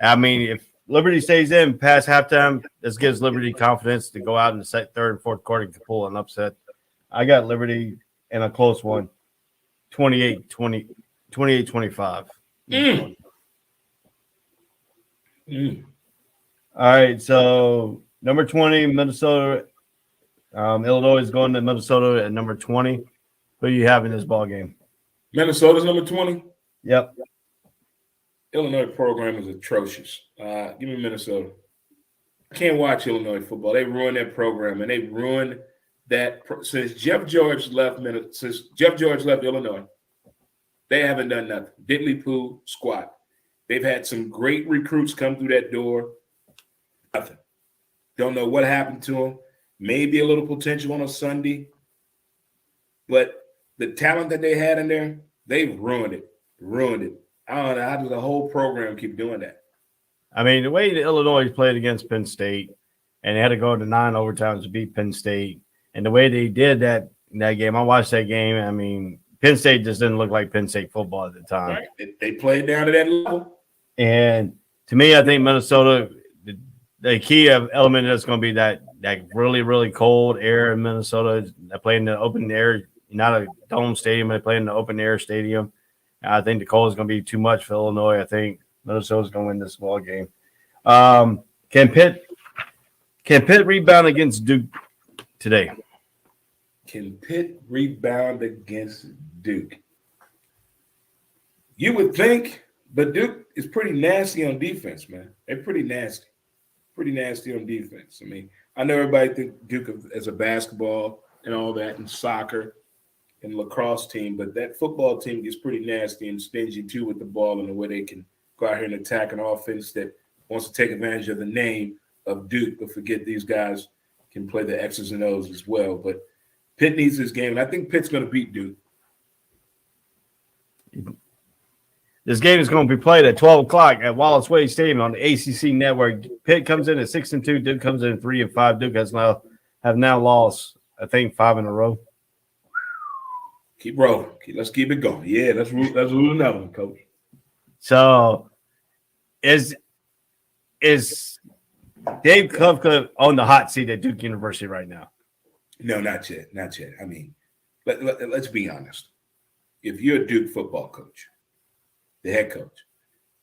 I mean, if Liberty stays in past halftime, this gives Liberty confidence to go out in the third and fourth quarter and pull an upset. I got Liberty in a close one, 28-25. All right, so number 20, Minnesota. Illinois is going to Minnesota at number 20. Who do you have in this ball game? Minnesota's number 20? Yep. Illinois program is atrocious. Give me Minnesota. I can't watch Illinois football. They ruined that program, and they ruined that since Jeff George left Illinois. They haven't done nothing. Diddly poo squat. They've had some great recruits come through that door. Nothing. Don't know what happened to them. Maybe a little potential on a Sunday, but the talent that they had in there, they've ruined it. I don't know how does the whole program keep doing that. I mean, the way the Illinois played against Penn State, and they had to go to 9 overtimes to beat Penn State, and the way they did that in that game, I watched that game. I mean, Penn State just didn't look like Penn State football at the time. Right. They played down to that level. And to me, I think Minnesota, the key element is going to be that really, really cold air in Minnesota. They play in the open air, not a dome stadium. They play in the open air stadium. I think the cold is going to be too much for Illinois. I think Minnesota's going to win this ball game. Can Pitt rebound against Duke today? Can Pitt rebound against Duke? You would think, but Duke is pretty nasty on defense, man. They're pretty nasty. Pretty nasty on defense. I mean, I know everybody think Duke as a basketball and all that and soccer and lacrosse team, but that football team gets pretty nasty and stingy too with the ball and the way they can go out here and attack an offense that wants to take advantage of the name of Duke, but forget these guys can play the X's and O's as well. But Pitt needs this game, and I think Pitt's going to beat Duke. This game is going to be played at 12 o'clock at Wallace Wade Stadium on the ACC network. Pitt comes in at 6-2. Duke comes in at 3-5. Duke have now lost, I think, 5 in a row. Keep rolling. Let's keep it going. Yeah, let's rule another one, Coach. So, is Dave Kufka on the hot seat at Duke University right now? No, not yet. Not yet. I mean, let's be honest. If you're a Duke football coach, the head coach,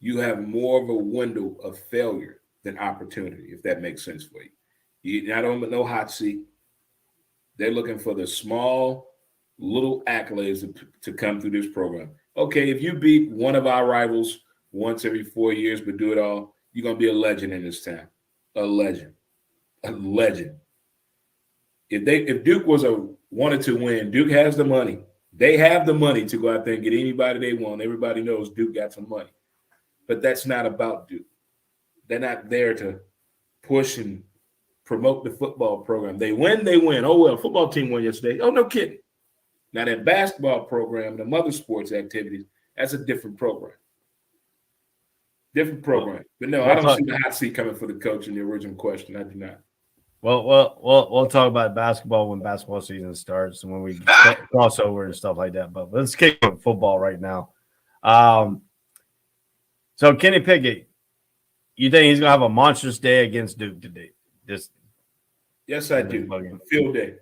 you have more of a window of failure than opportunity, if that makes sense for you. You're not on no hot seat. They're looking for the small, little accolades to come through this program. Okay, if you beat one of our rivals once every 4 years but do it all, you're going to be a legend in this town. A legend. A legend. If Duke wanted to win, Duke has the money. They have the money to go out there and get anybody they want. Everybody knows Duke got some money. but that's not about Duke. They're not there to push and promote the football program. They win, they win. Oh, well, football team won yesterday. Oh, no kidding. Now, that basketball program, the other sports activities, that's a different program. Different program. But no, I don't see the hot seat coming for the coach in the original question. I do not. Well, we'll talk about basketball when basketball season starts and when we cross over and stuff like that. But let's kick with football right now. So Kenny Pickett, you think he's gonna have a monstrous day against Duke today? Yes, I do. Field day.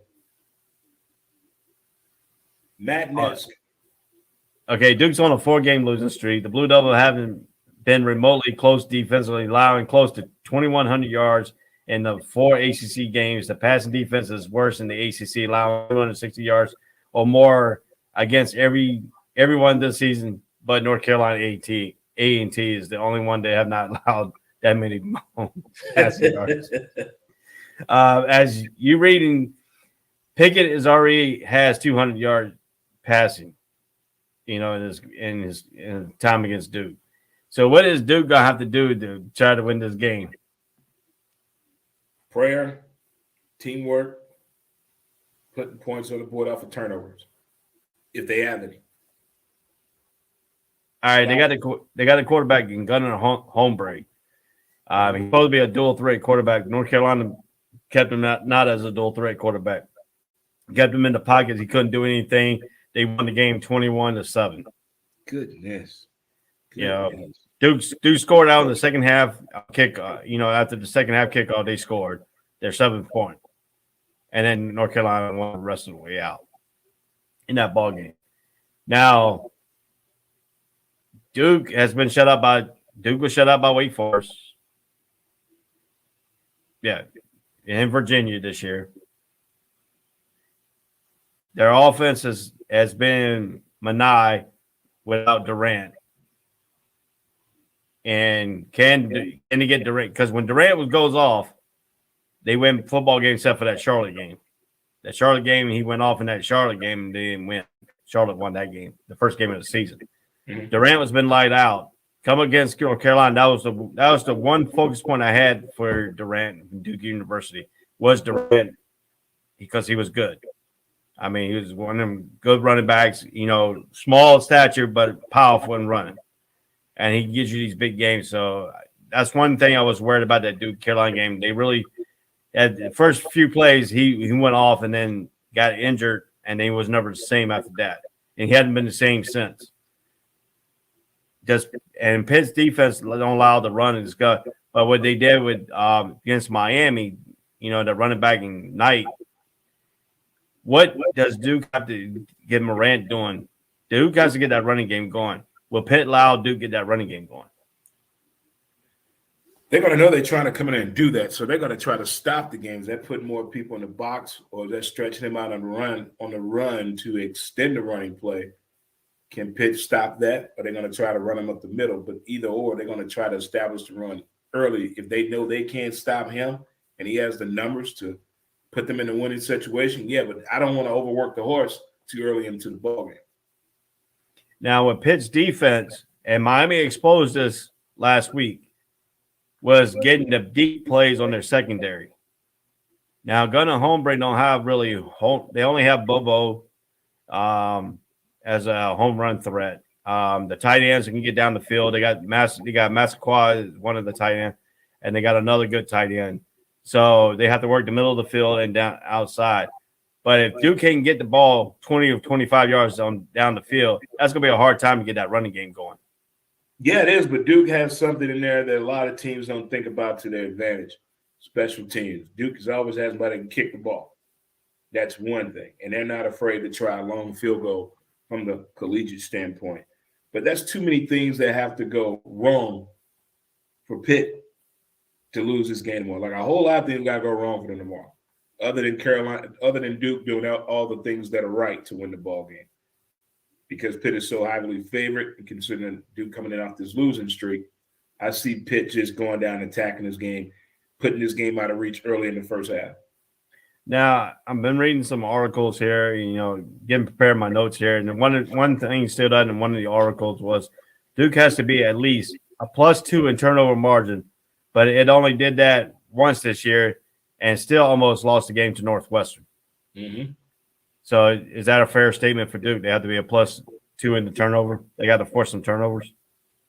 Madness. Okay, Duke's on a 4-game losing streak. The Blue Devils haven't been remotely close defensively, allowing close to 2,100 yards in the 4 ACC games. The passing defense is worse in the ACC, allowing 260 yards or more against everyone this season, but North Carolina A&T is the only one they have not allowed that many passing yards. As you reading, Pickett has 200 yards passing, in his time against Duke. So what is Duke gonna have to do to try to win this game? Prayer, teamwork, putting points on the board off of turnovers, if they have any. All right, they got a quarterback in Gunnar Holmberg. He's supposed to be a dual threat quarterback. North Carolina kept him not as a dual threat quarterback. Kept him in the pockets. He couldn't do anything. They won the game 21-7. Goodness. Duke scored out in the second half kick. After the second half kickoff, they scored their 7th point, and then North Carolina won the rest of the way out in that ball game. Now, Duke was shut out by Wake Forest. Yeah, in Virginia this year. Their offense has been Manai without Durant. And can he get Durant? Because when Durant goes off, they win football games except for that Charlotte game. That Charlotte game, he went off in that Charlotte game and they didn't win. Charlotte won that game, the first game of the season. Mm-hmm. Durant has been light out. Come against North Carolina, that was the one focus point I had for Durant from Duke University was Durant because he was good. I mean, he was one of them good running backs, small stature but powerful in running. And he gives you these big games. So that's one thing I was worried about that Duke Carolina game. They really had the first few plays, he went off and then got injured, and then he was never the same after that. And he hadn't been the same since. And Pitt's defense don't allow the run and stuff. But what they did with against Miami, the running back in Knight, what does Duke have to get Morant doing? Duke has to get that running game going. Will Pitt allow Duke get that running game going? They're going to know they're trying to come in and do that, so they're going to try to stop the games. They're putting more people in the box, or they're stretching them out on the run to extend the running play. Can Pitt stop that, or they're going to try to run them up the middle? But either or, they're going to try to establish the run early. If they know they can't stop him and he has the numbers to put them in a winning situation, yeah, but I don't want to overwork the horse too early into the ballgame. Now, with Pitt's defense, and Miami exposed this last week, was getting the deep plays on their secondary. Now, Gunnar Holmberg don't have really they only have Bobo as a home run threat. The tight ends can get down the field. They got Massaquoi, one of the tight ends, and they got another good tight end. So they have to work the middle of the field and down outside. But if Duke can get the ball 20 or 25 yards down the field, that's going to be a hard time to get that running game going. Yeah, it is, but Duke has something in there that a lot of teams don't think about to their advantage. Special teams. Duke has always had somebody that can kick the ball. That's one thing. And they're not afraid to try a long field goal from the collegiate standpoint. But that's too many things that have to go wrong for Pitt to lose this game tomorrow. Like a whole lot of things got to go wrong for them tomorrow. Other than Duke doing all the things that are right to win the ball game. Because Pitt is so highly favored, and considering Duke coming in off this losing streak, I see Pitt just going down and attacking this game, putting this game out of reach early in the first half. Now, I've been reading some articles here, getting prepared my notes here, and one thing stood out in one of the articles was Duke has to be at least a +2 in turnover margin, but it only did that once this year and still almost lost the game to Northwestern. Mm-hmm. So is that a fair statement for Duke? They have to be a +2 in the turnover. They got to force some turnovers.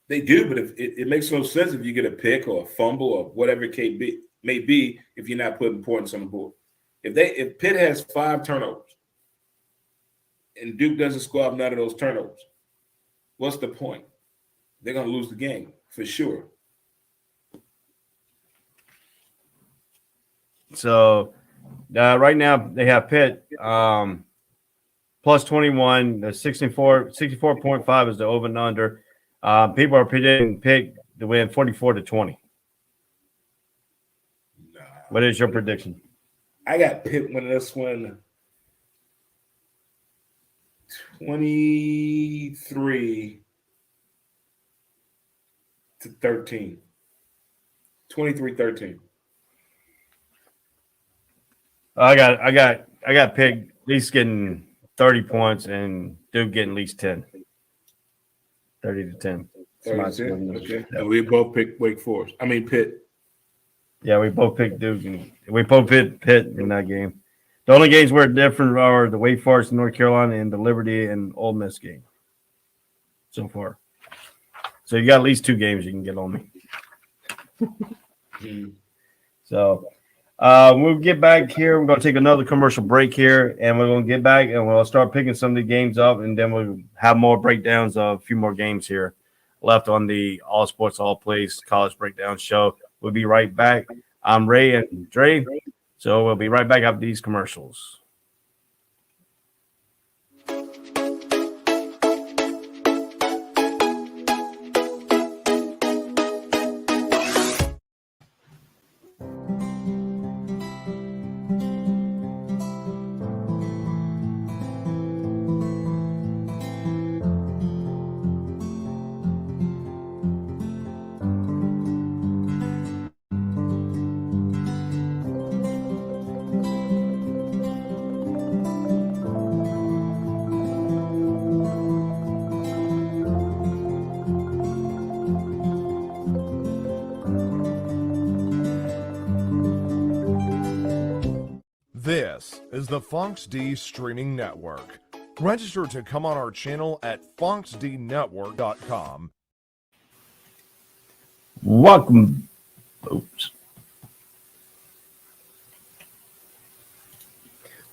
They do, but if it makes no sense if you get a pick or a fumble or whatever it may be if you're not putting points on the board. If Pitt has 5 turnovers and Duke doesn't score up none of those turnovers, what's the point? They're going to lose the game for sure. So right now they have Pitt +21. The 64.5 is the over and under. People are predicting Pitt to win 44-20. Nah. What is your prediction? I got Pitt winning this one 23-13. 23-13. I got Pitt at least getting 30 points and Duke getting at least 10. 30-10. Okay. And we both picked Pitt. Yeah, we both picked Duke and we both picked Pitt in that game. The only games where different are the Wake Forest, North Carolina, and the Liberty and Ole Miss game so far. So you got at least 2 games you can get on me. So we'll get back here. We're going to take another commercial break here, and we're going to get back and we'll start picking some of the games up, and then we'll have more breakdowns of a few more games here left on the All Sports, All Plays College Breakdown Show. We'll be right back. I'm Ray and Dre, so we'll be right back after these commercials. This is the Fox D Streaming Network. Register to come on our channel at foxdnetwork.com. Welcome.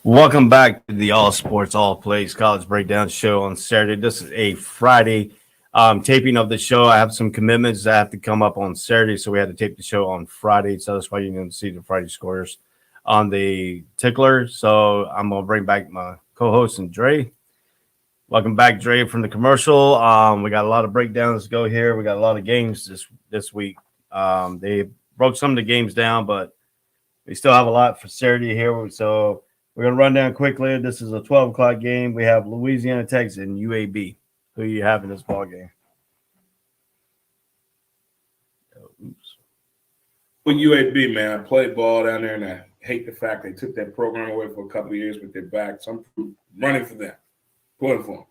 Welcome back to the All Sports, All Plays College Breakdown Show on Saturday. This is a Friday taping of the show. I have some commitments that have to come up on Saturday, so we had to tape the show on Friday. So that's why you didn't see the Friday scores on the tickler. So I'm going to bring back my co-host and Dre. Welcome back, Dre, from the commercial. We got a lot of breakdowns to go here. We got a lot of games this week. They broke some of the games down, but we still have a lot for Saturday here. So we're going to run down quickly. This is a 12 o'clock game. We have Louisiana Tech and UAB. Who you have in this ball game? Well, UAB, man, I played ball down there, and I hate the fact they took that program away for a couple of years with their back. So I'm running for them, going for them.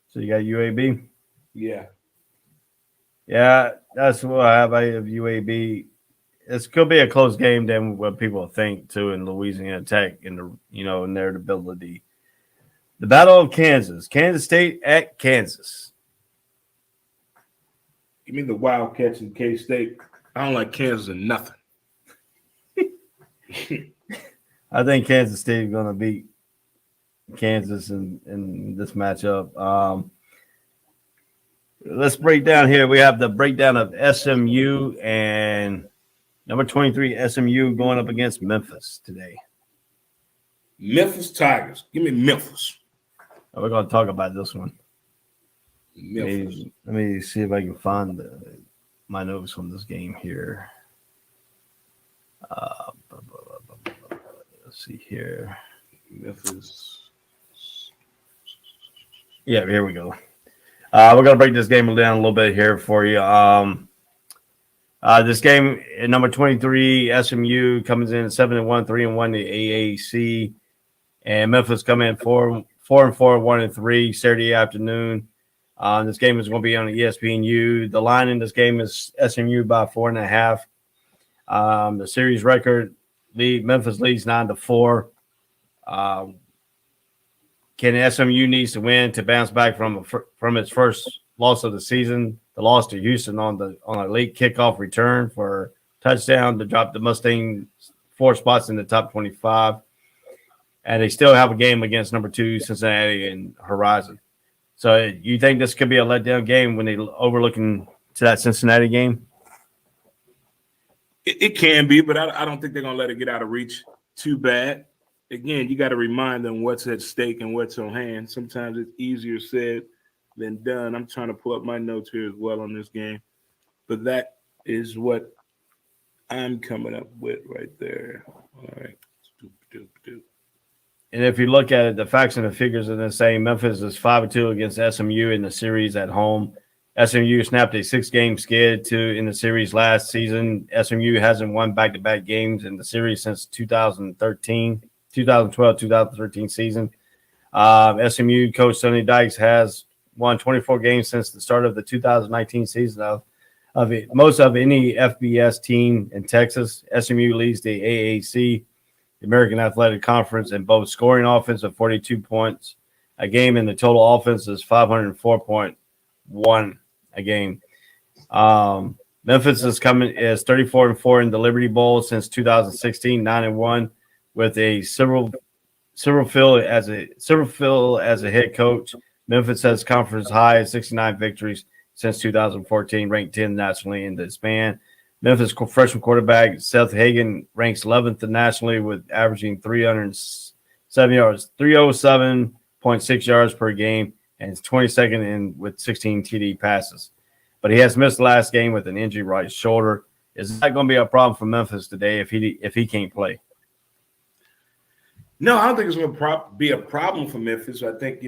So you got UAB? Yeah. Yeah, that's what I have. I have UAB. This could be a close game than what people think too in Louisiana Tech in their ability. The Battle of Kansas. Kansas State at Kansas. Give me the Wildcats in K-State. I don't like Kansas or nothing. I think Kansas State is going to beat Kansas in this matchup. Let's break down here. We have the breakdown of SMU and number 23 SMU going up against Memphis today. Memphis Tigers. Give me Memphis. We're going to talk about this one. Memphis. Let me see if I can find my notes from this game here. Let's see here. Memphis. Yeah, here we go. We're going to break this game down a little bit here for you. This game, number 23, SMU comes in 7-1, 3-1 the AAC. And Memphis come in 4-4, 1-3 Saturday afternoon. This game is going to be on ESPNU. The line in this game is SMU by 4.5. The series record Memphis leads 9-4. Can SMU needs to win to bounce back from its first loss of the season, the loss to Houston on a late kickoff return for touchdown to drop the Mustangs 4 spots in the top 25. And they still have a game against number 2 Cincinnati and Horizon. So you think this could be a letdown game when they overlooking to that Cincinnati game? It can be, but I don't think they're going to let it get out of reach too bad. Again, you got to remind them what's at stake and what's on hand. Sometimes it's easier said than done. I'm trying to pull up my notes here as well on this game. But that is what I'm coming up with right there. All right. And if you look at it, the facts and the figures are the same. Memphis is 5-2 against SMU in the series at home. SMU snapped a 6-game skid in the series last season. SMU hasn't won back-to-back games in the series since 2012-2013 season. SMU coach Sonny Dykes has won 24 games since the start of the 2019 season of it. Most of any FBS team in Texas. SMU leads the AAC, the American Athletic Conference, in both scoring offense of 42 points a game, and the total offense is 504.1 a game. Memphis is 34-4 in the Liberty Bowl since 2016, 9-1 with a Cyril Phil as a head coach. Memphis has conference high 69 victories since 2014, ranked 10th nationally in the span. Memphis freshman quarterback Seth Hagan ranks 11th nationally with averaging 307.6 yards per game, and is 22nd with 16 TD passes. But he has missed the last game with an injury right shoulder. Is that going to be a problem for Memphis today if he can't play? No, I don't think it's going to be a problem for Memphis. I think,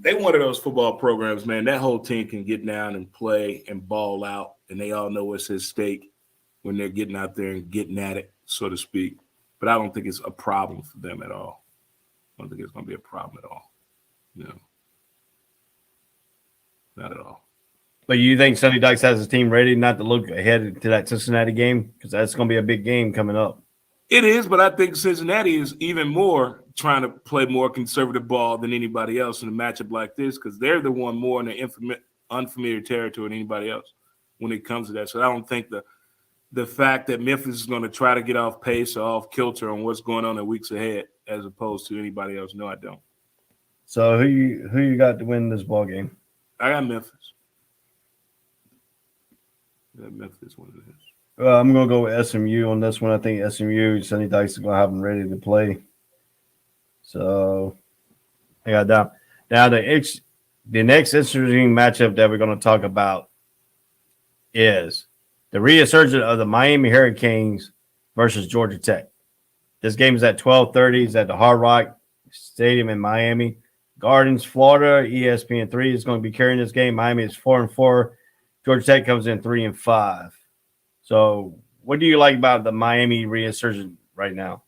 they one of those football programs, man. That whole team can get down and play and ball out, and they all know what's at stake when they're getting out there and getting at it, so to speak. But I don't think it's a problem for them at all. I don't think it's going to be a problem at all. No. Not at all. But you think Sonny Dykes has his team ready not to look ahead to that Cincinnati game? Because that's going to be a big game coming up. It is, but I think Cincinnati is even more trying to play more conservative ball than anybody else in a matchup like this, because they're the one more in the unfamiliar territory than anybody else when it comes to that. So I don't think the fact that Memphis is going to try to get off pace or off kilter on what's going on in weeks ahead as opposed to anybody else. No, I don't. So who you got to win this ball game? I got Memphis. I got Memphis winning this. I'm going to go with SMU on this one. I think SMU, Sonny Dykes is going to have them ready to play. So I got down. Now the next interesting matchup that we're going to talk about is the resurgence of the Miami Hurricanes versus Georgia Tech. This game is at 12:30. It's at the Hard Rock Stadium in Miami Gardens, Florida. ESPN3 is going to be carrying this game. Miami is 4-4. Georgia Tech comes in 3-5. So, what do you like about the Miami resurgence right now?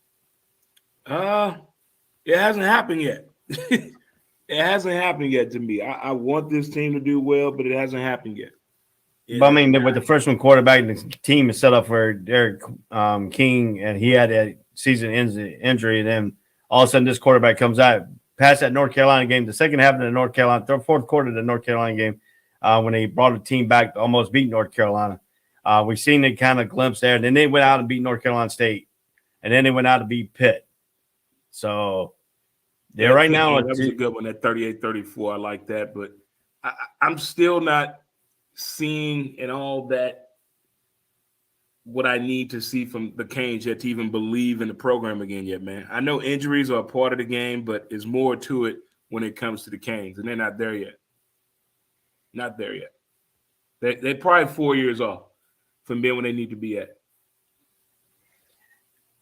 It hasn't happened yet. It hasn't happened yet to me. I want this team to do well, but it hasn't happened yet. But I mean, with the freshman quarterback, the team is set up for Derek King, and he had a season injury. And then all of a sudden, this quarterback comes out past that North Carolina game, the second half of the North Carolina, fourth quarter of the North Carolina game, when they brought the team back to almost beat North Carolina. We've seen it kind of glimpse there. And then they went out and beat North Carolina State. And then they went out to beat Pitt. So they're right now. That was a good one at 38-34. I like that. But I'm still not seeing in all that what I need to see from the Canes yet to even believe in the program again yet, man. I know injuries are a part of the game, but there's more to it when it comes to the Canes. And they're not there yet. Not there yet. They're probably 4 years off from being when they need to be at.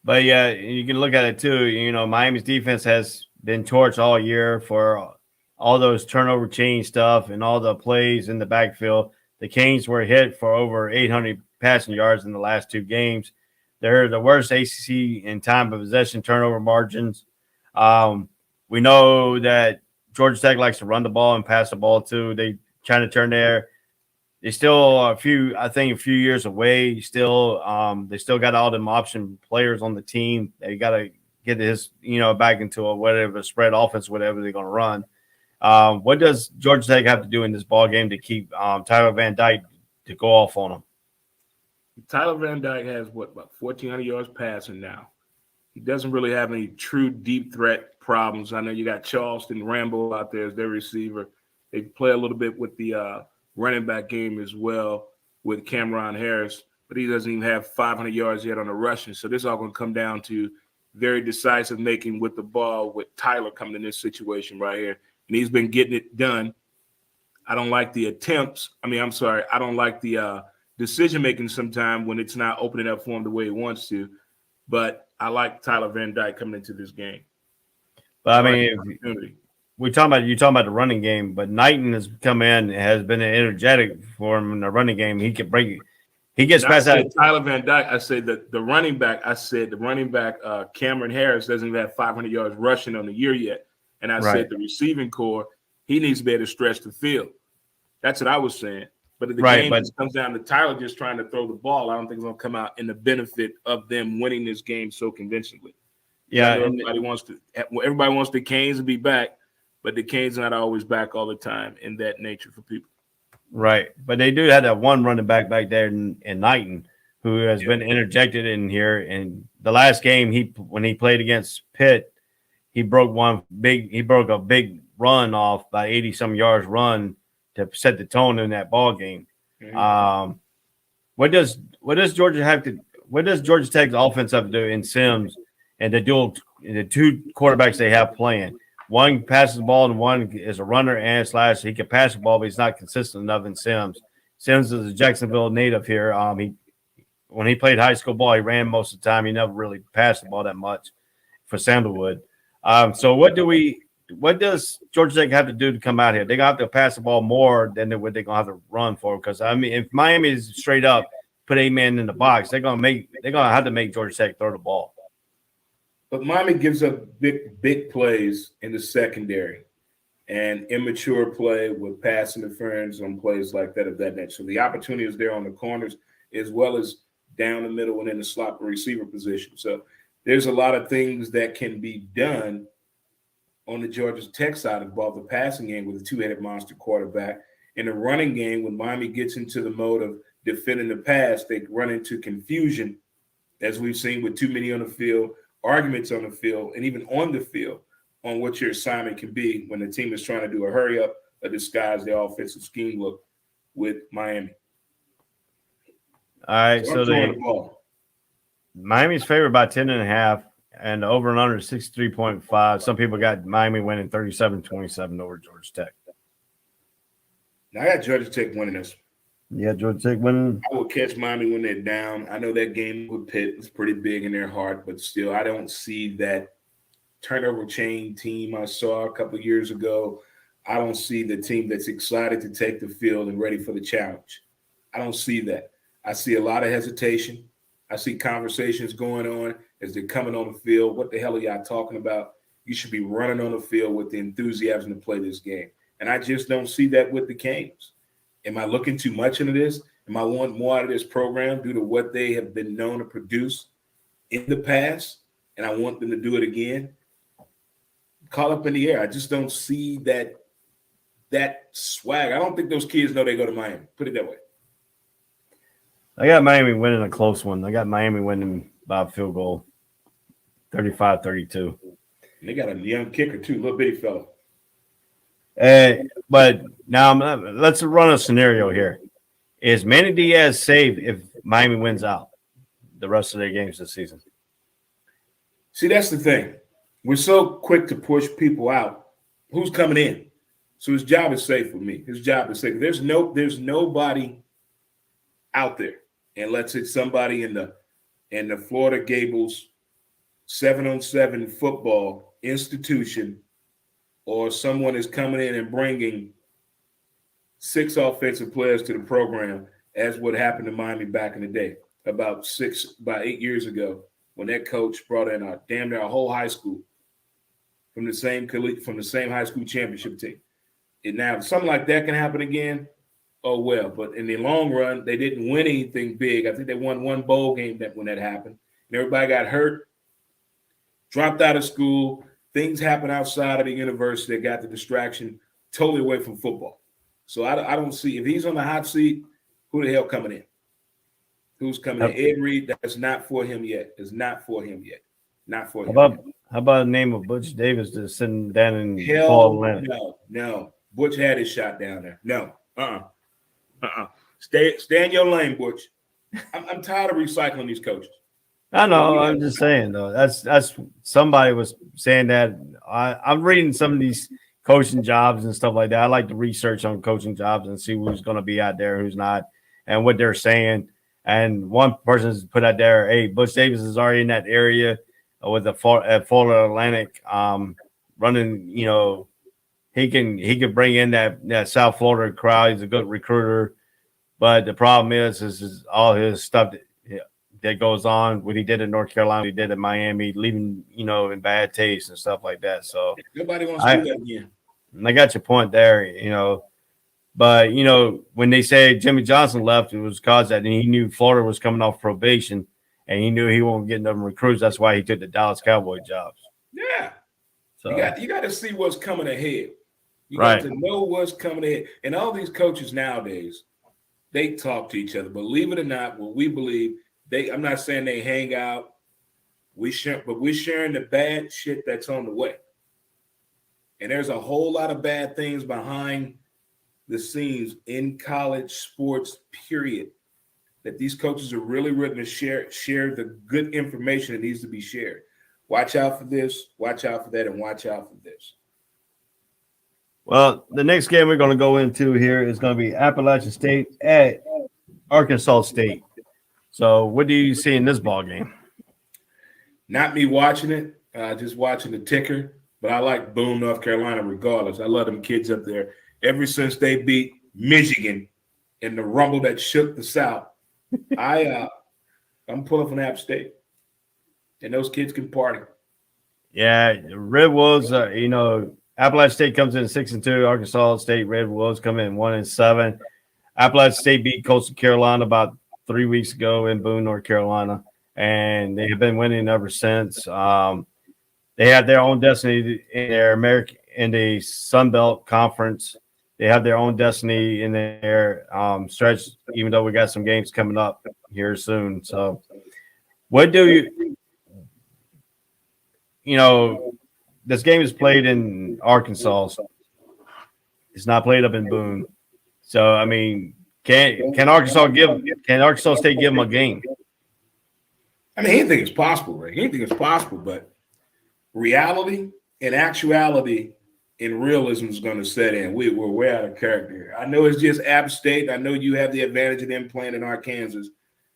But, yeah, you can look at it, too. Miami's defense has been torched all year for all those turnover chain stuff and all the plays in the backfield. The Canes were hit for over 800 passing yards in the last 2 games. They're the worst ACC in time of possession turnover margins. We know that Georgia Tech likes to run the ball and pass the ball too. They trying to turn there. They still a few years away. Still, they still got all them option players on the team. They got to get his, back into whatever spread offense, whatever they're going to run. What does Georgia Tech have to do in this ball game to keep Tyler Van Dyke to go off on them? Tyler Van Dyke has about 1,400 yards passing now. He doesn't really have any true deep threat problems. I know you got Charleston Rambo out there as their receiver. They play a little bit with the running back game as well with Cameron Harris, but he doesn't even have 500 yards yet on the rushing. So this is all going to come down to very decisive making with the ball with Tyler coming in this situation right here. And he's been getting it done. I don't like the attempts. I don't like the decision-making sometimes when it's not opening up for him the way he wants to. But I like Tyler Van Dyke coming into this game. But you're talking about the running game, but Knighton has come in, has been energetic for him in the running game. He can break it. He gets past that. Tyler Van Dyke, I said that the running back, Cameron Harris doesn't even have 500 yards rushing on the year yet. And I said the receiving core, he needs to be able to stretch the field. That's what I was saying. But if the game just comes down to Tyler just trying to throw the ball, I don't think it's going to come out in the benefit of them winning this game so convincingly. Yeah, everybody wants the Canes to be back, but the Canes are not always back all the time in that nature for people. Right, but they do have that one running back there in Knighton who has been interjected in here. And the last game when he played against Pitt, he broke a big run off by 80-some yards run to set the tone in that ball game. Mm-hmm. What does Georgia Tech's offense have to do in Sims and the two quarterbacks they have playing? One passes the ball and one is a runner and / he can pass the ball, but he's not consistent enough in Sims. Sims is a Jacksonville native here. When he played high school ball, he ran most of the time. He never really passed the ball that much for Sandalwood. So what does Georgia Tech have to do to come out here? They're gonna have to pass the ball more than what they're gonna have to run for. Because if Miami is straight up put 8 men in the box, they're gonna have to make Georgia Tech throw the ball. But Miami gives up big plays in the secondary and immature play with pass interference on plays like that of that nature. So the opportunity is there on the corners as well as down the middle and in the slot receiver position. So there's a lot of things that can be done on the Georgia Tech side of the ball, the passing game with a two-headed monster quarterback. In the running game, when Miami gets into the mode of defending the pass, they run into confusion, as we've seen with too many on the field, arguments on the field, and even on the field on what your assignment can be when the team is trying to do a hurry up or disguise their offensive scheme look with Miami. All right, so Miami's favored by 10.5, and the over and under 63.5. Some people got Miami winning 37-27 over Georgia Tech. Now, I got Georgia Tech winning this. Yeah, Georgia Tech winning. I will catch Miami when they're down. I know that game with Pitt is pretty big in their heart, but still, I don't see that turnover chain team I saw a couple of years ago. I don't see the team that's excited to take the field and ready for the challenge. I don't see that. I see a lot of hesitation. I see conversations going on as they're coming on the field. What the hell are y'all talking about? You should be running on the field with the enthusiasm to play this game. And I just don't see that with the Canes. Am I looking too much into this? Am I wanting more out of this program due to what they have been known to produce in the past, and I want them to do it again? Call up in the air. I just don't see that swag. I don't think those kids know they go to Miami. Put it that way. I got Miami winning a close one. I got Miami winning by a field goal, 35-32. They got a young kicker, too, little bitty fella. But now let's run a scenario here. Is Manny Diaz safe if Miami wins out the rest of their games this season? See, that's the thing. We're so quick to push people out. Who's coming in? So his job is safe for me. His job is safe. There's nobody out there, and let's say somebody in the Florida Gables 7-on-7 football institution, or someone is coming in and bringing 6 offensive players to the program, as what happened to Miami back in the day, about 8 years ago, when that coach brought in damn near a whole high school from the same high school championship team. And now, if something like that can happen again, oh well. But in the long run, they didn't win anything big. I think they won one bowl game when that happened. And everybody got hurt, dropped out of school. Things happened outside of the university that got the distraction totally away from football. So I don't see, if he's on the hot seat, who the hell coming in? Who's coming in? Ed Reed, that's not for him yet. It's not for him yet. Not for him. How about the name of Butch Davis that's sitting down in Hell no. Butch had his shot down there. No. Stay in your lane, Butch. I'm tired of recycling these coaches. I know. I'm just saying though. That's somebody was saying that. I'm reading some of these coaching jobs and stuff like that. I like to research on coaching jobs and see who's going to be out there, who's not, and what they're saying. And one person's put out there, hey, Butch Davis is already in that area with the Florida Atlantic, running. You know, he can bring in that South Florida crowd. He's a good recruiter, but the problem is all his stuff that goes on. What he did in North Carolina, he did in Miami, leaving in bad taste and stuff like that. So nobody wants to do that again. I got your point there, But, when they say Jimmy Johnson left, it was because that he knew Florida was coming off probation and he knew he won't get enough recruits. That's why he took the Dallas Cowboy jobs. Yeah. So you got to see what's coming ahead. You got to know what's coming ahead. And all these coaches nowadays, they talk to each other. Believe it or not, what we believe, I'm not saying they hang out. But we're sharing the bad shit that's on the way. And there's a whole lot of bad things behind the scenes in college sports, period, that these coaches are really willing to share the good information that needs to be shared. Watch out for this, watch out for that, and watch out for this. Well, the next game we're going to go into here is going to be Appalachian State at Arkansas State. So what do you see in this ball game? Not me watching it, just watching the ticker. But I like Boone, North Carolina, regardless. I love them kids up there. Ever since they beat Michigan in the rumble that shook the South, I'm pulling from App State. And those kids can party. Yeah, Red Wolves, Appalachian State comes in 6-2. Arkansas State Red Wolves come in 1-7. Appalachian State beat Coastal Carolina about 3 weeks ago in Boone, North Carolina, and they have been winning ever since. They have their own destiny in the Sun Belt Conference. They have their own destiny in their stretch, even though we got some games coming up here soon. So, what do this game is played in Arkansas. It's not played up in Boone. So, I mean, can Arkansas State give them a game? I mean, anything is possible, right? Anything is possible, but reality and actuality and realism is going to set in. We're way out of character here. I know it's just App State. I know you have the advantage of them playing in Arkansas,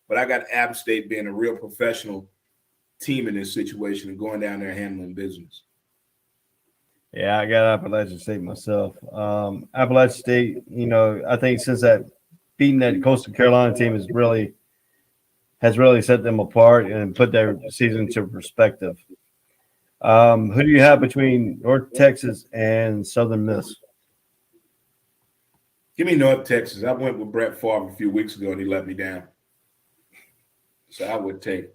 but I got App State being a real professional team in this situation and going down there handling business. Yeah, I got Appalachian State myself. Appalachian State, I think since that beating that Coastal Carolina team has really set them apart and put their season into perspective. Who do you have between North Texas and Southern Miss? Give me North Texas. I went with Brett Favre a few weeks ago and he let me down. So I would take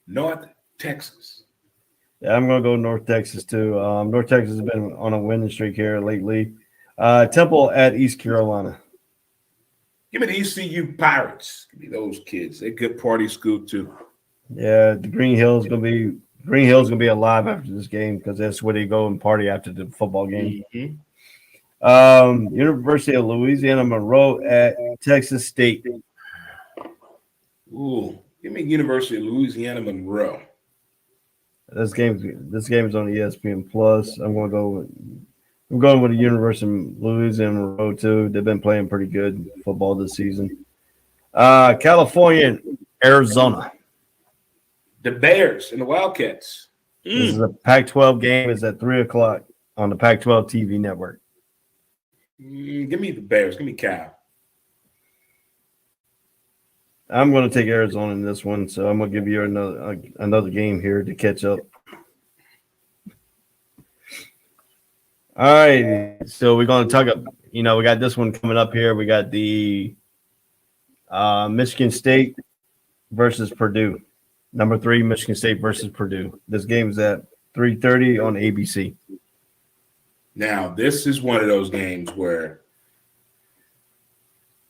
North Texas. Yeah, I'm going to go North Texas too. North Texas has been on a winning streak here lately. Temple at East Carolina. Give me the ECU Pirates. Give me those kids. They're good party school too. Yeah, the Green Hill's going to be alive after this game because that's where they go and party after the football game. Mm-hmm. University of Louisiana Monroe at Texas State. Ooh, give me University of Louisiana Monroe. This game is on ESPN Plus. I'm going with the University of Louisiana Monroe too. They've been playing pretty good football this season. California, Arizona. The Bears and the Wildcats. This is a Pac-12 game. It's at 3:00 on the Pac-12 TV network. Give me the Bears. Give me Cal. I'm going to take Arizona in this one, so I'm going to give you another game here to catch up. All right. So we're going to talk. We got this one coming up here. We got the Michigan State versus Purdue. Number 3, Michigan State versus Purdue. This game is at 3:30 on ABC. Now, this is one of those games where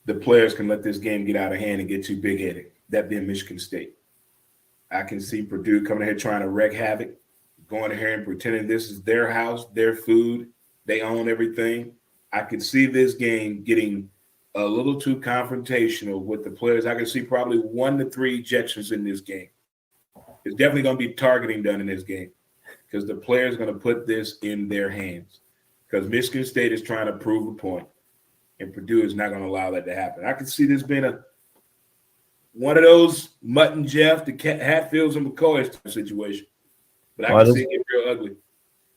the players can let this game get out of hand and get too big-headed, that being Michigan State. I can see Purdue coming here trying to wreak havoc, going here and pretending this is their house, their food, they own everything. I could see this game getting a little too confrontational with the players. I can see probably 1 to 3 ejections in this game. There's definitely going to be targeting done in this game because the players are going to put this in their hands because Michigan State is trying to prove a point, and Purdue is not going to allow that to happen. I can see this being one of those Mutt and Jeff, the Hatfields and McCoys situation. But I can see it get real ugly.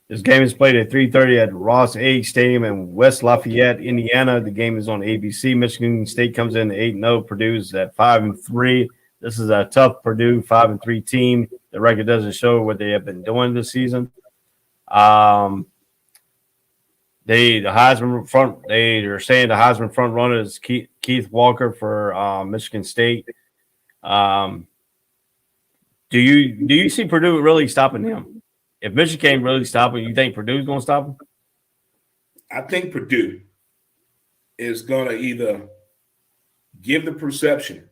This game is played at 3:30 at Ross Age Stadium in West Lafayette, Indiana. The game is on ABC. Michigan State comes in at 8-0. Purdue's at 5-3. This is a tough Purdue 5-3 team. The record doesn't show what they have been doing this season. They're saying the Heisman front runner is Keith Walker for Michigan State. Do you see Purdue really stopping him? If Michigan can't really stop him, you think Purdue's going to stop him? I think Purdue is going to either give the perception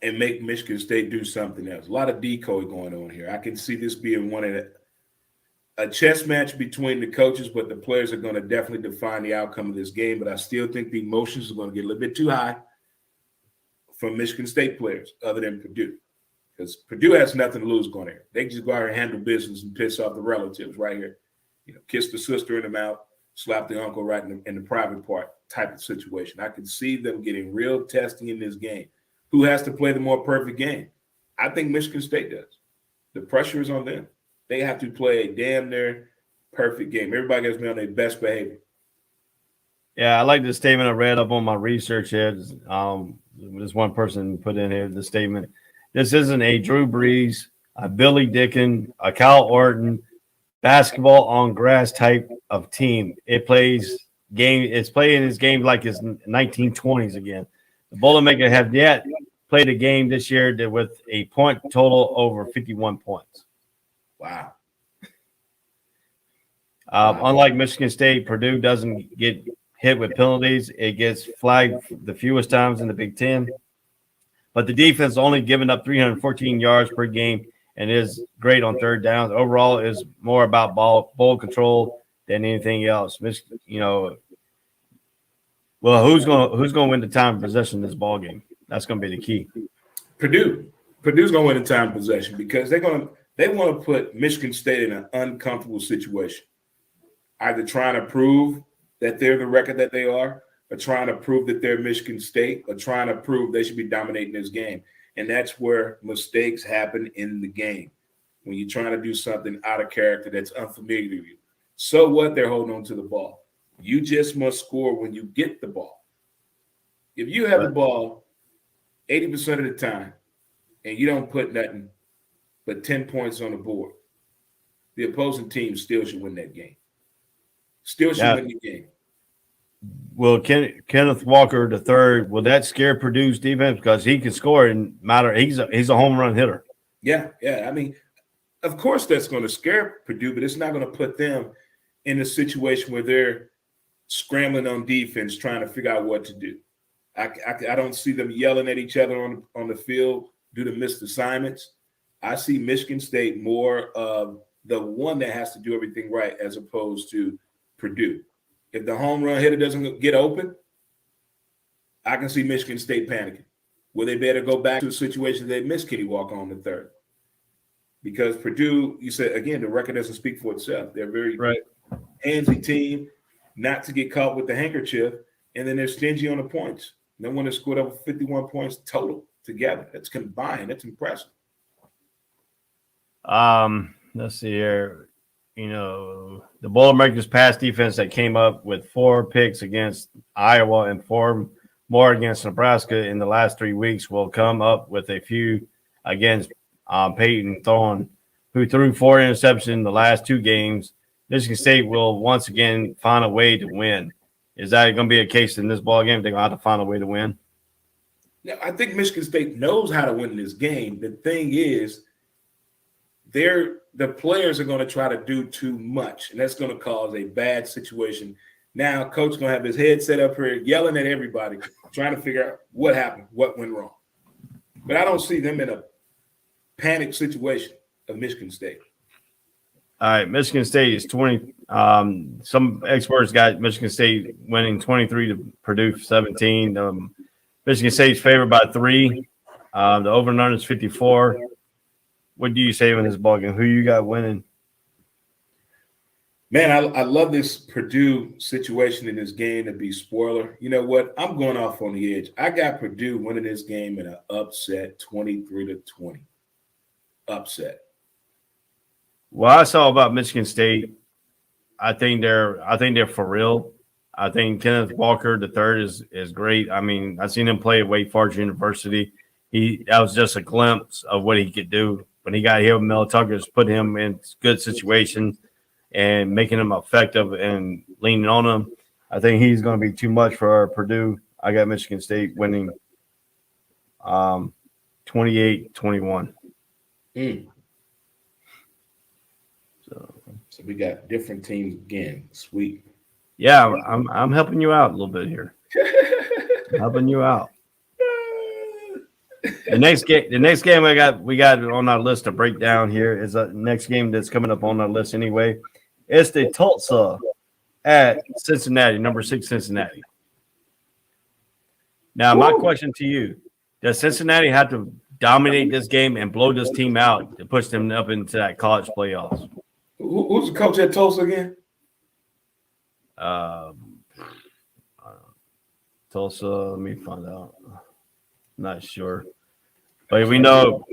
and make Michigan State do something else. A lot of decoy going on here. I can see this being a chess match between the coaches, but the players are going to definitely define the outcome of this game. But I still think the emotions are going to get a little bit too high from Michigan State players other than Purdue. Because Purdue has nothing to lose going there. They can just go out here and handle business and piss off the relatives right here. Kiss the sister in the mouth, slap the uncle right in the private part type of situation. I can see them getting real testing in this game. Who has to play the more perfect game? I think Michigan State does. The pressure is on them. They have to play a damn near perfect game. Everybody has to be on their best behavior. Yeah, I like the statement I read up on my research here. This one person put in here the statement. This isn't a Drew Brees, a Billy Dicken, a Kyle Orton basketball on grass type of team. It's playing this game like it's 1920s again. The Boilermakers have yet played a game this year with a point total over 51 points. Wow. Unlike Michigan State, Purdue doesn't get hit with penalties. It gets flagged the fewest times in the Big Ten. But the defense only given up 314 yards per game and is great on third downs. Overall, is more about ball control than anything else. Who's going to win the time of possession in this ball game? That's going to be the key. Purdue's going to win the time of possession because they want to put Michigan State in an uncomfortable situation, either trying to prove that they're the record that they are, or trying to prove that they're Michigan State, or trying to prove they should be dominating this game. And that's where mistakes happen in the game, when you're trying to do something out of character that's unfamiliar to you. So what? They're holding on to the ball. You just must score when you get the ball. If you have the ball 80% of the time and you don't put nothing but 10 points on the board, the opposing team still should win that game. Win the game. Will Kenneth Walker III, will that scare Purdue's defense? Because he can score and matter. He's a home run hitter. Yeah. I mean, of course that's going to scare Purdue, but it's not going to put them in a situation where they're scrambling on defense, trying to figure out what to do. I don't see them yelling at each other on the field due to missed assignments. I see Michigan State more of the one that has to do everything right as opposed to Purdue. If the home run hitter doesn't get open, I can see Michigan State panicking, where they better go back to a situation they missed Kenny Walker on the third. Because Purdue, you said, again, the record doesn't speak for itself. They're a very handsy team, not to get caught with the handkerchief, and then they're stingy on the points. No one has scored over 51 points total together. That's combined. That's impressive. Let's see here. The Boilermakers pass defense that came up with 4 picks against Iowa and 4 more against Nebraska in the last 3 weeks will come up with a few against Peyton Thorne, who threw 4 interceptions in the last 2 games. Michigan State will once again find a way to win. Is that going to be a case in this ball game? They're going to have to find a way to win. Yeah, I think Michigan State knows how to win this game. The thing is, the players are going to try to do too much, and that's going to cause a bad situation. Now, coach is going to have his head set up here, yelling at everybody, trying to figure out what happened, what went wrong. But I don't see them in a panic situation of Michigan State. All right, Michigan State is 20. Some experts got Michigan State winning 23 to Purdue 17. Michigan State's favored by 3. The over and under is 54. What do you say in this ball game? Who you got winning? Man, I love this Purdue situation in this game to be spoiler. You know what? I'm going off on the edge. I got Purdue winning this game in an upset, 23-20. Upset. What I saw about Michigan State, I think they're for real. I think Kenneth Walker III is great. I mean, I've seen him play at Wake Forest University. That was just a glimpse of what he could do. When he got here with Mel Tucker's put him in good situations and making him effective and leaning on him. I think he's going to be too much for Purdue. I got Michigan State winning 28-21. So we got different teams again. Sweet. Yeah, I'm helping you out a little bit here. Helping you out. The next game we got on our list to break down here is the next game that's coming up on our list anyway. It's the Tulsa at Cincinnati, number 6 Cincinnati. Now, my question to you, does Cincinnati have to dominate this game and blow this team out to push them up into that college playoffs? Who's the coach at Tulsa again? Tulsa, let me find out. Not sure. But we know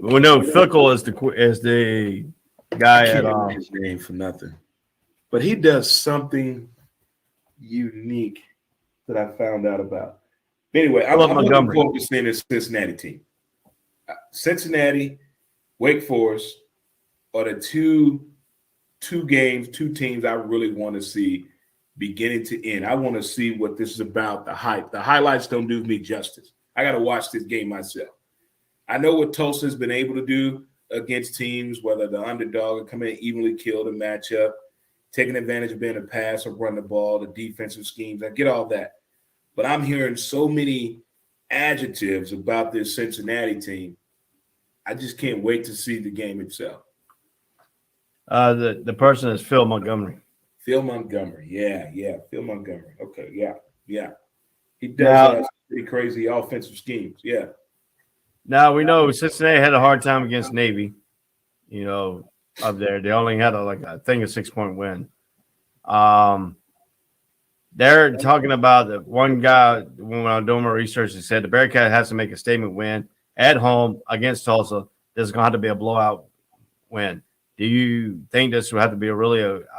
Fickle is the guy at his name for nothing. But he does something unique that I found out about. But anyway, I'm looking forward to seeing this Cincinnati team. Cincinnati, Wake Forest are the two teams I really want to see beginning to end. I want to see what this is about, the hype. The highlights don't do me justice. I got to watch this game myself. I know what Tulsa has been able to do against teams, whether the underdog or come in evenly kill the matchup, taking advantage of being a pass or run the ball, the defensive schemes. I get all that. But I'm hearing so many adjectives about this Cincinnati team. I just can't wait to see the game itself. The person is Phil Montgomery. Phil Montgomery. Yeah. Phil Montgomery. Okay, yeah. He does have pretty crazy offensive schemes. Yeah. Now, we know Cincinnati had a hard time against Navy, up there. They only had a 6-point win. They're talking about the one guy, when I was doing my research, he said the Bearcat has to make a statement win at home against Tulsa. This is going to have to be a blowout win. Do you think this will have to be a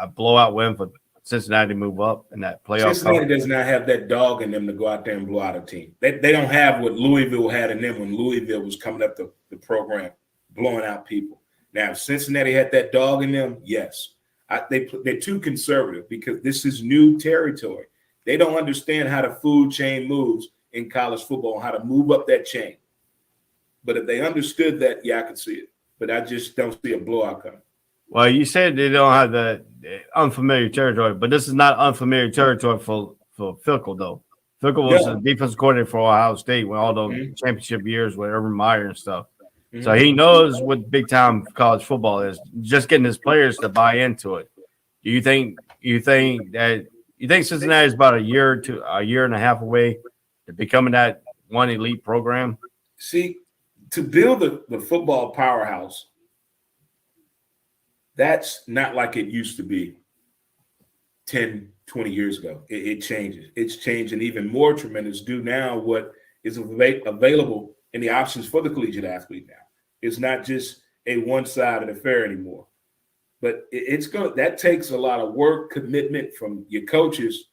blowout win for Cincinnati to move up in that playoff? Cincinnati does not have that dog in them to go out there and blow out a team. They don't have what Louisville had in them when Louisville was coming up the program, blowing out people. Now, if Cincinnati had that dog in them, yes. They're too conservative because this is new territory. They don't understand how the food chain moves in college football, how to move up that chain. But if they understood that, I could see it. But I just don't see a blowout coming. Well, you said they don't have the unfamiliar territory, but this is not unfamiliar territory for Fickle, though. Fickle was the defensive coordinator for Ohio State with all those championship years with Urban Meyer and stuff. Mm-hmm. So he knows what big-time college football is. Just getting his players to buy into it. Do you think Cincinnati is about a year and a half away to becoming that one elite program? See, to build the football powerhouse, that's not like it used to be 10, 20 years ago. It changes. It's changing even more tremendous due now what is available in the options for the collegiate athlete now. It's not just a one-sided affair anymore. But that takes a lot of work, commitment from your coaches,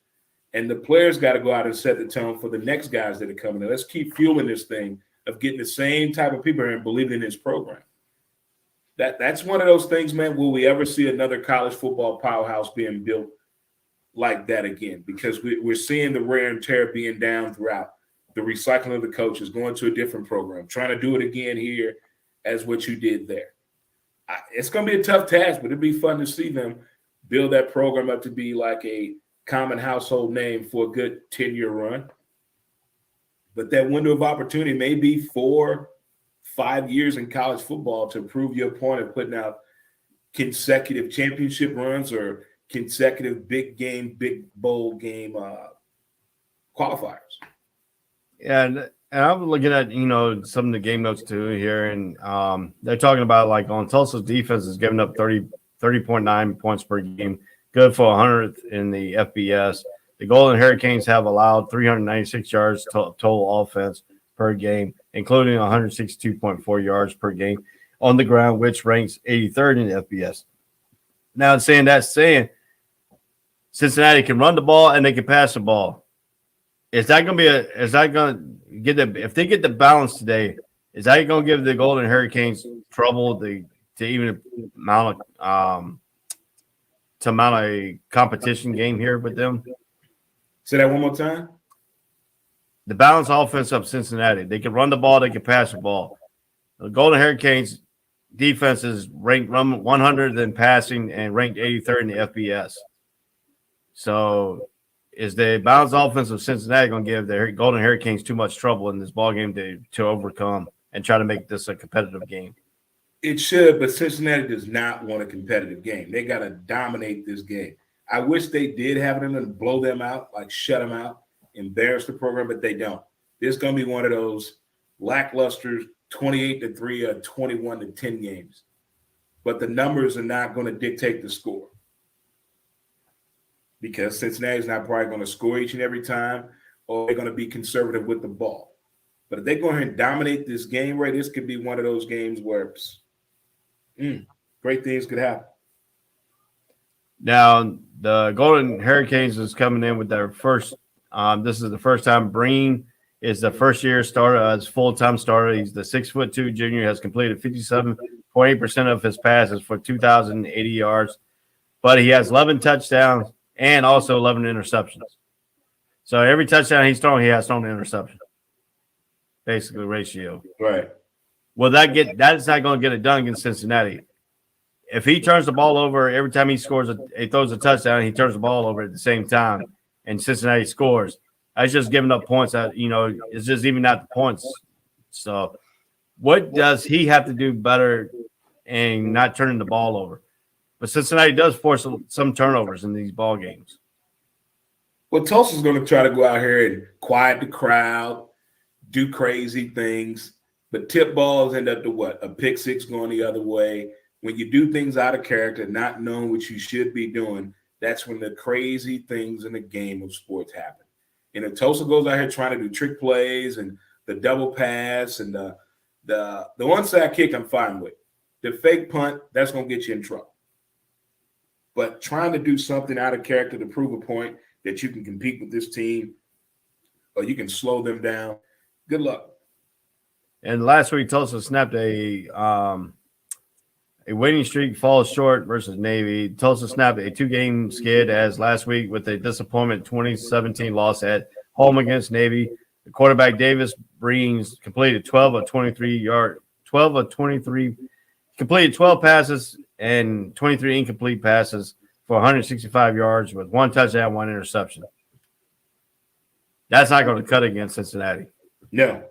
and the players got to go out and set the tone for the next guys that are coming in. Let's keep fueling this thing of getting the same type of people here and believing in this program. That's one of those things, man. Will we ever see another college football powerhouse being built like that again? Because we're seeing the wear and tear being down throughout. The recycling of the coaches, going to a different program, trying to do it again here as what you did there. It's going to be a tough task, but it'd be fun to see them build that program up to be like a common household name for a good 10-year run. But that window of opportunity may be 4-5 years in college football to prove your point of putting out consecutive championship runs or consecutive big bowl game qualifiers. Yeah, and I was looking at, some of the game notes too here, and they're talking about like on Tulsa's defense is giving up 30.9 points per game, good for 100th in the FBS. The Golden Hurricanes have allowed 396 yards total offense per game, including 162.4 yards per game on the ground, which ranks 83rd in the FBS. Now, saying Cincinnati can run the ball and they can pass the ball. If they get the balance today, is that going to give the Golden Hurricanes trouble to even mount a competition game here with them? Say that one more time. The balanced offense of Cincinnati. They can run the ball, they can pass the ball. The Golden Hurricanes defense is ranked 100th in passing and ranked 83rd in the FBS. So is the balanced offense of Cincinnati going to give the Golden Hurricanes too much trouble in this ball game to overcome and try to make this a competitive game? It should, but Cincinnati does not want a competitive game. They got to dominate this game. I wish they did have it in them and blow them out, like shut them out, embarrass the program, but they don't. This is going to be one of those lackluster 28-3 or 21-10 games. But the numbers are not going to dictate the score, because Cincinnati's not probably going to score each and every time, or they're going to be conservative with the ball. But if they go ahead and dominate this game, right, this could be one of those games where great things could happen. Now, the Golden Hurricanes is coming in with their first this is the first time Breen is the first-year starter as full-time starter. He's the 6'2" junior, has completed 57.8% of his passes for 2,080 yards, but he has 11 touchdowns and also 11 interceptions. So every touchdown he's thrown, he has thrown an interception. Basically, ratio. Right. Well, that is not going to get it done against Cincinnati. If he turns the ball over every time he throws a touchdown, he turns the ball over at the same time, and Cincinnati scores. That's just giving up points. It's just even out the points. So, what does he have to do better in not turning the ball over? But Cincinnati does force some turnovers in these ball games. Well, Tulsa's going to try to go out here and quiet the crowd, do crazy things, but tip balls end up to what? A pick six going the other way. When you do things out of character, not knowing what you should be doing, that's when the crazy things in the game of sports happen. And if Tulsa goes out here trying to do trick plays and the double pass and the onside kick, I'm fine with. The fake punt, that's going to get you in trouble. But trying to do something out of character to prove a point that you can compete with this team or you can slow them down, good luck. And last week, Tulsa snapped a winning streak, falls short versus Navy. Tulsa snapped a 2-game skid as last week with a disappointment 2017 loss at home against Navy. The quarterback Davis Breens completed 12 of 23 completed 12 passes and 23 incomplete passes for 165 yards with 1 touchdown, 1 interception. That's not going to cut against Cincinnati. No.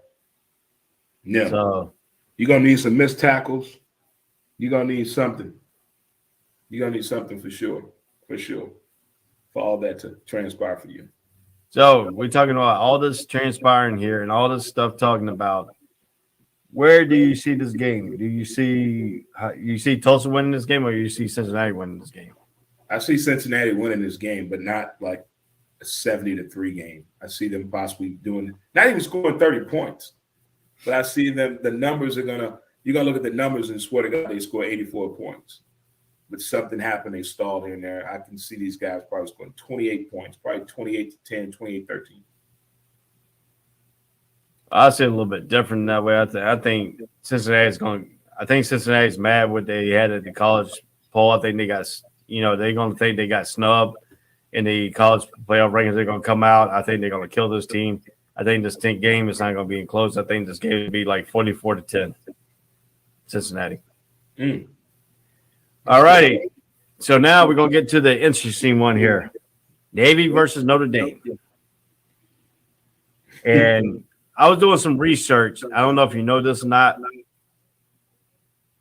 So you're going to need some missed tackles. You're going to need something. You're going to need something for sure, for all that to transpire for you. So we're talking about all this transpiring here and all this stuff talking about. Where do you see this game? Do you see Tulsa winning this game, or you see Cincinnati winning this game? I see Cincinnati winning this game, but not like a 70-3 game. I see them possibly not even scoring 30 points, but I see them. The numbers are you're gonna look at the numbers and swear to God they score 84 points. But something happened, they stalled here and there. I can see these guys probably scoring 28 points, probably 28-10, 28-13. I see it a little bit different that way. I think Cincinnati is going. I think Cincinnati's mad what they had at the college poll. I think they got, they're going to think they got snubbed in the college playoff rankings. They're going to come out. I think they're going to kill this team. I think this game is not going to be close. I think this game will be like 44-10, Cincinnati. All righty. So now we're going to get to the interesting one here. Navy versus Notre Dame. And I was doing some research. I don't know if you know this or not.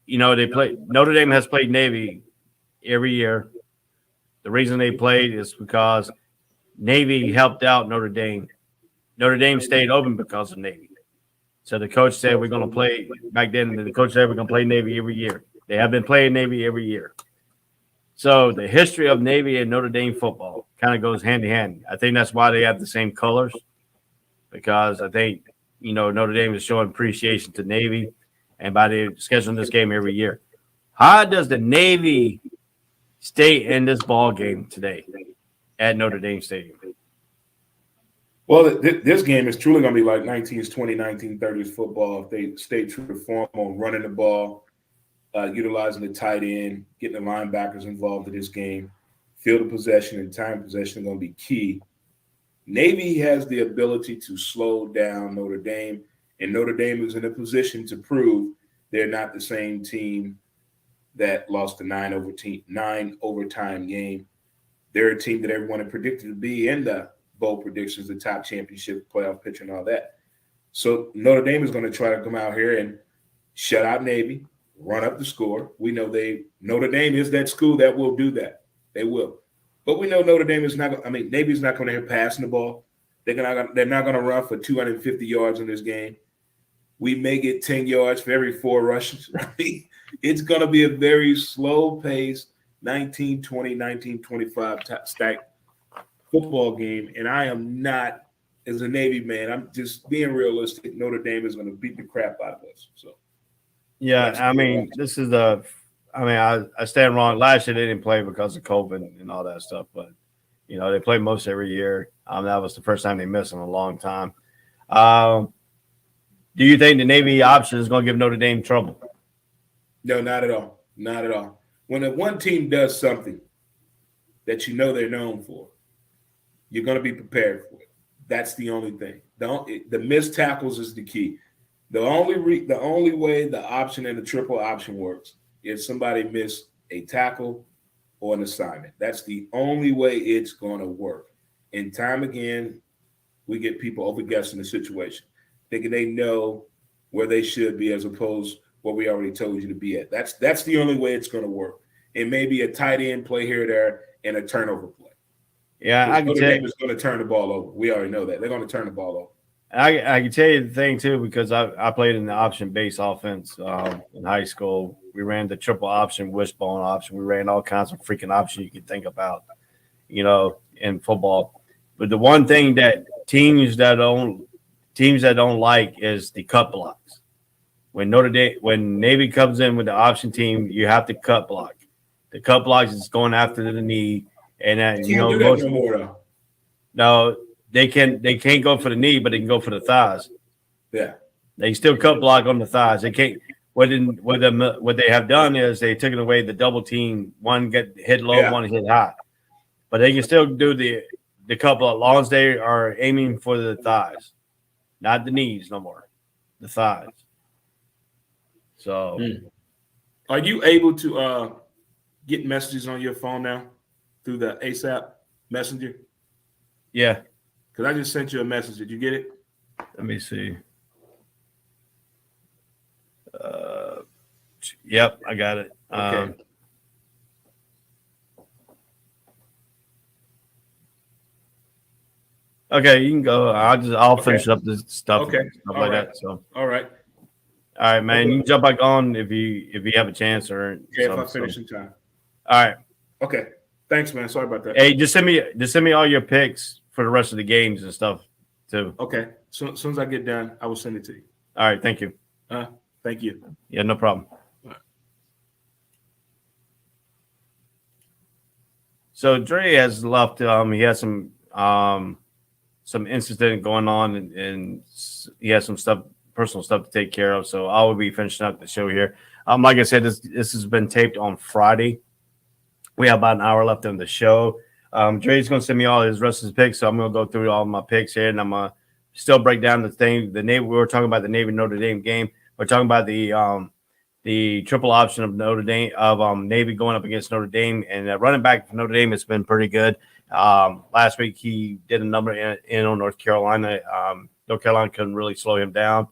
Notre Dame has played Navy every year. The reason they played is because Navy helped out Notre Dame. Notre Dame stayed open because of Navy. So the coach said we're going to play back then. The coach said we're going to play Navy every year. They have been playing Navy every year. So the history of Navy and Notre Dame football kind of goes hand in hand. I think that's why they have the same colors, because I think, Notre Dame is showing appreciation to Navy, and by the scheduling this game every year. How does the Navy stay in this ball game today at Notre Dame Stadium? Well, this game is truly going to be like 1920s, 1930s football if they stay true to form on running the ball, utilizing the tight end, getting the linebackers involved in this game. Field of possession and time possession are going to be key. Navy has the ability to slow down Notre Dame, and Notre Dame is in a position to prove they're not the same team that lost the 9 overtime game. They're a team that everyone had predicted to be in the bowl predictions, the top championship, playoff picture, and all that. So Notre Dame is going to try to come out here and shut out Navy, run up the score. We know Notre Dame is that school that will do that. They will. But we know Notre Dame is not – Navy's not going to have passing the ball. They're not going to run for 250 yards in this game. We may get 10 yards for every 4 rushes. It's going to be a very slow-paced 1920, 1925 stacked football game. And I am not, as a Navy man, I'm just being realistic. Notre Dame is going to beat the crap out of us. So, yeah, this is I stand wrong. Last year they didn't play because of COVID and all that stuff, but they play most every year. That was the first time they missed in a long time. Do you think the Navy option is going to give Notre Dame trouble? No, not at all. Not at all. When one team does something that they're known for, you're going to be prepared for it. That's the only thing. The missed tackles is the key. The only way the option and the triple option works is somebody miss a tackle or an assignment. That's the only way it's going to work. And time again, we get people overguessing the situation, thinking they know where they should be as opposed to what we already told you to be at. That's the only way it's going to work. It may be a tight end play here or there and a turnover play. Yeah, I can Notre tell Dame is going to turn the ball over. We already know that. They're going to turn the ball over. I can tell you the thing, too, because I played in the option-based offense in high school. We ran the triple option, wishbone option. We ran all kinds of freaking options you could think about, in football. But the one thing that teams that don't like is the cut blocks. When Navy comes in with the option team, you have to cut block. The cut blocks is going after the knee, and then do that no more though. No, they can't go for the knee, but they can go for the thighs. Yeah, they still cut block on the thighs. They can't. What they have done is they taken away the double team. One get hit low, one hit high, but they can still do the cut block as long as they are aiming for the thighs, not the knees no more, the thighs. So, are you able to get messages on your phone now through the ASAP Messenger? Yeah, because I just sent you a message. Did you get it? Let me see. Yep, I got it. Okay. Okay, you can go. I'll finish up this stuff. Okay, stuff like that. So, all right, man. You can jump back on if you have a chance or. Okay, if I finish in time. All right. Okay. Thanks, man. Sorry about that. Hey, just send me all your picks for the rest of the games and stuff too. Okay. So as soon as I get done, I will send it to you. All right. Thank you. Thank you. Yeah, no problem. All right. So Dre has left. He has some incident going on, and he has some stuff personal stuff to take care of. So I will be finishing up the show here. Like I said, this has been taped on Friday. We have about an hour left on the show. Dre's going to send me all his rest of his picks, so I'm going to go through all my picks here, and I'm going to still break down the thing. The Navy, we were talking about the Navy Notre Dame game. We're talking about the triple option of Navy going up against Notre Dame, and running back for Notre Dame has been pretty good. Last week he did a number in on North Carolina. North Carolina couldn't really slow him down.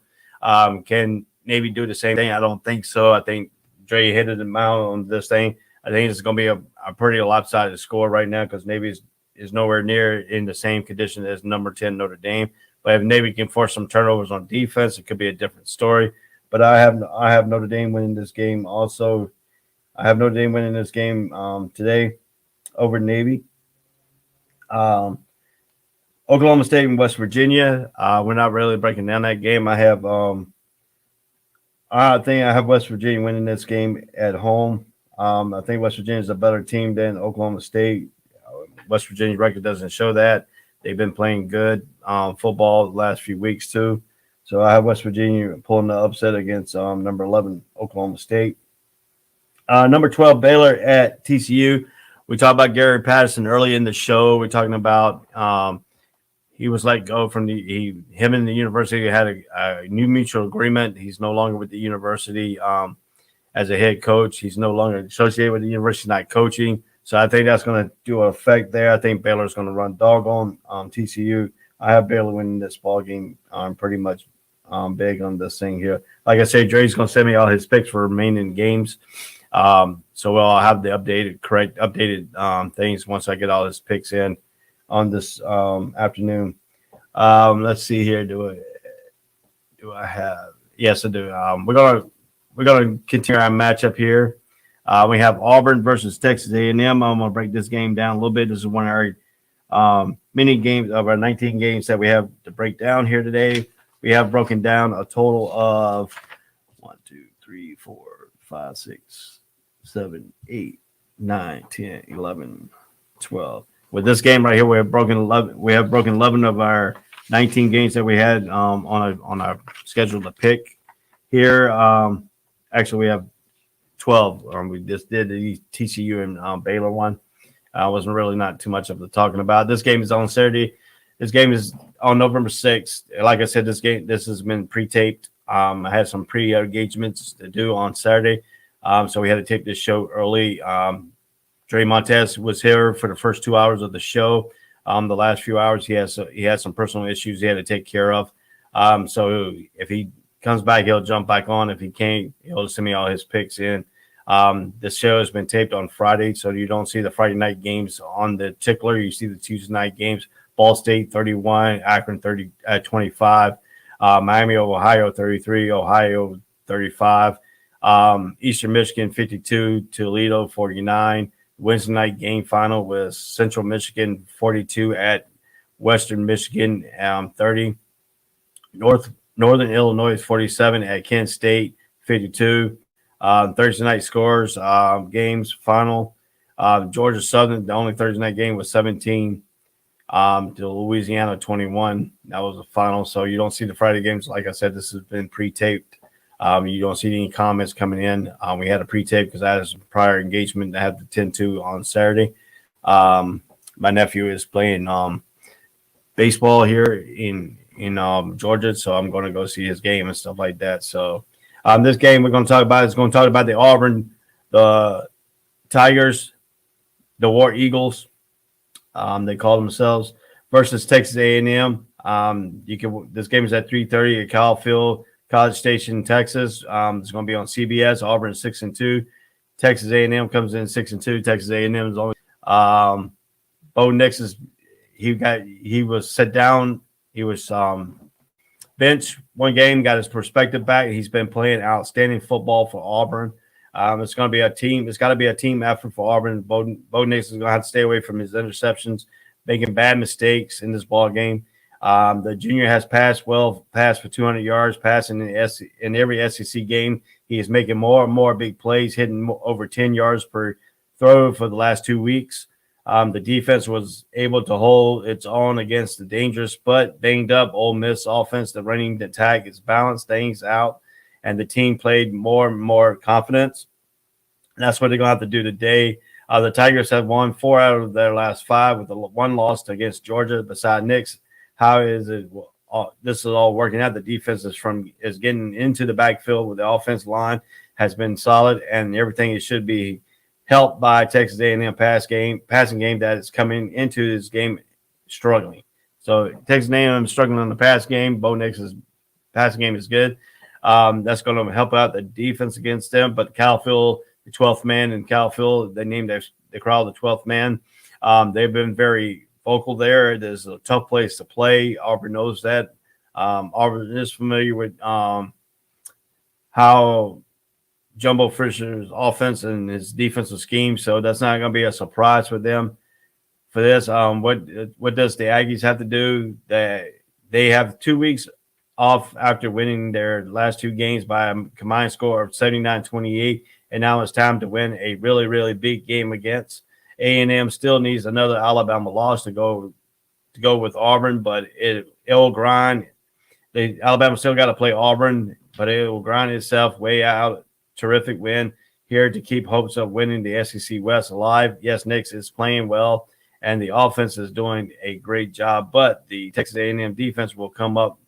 Can Navy do the same thing? I don't think so. I think Dre hit it him out on this thing. I think it's going to be a pretty lopsided score right now because Navy is nowhere near in the same condition as number 10 Notre Dame. But if Navy can force some turnovers on defense, it could be a different story. But I have Notre Dame winning this game also. I have Notre Dame winning this game today over Navy. Oklahoma State and West Virginia. We're not really breaking down that game. I think I have West Virginia winning this game at home. I think West Virginia is a better team than Oklahoma State. West Virginia's record doesn't show that. They've been playing good football the last few weeks too. So I have West Virginia pulling the upset against number 11 Oklahoma State. Number 12 Baylor at TCU. We talked about Gary Patterson early in the show. We're talking about he was let go from him and the university had a new mutual agreement. He's no longer with the university as a head coach. He's no longer associated with the university, not coaching. So I think that's going to do an effect there. I think Baylor's going to run dog on TCU. I have Baylor winning this ball game pretty much big on this thing here. Like I said, Dre's going to send me all his picks for remaining games. So I'll have the updated things once I get all his picks in on this afternoon. Let's see here. Do I have? Yes, I do. We're gonna continue our matchup here. We have Auburn versus Texas A&M. I'm gonna break this game down a little bit. This is one of our mini games of our 19 games that we have to break down here today. We have broken down a total of 1, 2, 3, 4, 5, 6, 7, 8, 9, 10, 11, 12. With this game right here, we have broken 11. We have broken 11 of our 19 games that we had on our schedule to pick here. Actually, we have 12. We just did the TCU and Baylor one. Wasn't really not too much of the talking about. This game is on Saturday. This game is on November 6th. Like I said, this has been pre-taped. I had some pre-engagements to do on Saturday, so we had to tape this show early. Dre Montez was here for the first 2 hours of the show. The last few hours, he had some personal issues he had to take care of. So if he comes back, he'll jump back on. If he can't, he'll send me all his picks in. This show has been taped on Friday, so you don't see the Friday night games on the tickler. You see the Tuesday night games. Ball State 31, Akron 25, Miami of Ohio 33, Ohio 35, Eastern Michigan 52, Toledo 49. Wednesday night game final was Central Michigan 42 at Western Michigan 30. Northern Illinois 47 at Kent State 52. Thursday night scores, games final. Georgia Southern, the only Thursday night game was 17 to Louisiana 21. That was the final. So you don't see the Friday games. Like I said, this has been pre-taped. You don't see any comments coming in. We had a pre-tape because I had some prior engagement to have the 10-2 on Saturday. My nephew is playing baseball here in Georgia, so I'm going to go see his game and stuff like that. So this game we're going to talk about is going to talk about the Auburn, the Tigers, the War Eagles, they call themselves, versus Texas A&M. This game is at 3:30 at Kell Field, College Station, Texas. It's going to be on CBS. Auburn 6-2. Texas A&M comes in 6-2. Texas A&M is only. Bo Nix he was set down. He was bench one game, got his perspective back. He's been playing outstanding football for Auburn. It's going to be a team. It's got to be a team effort for Auburn. Bo Nix is going to have to stay away from his interceptions, making bad mistakes in this ball game. The junior has passed for 200 yards, passing in every SEC game. He is making more and more big plays, hitting over 10 yards per throw for the last 2 weeks. The defense was able to hold its own against the dangerous but banged up Ole Miss offense. The running attack is balanced things out, and the team played more and more confidence. And that's what they're going to have to do today. The Tigers have won 4 out of their last 5 with the one loss against Georgia. Beside Nick's, how is it? This is all working out. The defense is getting into the backfield with the offensive line has been solid, and everything it should be helped by Texas A&M passing game that is coming into this game struggling. So Texas A&M is struggling in the pass game. Bo Nix's passing game is good. That's going to help out the defense against them. But Calfield, the 12th man in Calfield, they named the crowd the 12th man. They've been very vocal there. It is a tough place to play. Auburn knows that. Auburn is familiar with how Jumbo Fisher's offense and his defensive scheme, so that's not going to be a surprise for them for this. What does the Aggies have to do? They have 2 weeks off after winning their last 2 games by a combined score of 79-28, and now it's time to win a really, really big game against A&M. Still needs another Alabama loss to go with Auburn, but it'll grind. Alabama still got to play Auburn, but it will grind itself way out. Terrific win here to keep hopes of winning the SEC West alive. Yes, Nix is playing well, and the offense is doing a great job, but the Texas A&M defense will come up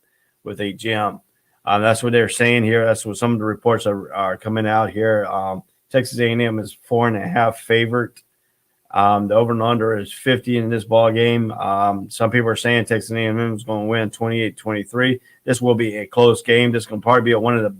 with a gem. That's what they're saying here. That's what some of the reports are coming out here. Texas A&M is 4.5 favorite. The over and under is 50 in this ball game. Some people are saying Texas A&M is going to win 28-23. This will be a close game. This can probably be one of the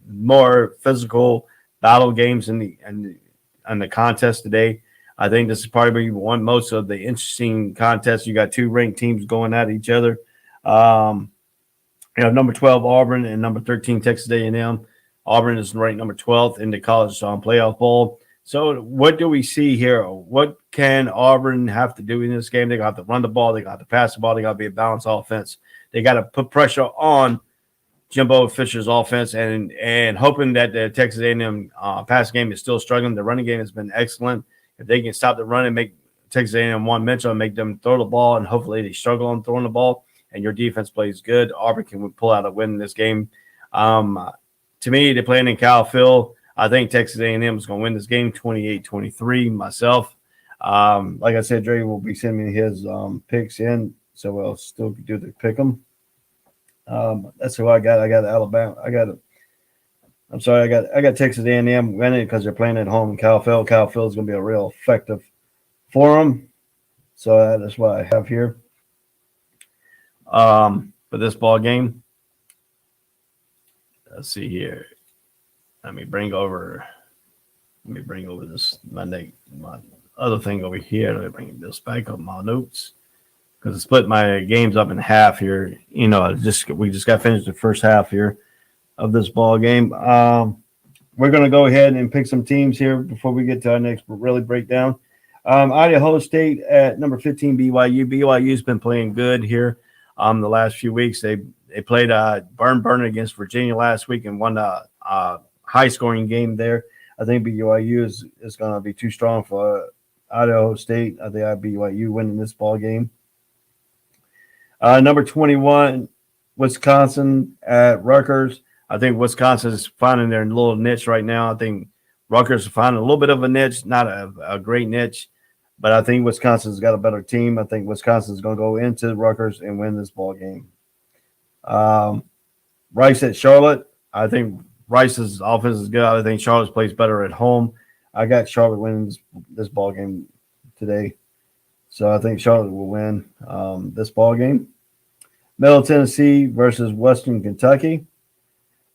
more physical battle games in the contest today. I think this is probably most of the interesting contests. You got 2 ranked teams going at each other. Number 12 Auburn and number 13 Texas A&M. Auburn is ranked number 12th in the college playoff bowl. So what do we see here? What can Auburn have to do in this game? They got to run the ball. They got to pass the ball. They got to be a balanced offense. They got to put pressure on Jimbo Fisher's offense and hoping that the Texas A&M pass game is still struggling. The running game has been excellent. If they can stop the run and make Texas A&M one-dimensional and make them throw the ball, and hopefully they struggle on throwing the ball, and your defense plays good, Auburn can pull out a win in this game. To me, they're playing in Calfield. I think Texas A&M is going to win this game 28-23 myself. Like I said, Dre will be sending me his picks in, so we'll still do the pick 'em. That's who I got. I got Alabama. I got Texas A&M winning because they're playing at home in Calfield. Calfield is going to be a real effective for them. So that's what I have here for this ball game. Let's see here. Let me bring over this my other thing over here. Let me bring this back up my notes because I split my games up in half here. We just got finished the first half here of this ball game. We're going to go ahead and pick some teams here before we get to our next really breakdown. Idaho State at number 15, BYU. BYU's been playing good here the last few weeks. They played burn against Virginia last week and won a high-scoring game there. I think BYU is going to be too strong for Idaho State. I think BYU winning this ball game. Number 21, Wisconsin at Rutgers. I think Wisconsin is finding their little niche right now. I think Rutgers is finding a little bit of a niche, not a great niche, but I think Wisconsin's got a better team. I think Wisconsin's going to go into Rutgers and win this ball game. Rice at Charlotte. I think Rice's offense is good. I think Charlotte plays better at home. I got Charlotte winning this ball game today. So I think Charlotte will win this ball game. Middle Tennessee versus Western Kentucky.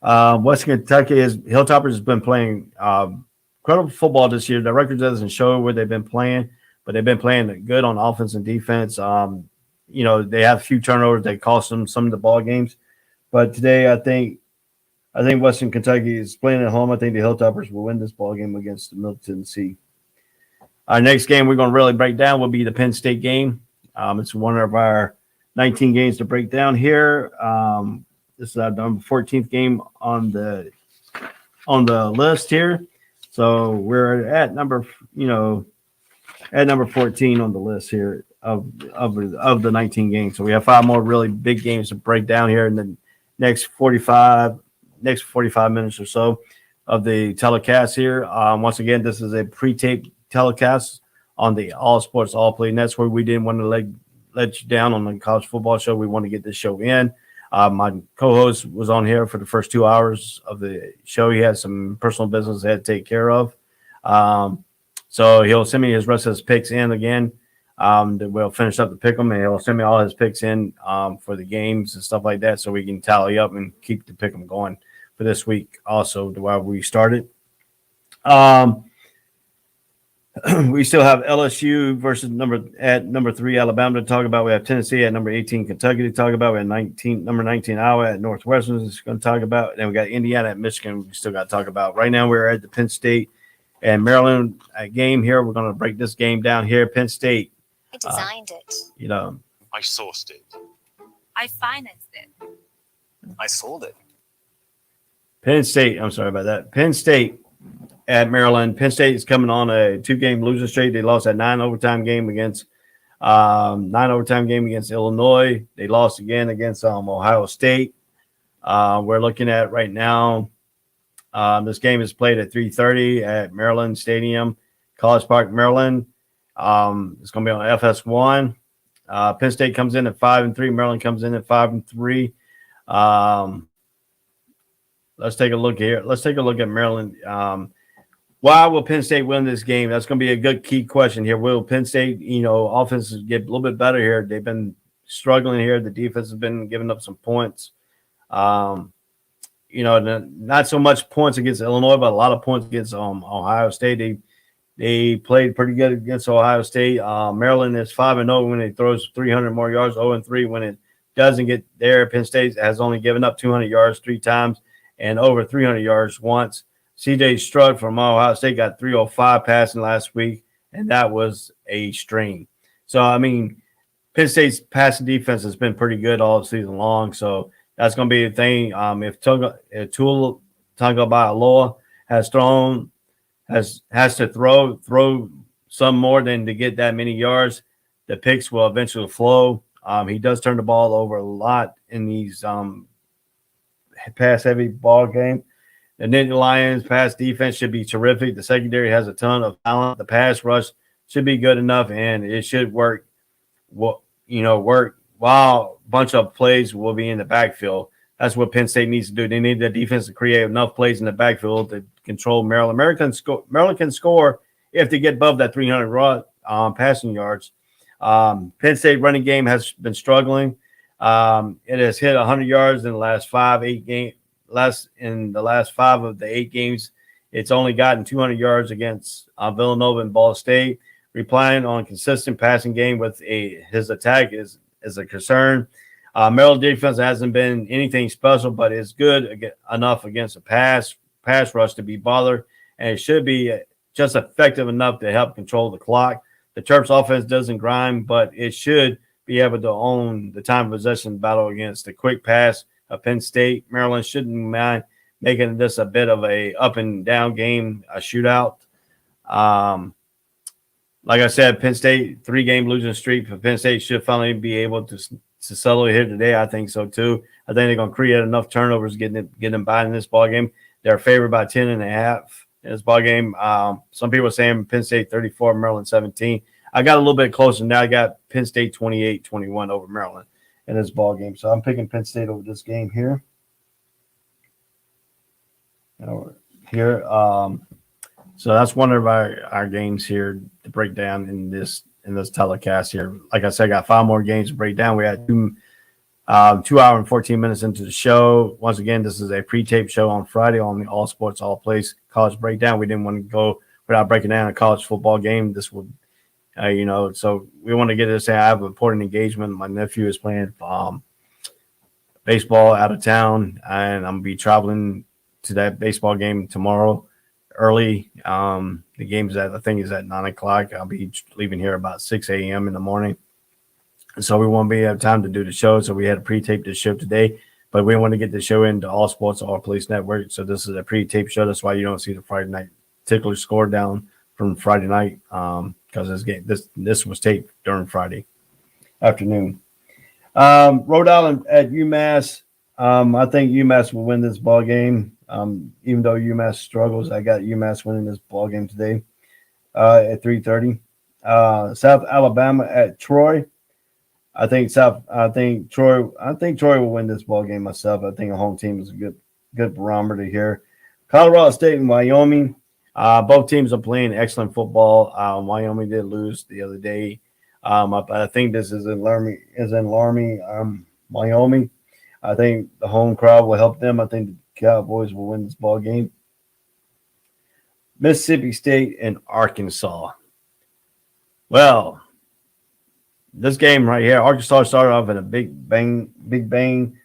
Western Kentucky Hilltoppers has been playing incredible football this year. The record doesn't show where they've been playing, but they've been playing good on offense and defense. They have a few turnovers that cost them some of the ball games. But today, I think Western Kentucky is playing at home. I think the Hilltoppers will win this ball game against the Middle Tennessee. Our next game we're going to really break down will be the Penn State game. It's one of our 19 games to break down here. This is our number 14th game on the list here. So we're at number, at number 14 on the list here of the 19 games. So we have 5 more really big games to break down here in the next 45 minutes or so of the telecast here. Once again, this is a pre-taped telecast on the All Sports All Play Network. We didn't want to let you down on the college football show. We want to get this show in. My co-host was on here for the first 2 hours of the show. He had some personal business he had to take care of. So he'll send me his rest of his picks in again. We'll finish up the pick 'em, and he'll send me all his picks in for the games and stuff like that, so we can tally up and keep the pick 'em going for this week. Also, while we started, we still have LSU versus number 3 Alabama to talk about. We have Tennessee at number 18 Kentucky to talk about. We have number 19 Iowa at Northwestern is going to talk about. And then we got Indiana at Michigan. We still got to talk about. Right now we're at the Penn State and Maryland game here. We're going to break this game down here. Penn State. I designed it. I sourced it. I financed it. I sold it. Penn State. I'm sorry about that. Penn State at Maryland. Penn State is coming on a 2-game losing streak. They lost that 9 overtime game against Illinois. They lost again against Ohio State. We're looking at right now. This game is played at 3:30 at Maryland Stadium, College Park, Maryland. It's going to be on FS1. Penn State comes in at 5-3. Maryland comes in at 5-3. Let's take a look here. Let's take a look at Maryland. Why will Penn State win this game? That's going to be a good key question here. Will Penn State, offenses get a little bit better here? They've been struggling here. The defense has been giving up some points. Not so much points against Illinois, but a lot of points against Ohio State. They played pretty good against Ohio State. Maryland is 5-0 when it throws 300 more yards, 0-3 when it doesn't get there. Penn State has only given up 200 yards 3 times and over 300 yards once. C.J. Stroud from Ohio State got 305 passing last week, and that was a string. So, Penn State's passing defense has been pretty good all season long, so that's going to be the thing. If Tua Tagovailoa has to throw some more than to get that many yards, the picks will eventually flow. He does turn the ball over a lot in these pass-heavy ball game. The Nittany Lions pass defense should be terrific. The secondary has a ton of talent. The pass rush should be good enough, and it should work. While a bunch of plays will be in the backfield. That's what Penn State needs to do. They need the defense to create enough plays in the backfield to control Maryland. Maryland can score if they get above that 300 passing yards. Penn State running game has been struggling. It has hit 100 yards in the last 5 of the 8 games. It's only gotten 200 yards against Villanova and Ball State. Relying on consistent passing game with his attack is a concern. Maryland defense hasn't been anything special, but it's good enough against a pass rush to be bothered, and it should be just effective enough to help control the clock. The Terps offense doesn't grind, but it should be able to own the time of possession battle against the quick pass of Penn State. Maryland shouldn't mind making this a bit of a up and down game, a shootout. Like I said, Penn State 3-game losing streak for Penn State should finally be able to settle here today. I think so too. I think they're going to create enough turnovers, getting them by in this ball game. They're favored by 10.5 in this ball game. Some people are saying Penn State 34, Maryland 17. I got a little bit closer now. I got Penn State 28-21 over Maryland in this ball game. So I'm picking Penn State over this game here. So that's one of our games here to break down in this telecast here. Like I said, I got 5 more games to break down. We had 2 hour and 14 minutes into the show. Once again, this is a pre-tape show on Friday on the All Sports All Plays College Breakdown. We didn't want to go without breaking down a college football game. This would, so we want to get this. I have important engagement. My nephew is playing baseball out of town, and I'm gonna be traveling to that baseball game tomorrow early. The game is I think is at 9:00. I'll be leaving here about 6 a.m. in the morning. So we won't have time to do the show. So we had to pre-tape the show today, but we want to get the show into All Sports, All Police Network. So this is a pre-tape show. That's why you don't see the Friday night tickler score down from Friday night because this was taped during Friday afternoon. Rhode Island at UMass. I think UMass will win this ball game. Even though UMass struggles, I got UMass winning this ball game today at 3:30. South Alabama at Troy. I think Troy will win this ball game myself. I think a home team is a good barometer here. Colorado State and Wyoming. Both teams are playing excellent football. Wyoming did lose the other day. I think this is in Laramie, Wyoming. I think the home crowd will help them. I think the Cowboys will win this ball game. Mississippi State and Arkansas. Well, this game right here, Arkansas started off in a big bang,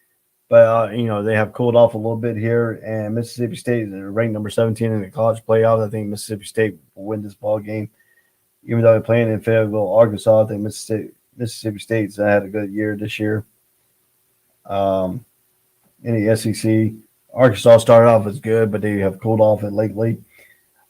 but they have cooled off a little bit here. And Mississippi State is ranked number 17 in the college playoff. I think Mississippi State will win this ball game, even though they're playing in Fayetteville, Arkansas. I think Mississippi State's had a good year this year. In the SEC, Arkansas started off as good, but they have cooled off it lately.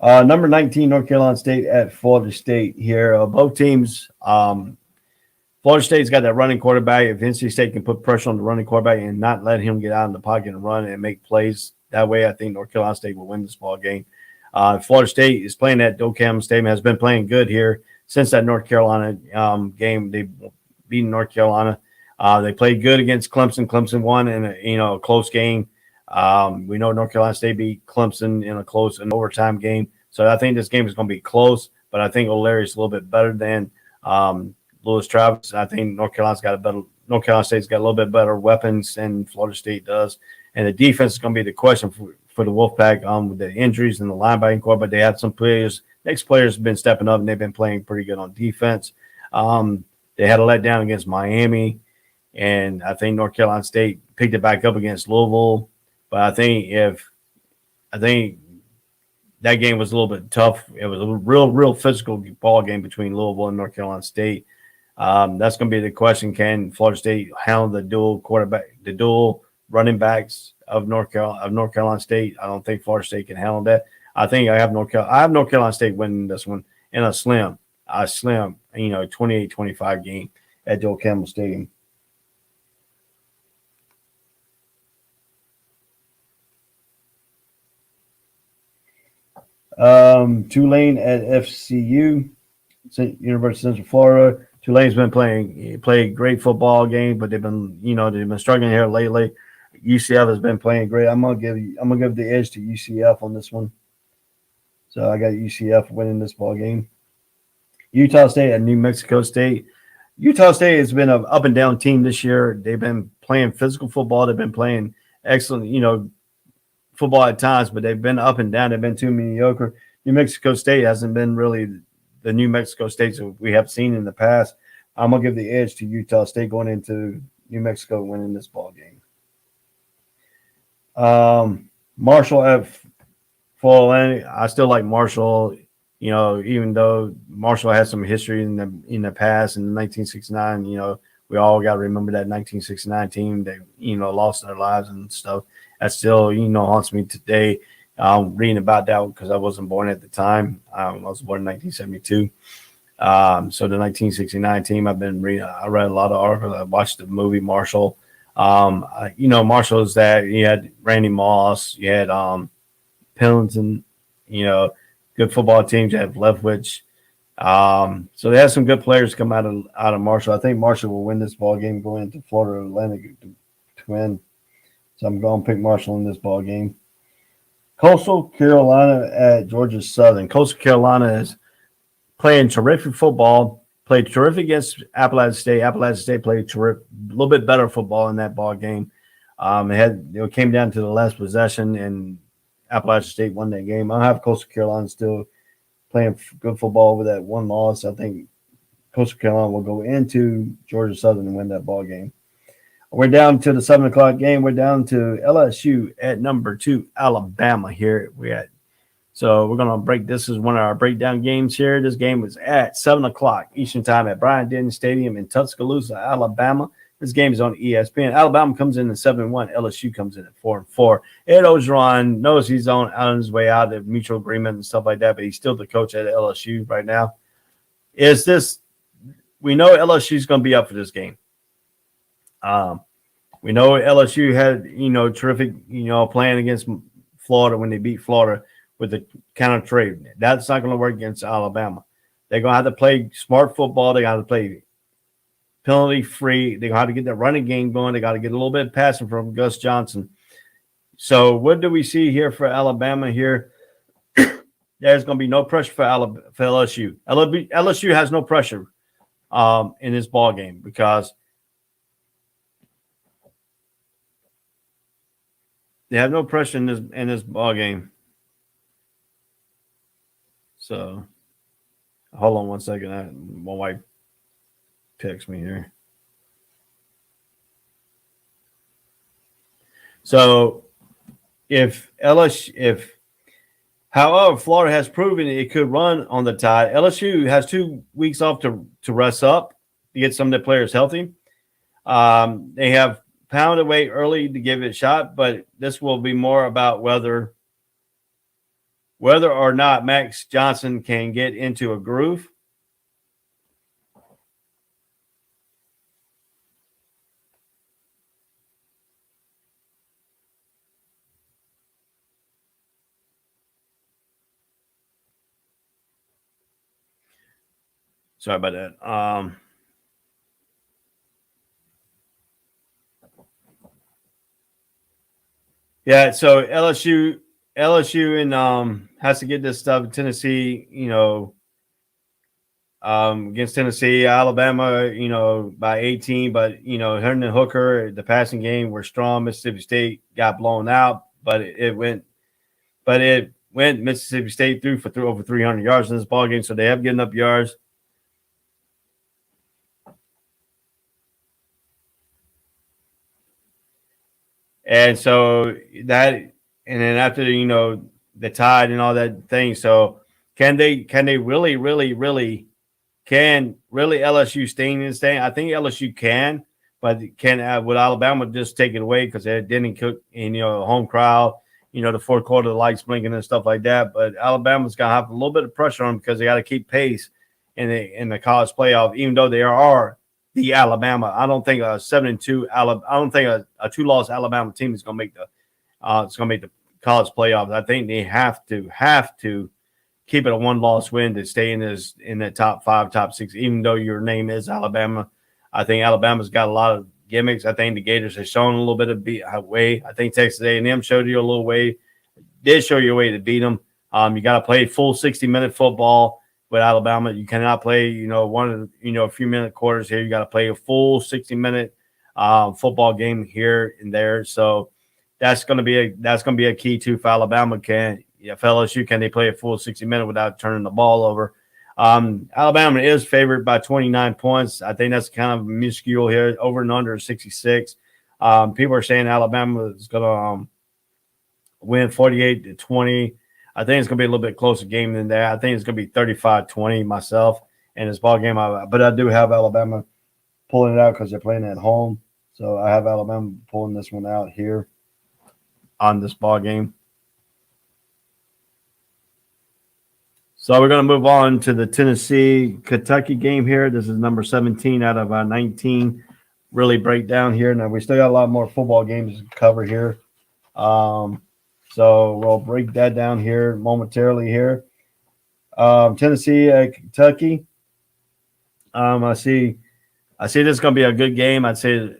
Number 19, North Carolina State at Florida State here. Both teams, Florida State's got that running quarterback. If NC State can put pressure on the running quarterback and not let him get out in the pocket and run and make plays, that way I think North Carolina State will win this ball game. Florida State is playing at Docam Stadium, has been playing good here since that North Carolina game. They've beaten North Carolina. They played good against Clemson. Clemson won in a close game. We know North Carolina State beat Clemson in an overtime game. So I think this game is going to be close, but I think O'Leary's a little bit better than Lewis Travis. I think North Carolina State's got a little bit better weapons than Florida State does. And the defense is going to be the question for the Wolfpack with the injuries and the linebacking core, but they had some players. Next players have been stepping up, and they've been playing pretty good on defense. They had a letdown against Miami, and I think North Carolina State picked it back up against Louisville. But I think that game was a little bit tough. It was a real physical ball game between Louisville and North Carolina State. That's going to be the question. Can Florida State handle the dual running backs of North Carolina State? I don't think Florida State can handle that. I think I have North Carolina State winning this one in a slim, 28-25 game at Joe Campbell Stadium. Tulane at FCU, University of Central Florida. Tulane's been played great football game, but they've been struggling here lately. UCF has been playing great. I'm gonna give the edge to UCF on this one. So I got UCF winning this ball game. Utah State at New Mexico State. Utah State has been an up and down team this year. They've been playing physical football. They've been playing excellent, football at times, but they've been up and down. They've been too mediocre. New Mexico State hasn't been really the New Mexico States that we have seen in the past. I'm gonna give the edge to Utah State going into New Mexico winning this ball game. Marshall at Fall Atlantic. I still like Marshall. Even though Marshall has some history in the past in 1969. We all got to remember that 1969 team. They lost their lives and stuff. That still haunts me today. Reading about that because I wasn't born at the time. I was born in 1972. So the 1969 team, I've been reading. I read a lot of articles. I watched the movie Marshall. Marshall is that you had Randy Moss, you had Pendleton, good football teams. You had Leftwich. So they had some good players come out of Marshall. I think Marshall will win this ball game going into Florida Atlantic to win. So I'm going to pick Marshall in this ball game. Coastal Carolina at Georgia Southern. Coastal Carolina is playing terrific football. Played terrific against Appalachian State. Appalachian State played a little bit better football in that ball game. It came down to the last possession, and Appalachian State won that game. I have Coastal Carolina still playing good football with that one loss. I think Coastal Carolina will go into Georgia Southern and win that ball game. We're down to the 7 o'clock game. We're down to LSU at number 2, Alabama here. So we're going to break. This is one of our breakdown games here. This game is at 7 o'clock Eastern time at Bryant-Denny Stadium in Tuscaloosa, Alabama. This game is on ESPN. Alabama comes in at 7-1. LSU comes in at 4-4. Ed Orgeron knows he's on his way out of mutual agreement and stuff like that, but he's still the coach at LSU right now. We know LSU is going to be up for this game. We know LSU had, terrific, playing against Florida when they beat Florida with the counter trade. That's not going to work against Alabama. They're going to have to play smart football. They got to play penalty free. They got to get that running game going. They got to get a little bit of passing from Gus Johnson. So what do we see here for Alabama here? There's going to be no pressure for LSU. LSU has no pressure in this ball game because they have no pressure in this ball game. So hold on one second. My wife texts me here. So however, Florida has proven it could run on the Tide. LSU has 2 weeks off to rest up to get some of the players healthy. They have pounded away early to give it a shot, but this will be more about whether or not Max Johnson can get into a groove. Sorry about that. Yeah, so LSU and has to get this stuff. Tennessee, against Tennessee, Alabama, by 18. But Hendon Hooker, the passing game were strong. Mississippi State got blown out, but it went Mississippi State threw for over 300 yards in this ball game, so they have getting up yards. And so that, and then after the Tide and all that thing. So can they really LSU stay in this thing? I think LSU can, but would Alabama just take it away because they didn't cook in home crowd, the fourth quarter, the lights blinking and stuff like that. But Alabama's gonna have a little bit of pressure on them because they got to keep pace in the college playoff, even though they are the Alabama. I don't think a 7-2 Alabama. I don't think a 2-loss Alabama team is gonna make the college playoffs. I think they have to keep it a 1-loss win to stay in the top 5, top 6. Even though your name is Alabama, I think Alabama's got a lot of gimmicks. I think the Gators have shown a little bit of way. I think Texas A&M showed you a little way. Did show you a way to beat them. You got to play full 60-minute football. With Alabama, you cannot play, a few minute quarters here. You got to play a full 60-minute football game here and there. So that's going to be a key too for Alabama. Can they play a full 60-minute without turning the ball over? Alabama is favored by 29 points. I think that's kind of minuscule here. Over and under 66. People are saying Alabama is going to win 48-20. I think it's going to be a little bit closer game than that. I think it's going to be 35-20 myself in this ball game. But I do have Alabama pulling it out because they're playing at home. So I have Alabama pulling this one out here on this ball game. So we're going to move on to the Tennessee-Kentucky game here. This is number 17 out of 19. Really break down here. Now, we still got a lot more football games to cover here. So we'll break that down here momentarily here. Tennessee, Kentucky. I see this is going to be a good game. I'd say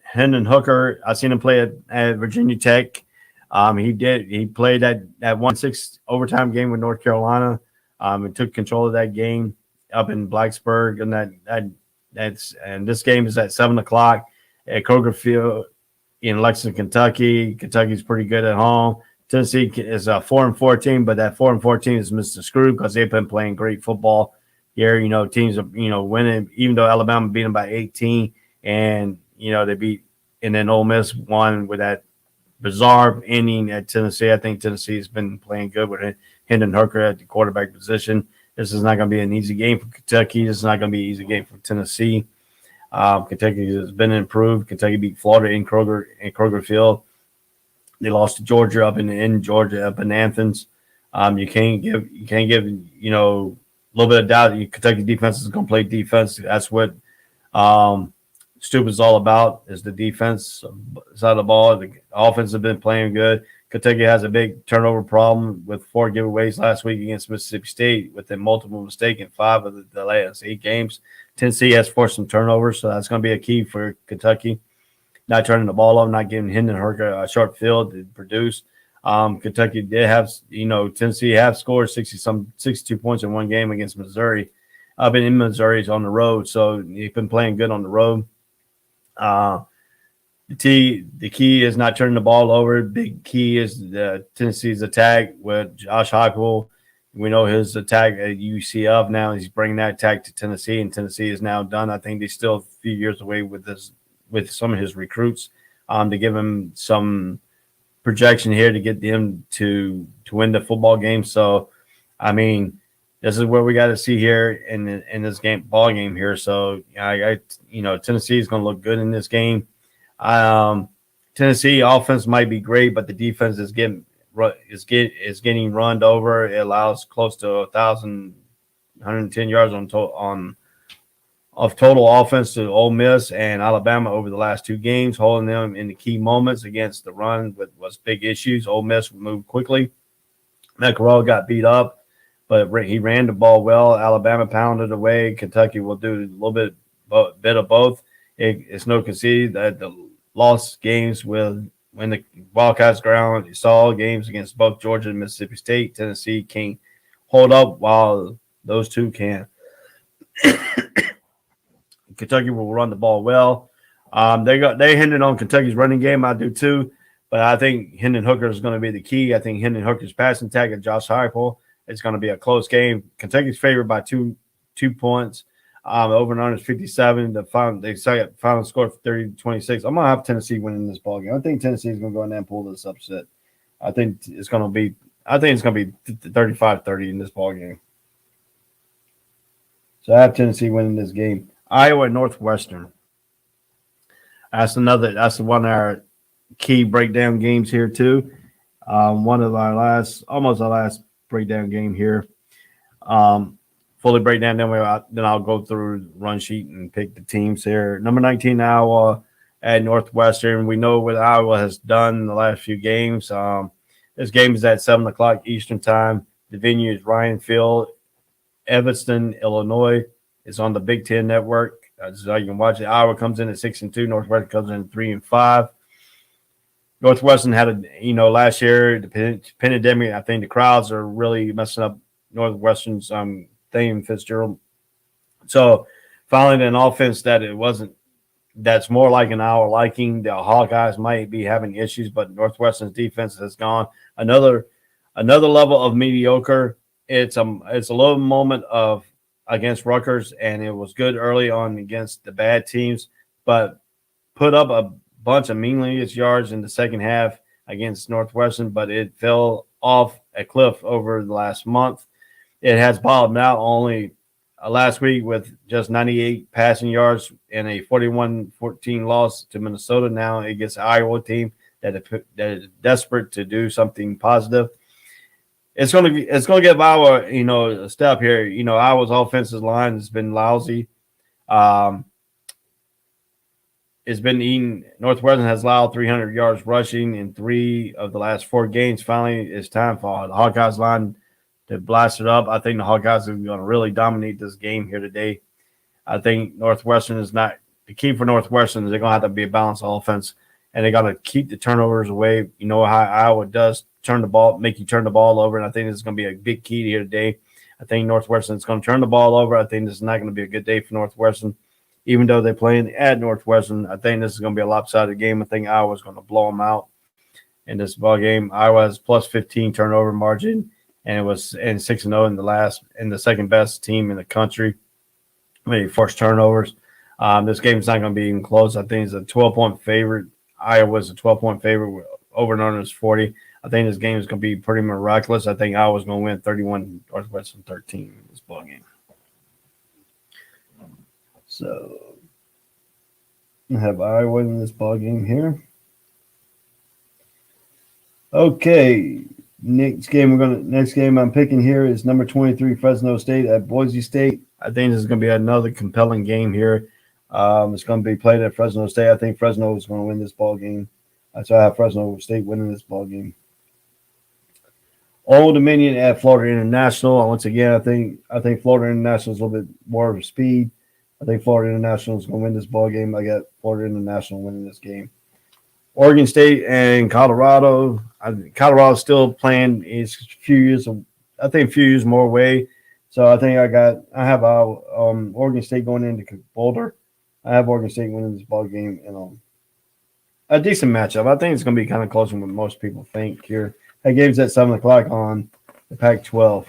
Hendon Hooker. I've seen him play at Virginia Tech. He played that 1-6 overtime game with North Carolina. He took control of that game up in Blacksburg, and this game is at 7:00 at Kroger Field in Lexington, Kentucky. Kentucky's pretty good at home. Tennessee is a 4-4 team, but that 4-4 team is Mr. Screw because they've been playing great football here. Teams are winning, even though Alabama beat them by 18, and they beat, and then Ole Miss won with that bizarre ending at Tennessee. I think Tennessee has been playing good with Hendon Hooker at the quarterback position. This is not going to be an easy game for Kentucky. This is not going to be an easy game for Tennessee. Kentucky has been improved. Kentucky beat Florida in Kroger Field. They lost to Georgia up in Georgia up in Athens. You can't give a little bit of doubt. Kentucky defense is going to play defense. That's what Stupid's all about, is the defense side of the ball. The offense has been playing good. Kentucky has a big turnover problem with 4 giveaways last week against Mississippi State with a multiple mistake in 5 of the last 8 games. Tennessee has forced some turnovers, so that's going to be a key for Kentucky. Not turning the ball over, not giving Hendon Hooker a short field to produce. Kentucky did have, Tennessee have scored 62 points in one game against Missouri. I've been in Missouri on the road, so they've been playing good on the road. The key is not turning the ball over. Big key is Tennessee's attack with Josh Heupel. We know his attack at UCF now. He's bringing that attack to Tennessee, and Tennessee is now done. I think they're still a few years away with some of his recruits to give him some projection here to get them to win the football game. So, I mean, this is where we got to see here in this ball game here. So, Tennessee is going to look good in this game. Tennessee offense might be great, but the defense is getting run over. It allows close to 1,110 yards of total offense to Ole Miss and Alabama over the last 2 games, holding them in the key moments against the run was big issues. Ole Miss moved quickly. McElroy got beat up, but he ran the ball well. Alabama pounded away. Kentucky will do a little bit of both. It's no conceit that the lost games when the Wildcats ground, you saw games against both Georgia and Mississippi State. Tennessee can't hold up while those two can. Kentucky will run the ball well. They hindered on Kentucky's running game. I do too, but I think Hendon Hooker is going to be the key. I think Hendon Hooker's passing attack at Josh Heupel. It's going to be a close game. Kentucky's favored by two points. Over and under is 57. The final score 30-26. I'm gonna have Tennessee winning this ball game. I think Tennessee is gonna go in there and pull this upset. I think it's gonna be 35-30 in this ball game. So I have Tennessee winning this game. Iowa Northwestern. That's one of our key breakdown games here too. One of our last breakdown game here. Fully break down, then I'll go through the run sheet and pick the teams here. Number 19, Iowa at Northwestern. We know what Iowa has done in the last few games. This game is at 7 o'clock Eastern time. The venue is Ryan Field, Evanston, Illinois. It's on the Big Ten Network. So you can watch it. Iowa comes in at 6-2. Northwestern comes in at 3-5. Northwestern had last year, the pandemic, I think the crowds are really messing up Northwestern's thing, Fitzgerald. So finally, an offense that's more like an Iowa liking. The Hawkeyes might be having issues, but Northwestern's defense has gone another level of mediocre. It's a little moment of against Rutgers, and it was good early on against the bad teams, but put up a bunch of meaningless yards in the second half against Northwestern, but it fell off a cliff over the last month. It has bottomed out only last week with just 98 passing yards and a 41-14 loss to Minnesota. Now it gets an Iowa team that is desperate to do something positive. It's going to give Iowa, a step here. Iowa's offensive line has been lousy. It's been eaten. Northwestern has allowed 300 yards rushing in 3 of the last 4 games. Finally, it's time for the Hawkeyes line to blast it up. I think the Hawkeyes are going to really dominate this game here today. I think Northwestern is not – the key for Northwestern is they're going to have to be a balanced offense, and they got to keep the turnovers away. You know how Iowa does make you turn the ball over, and I think this is going to be a big key here today. I think Northwestern is going to turn the ball over. I think this is not going to be a good day for Northwestern. Even though they're playing at Northwestern, I think this is going to be a lopsided game. I think Iowa's going to blow them out in this ball game. Iowa has plus 15 turnover margin, and it was 6-0 in the second best team in the country. Maybe forced turnovers. This game is not going to be even close. I think it's a 12-point favorite. Iowa's a 12-point favorite. Over and under is 40. I think this game is going to be pretty miraculous. I think Iowa's going to win 31, Northwestern 13 in this ball game. So have Iowa in this ball game here. Okay, next game I'm picking here is number 23 Fresno State at Boise State. I think this is going to be another compelling game here. It's going to be played at Fresno State. I think Fresno is going to win this ball game. So I have Fresno State winning this ball game. Old Dominion at Florida International. Once again, I think Florida International is a little bit more of speed. I think Florida International is going to win this ball game. I got Florida International winning this game. Oregon State and Colorado. Colorado's still playing. It's a few years more away. So I think I have Oregon State going into Boulder. I have Oregon State winning this ball game and a decent matchup. I think it's going to be kind of closer than what most people think here. That game's at 7:00 on the Pac-12.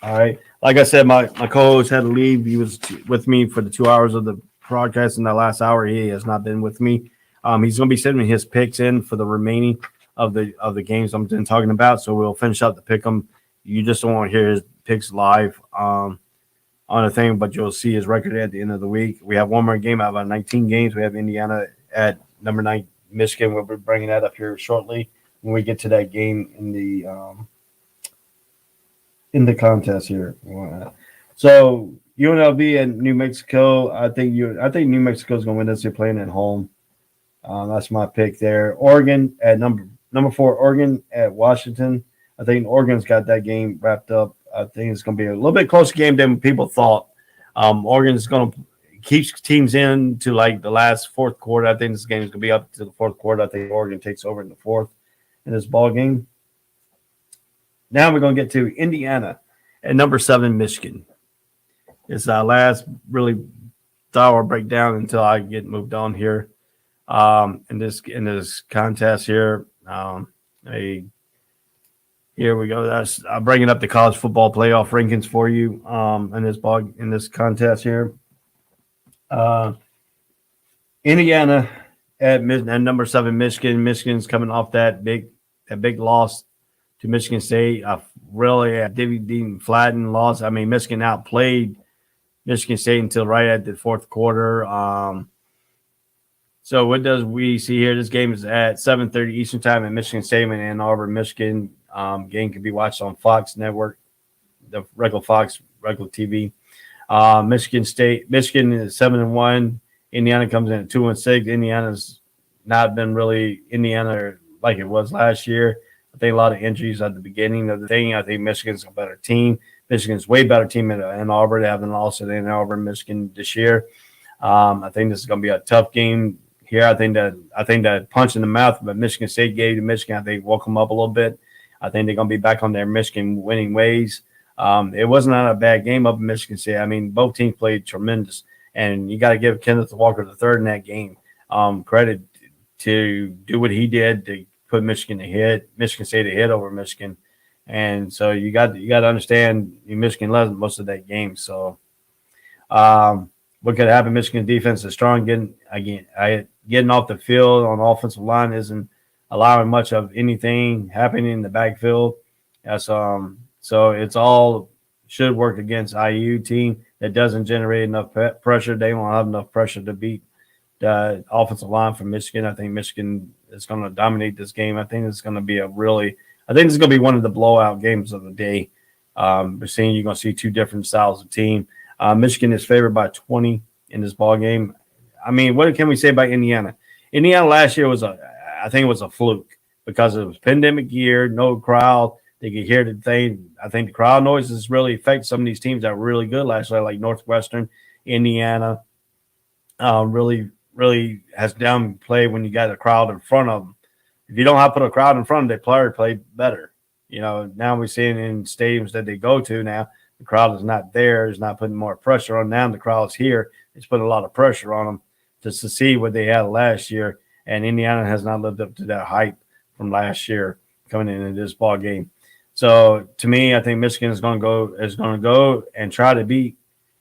All right. Like I said, my co-host had to leave. He was with me for the 2 hours of the broadcast. In the last hour, he has not been with me. He's going to be sending his picks in for the remaining of the games I'm talking about. So we'll finish up the pick 'em. You just don't want to hear his picks live on a thing, but you'll see his record at the end of the week. We have one more game out of our 19 games. We have Indiana at number 9, Michigan. We'll be bringing that up here shortly when we get to that game in the contest here. So UNLV and New Mexico. I think New Mexico is going to win this. They're playing at home. That's my pick there. Oregon at number 4. Oregon at Washington. I think Oregon's got that game wrapped up. I think it's going to be a little bit closer game than people thought. Oregon's going to keep teams in to like the last fourth quarter. I think this game is going to be up to the fourth quarter. I think Oregon takes over in the fourth in this ball game. Now we're going to get to Indiana at number 7, Michigan. It's our last really thorough breakdown until I get moved on here. In this contest here, here we go. I'm bringing up the college football playoff rankings for you in this contest here. Indiana at number 7, Michigan. Michigan's coming off that big loss to Michigan State. Really a Dean Flatten loss. I mean, Michigan outplayed Michigan State until right at the fourth quarter. So what does we see here? This game is at 7:30 Eastern Time at Michigan Stadium in Ann Arbor, Michigan. Game can be watched on Fox Network, the regular Fox, regular TV. Michigan is 7-1. Indiana comes in at 2-6. Indiana's not been really Indiana like it was last year. I think a lot of injuries at the beginning of the thing. I think Michigan's a better team. Michigan's way better team in Ann Arbor. They haven't lost at Ann Arbor, Michigan this year. I think this is going to be a tough game here. I think that punch in the mouth that Michigan State gave to Michigan, I think woke them up a little bit. I think they're going to be back on their Michigan winning ways. It wasn't a bad game up in Michigan State. I mean, both teams played tremendous, and you got to give Kenneth Walker III in that game credit to do what he did to put Michigan State ahead over Michigan. And so you got to understand Michigan led most of that game. So what could happen? Michigan defense is strong. Getting off the field on the offensive line isn't allowing much of anything happening in the backfield. So it's all should work against IU team that doesn't generate enough pressure. They won't have enough pressure to beat the offensive line from Michigan. I think Michigan is going to dominate this game. I think it's going to be one of the blowout games of the day. You're going to see two different styles of team. Michigan is favored by 20 in this ball game. I mean, what can we say about Indiana? Indiana last year I think it was a fluke because it was pandemic year, no crowd. They could hear the thing. I think the crowd noises really affect some of these teams that were really good last year, like Northwestern, Indiana. Really has downplayed when you got a crowd in front of them. If you don't have to put a crowd in front of them, they play better. Now we're seeing in stadiums that they go to now, the crowd is not there. It's not putting more pressure on them. The crowd's here. It's putting a lot of pressure on them just to see what they had last year. And Indiana has not lived up to that hype from last year coming into this ball game. So to me, I think Michigan is going to go and try to beat